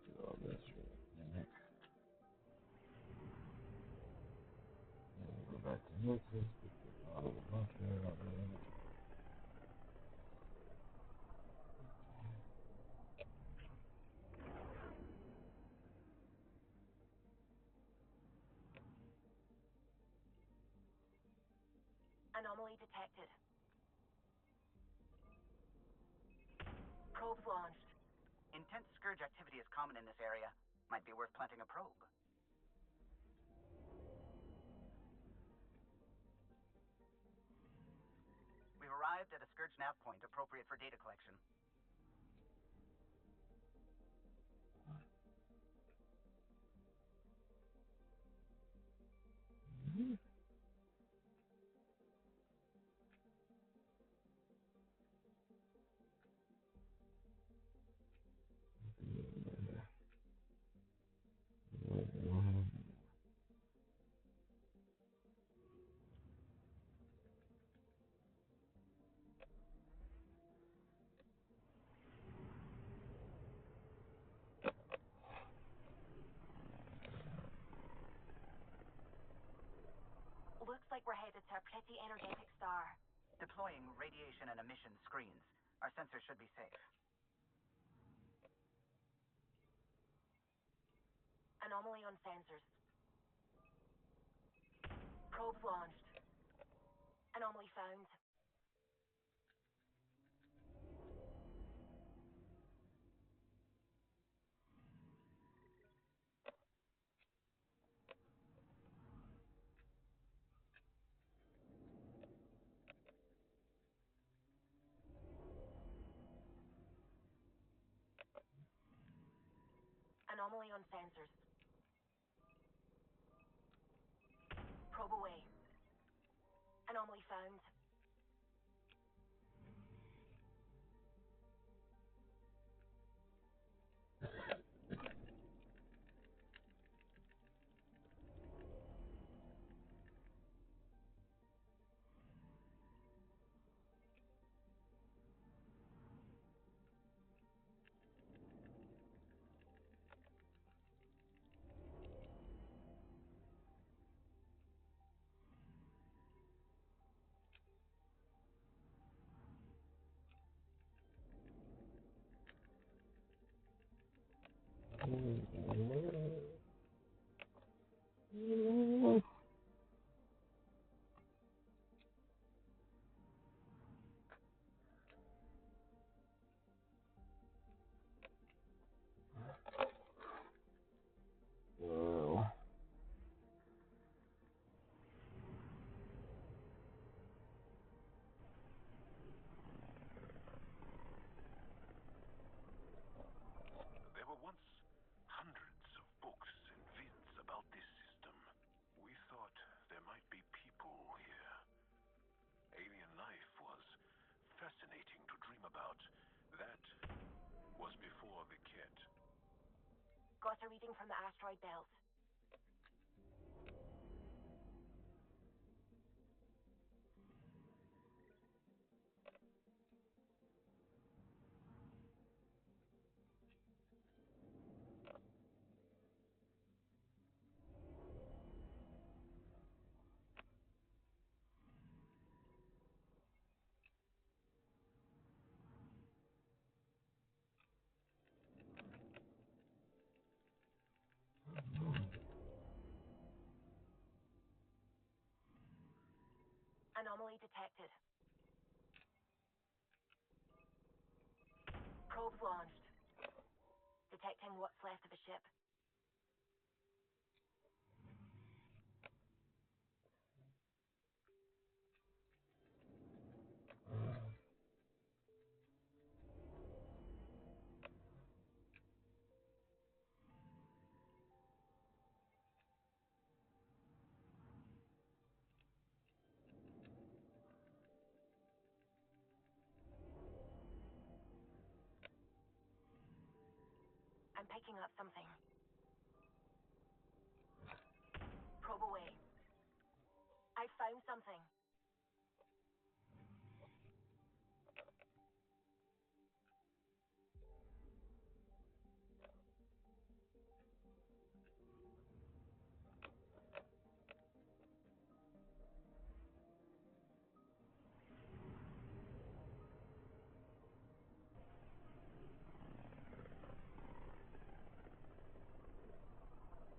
Do all this for a minute. And we'll go back to Nexus, get the bottle of vodka out of there. Anomaly detected. Probes launched. Intense scourge activity is common in this area. Might be worth planting a probe. We've arrived at a scourge nav point appropriate for data collection. Looks like we're headed to a pretty energetic star. Deploying radiation and emission screens. Our sensors should be safe. Anomaly on sensors. Probes launched. Anomaly found. Anomaly on sensors. Probe away. Anomaly found. Whoa. There were once hundreds of books and vids about this system. We thought there might be people here. Alien life was fascinating to dream about. That was before the kit. Got a reading from the asteroid belt. Anomaly detected. Probes launched. Detecting what's left of the ship. picking up something. Probe away. I found something.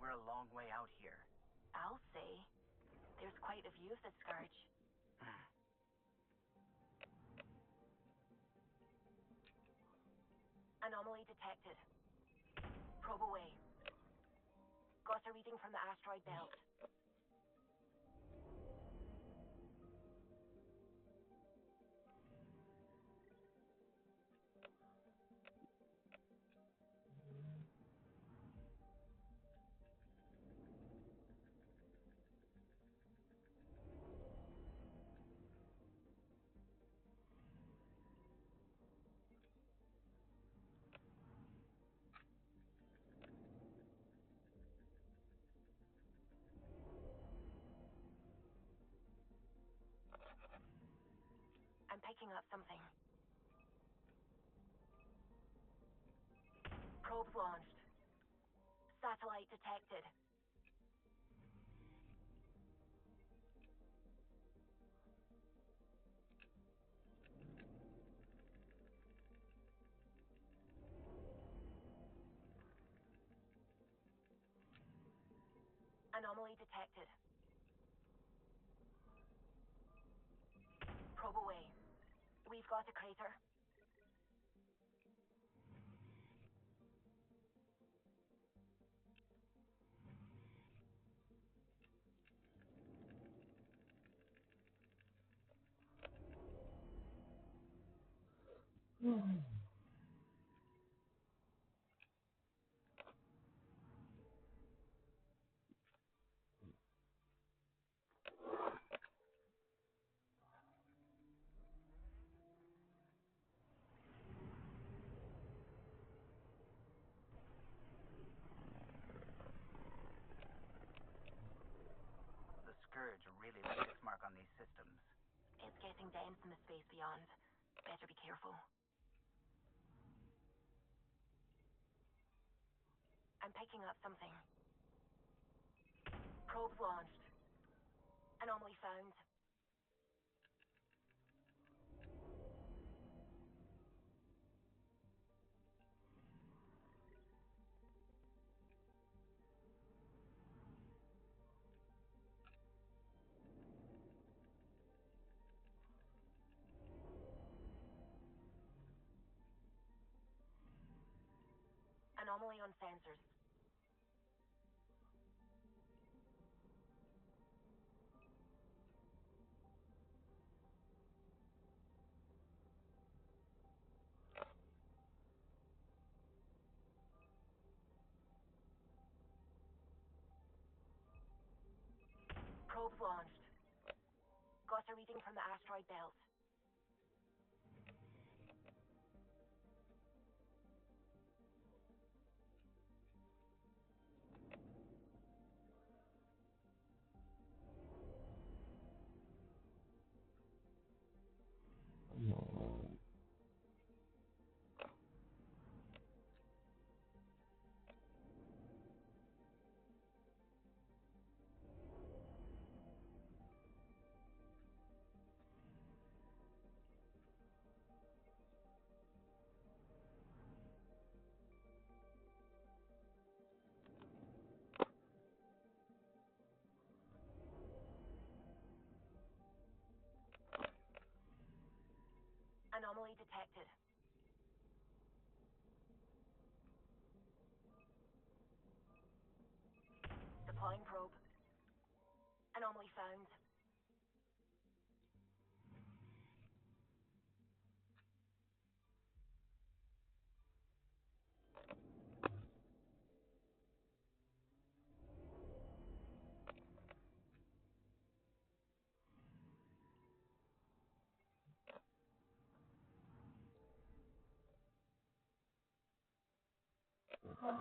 We're a long way out here. I'll say. There's quite a view of the scourge. Anomaly detected. Probe away. Got a reading from the asteroid belt. I'm picking up something. Probe launched. Satellite detected. Anomaly detected. Probe away. We've got a crater. The scourge really left its mark on these systems. It's getting dense in the space beyond. Better be careful. I'm picking up something. Probe launched. Anomaly found. Anomaly on sensors. Probe launched. Got a reading from the asteroid belt. Anomaly detected. Deploying probe. Anomaly found. Your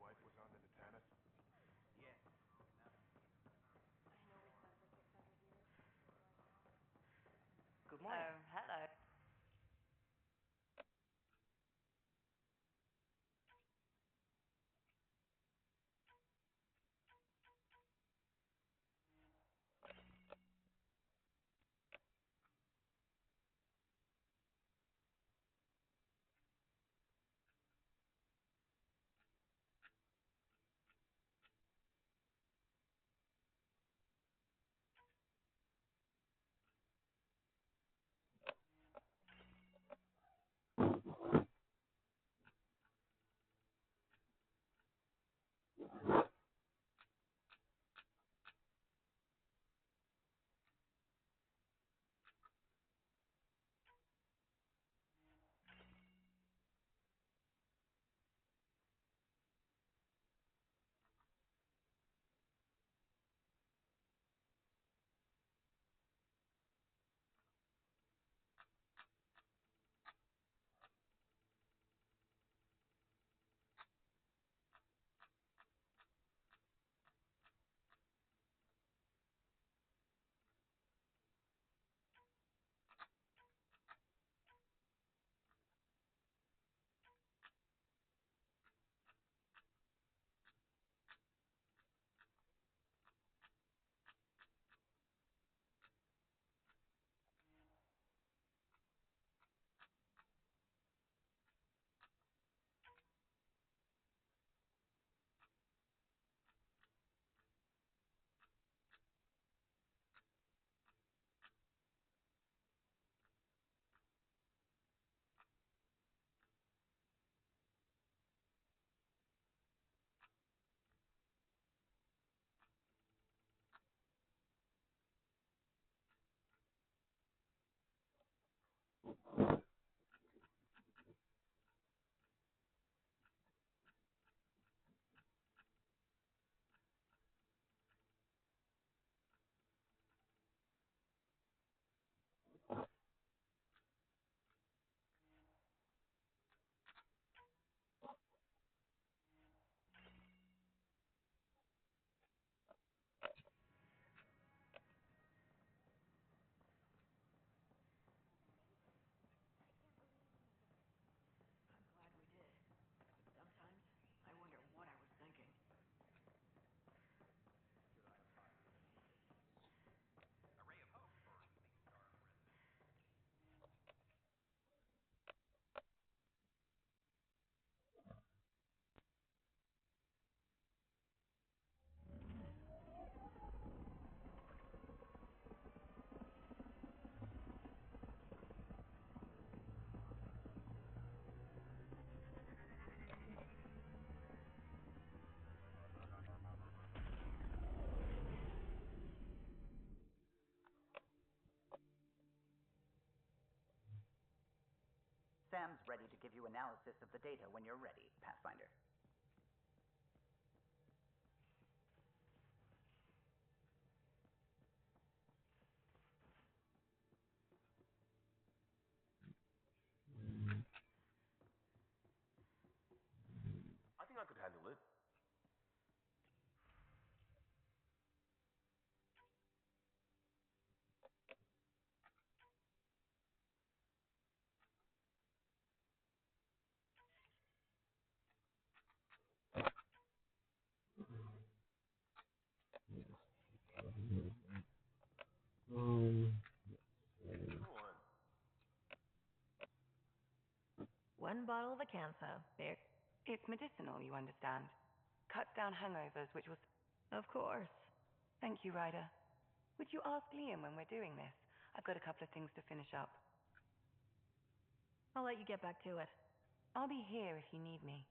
wife was under the tennis? Yeah. Good morning. Hello. Sam's ready to give you analysis of the data when you're ready, Pathfinder. I think I could handle it. Go on. One bottle of Acansa. There. It's medicinal, you understand. Cuts down hangovers, which will... Of course. Thank you, Ryder. Would you ask Liam when we're doing this? I've got a couple of things to finish up. I'll let you get back to it. I'll be here if you need me.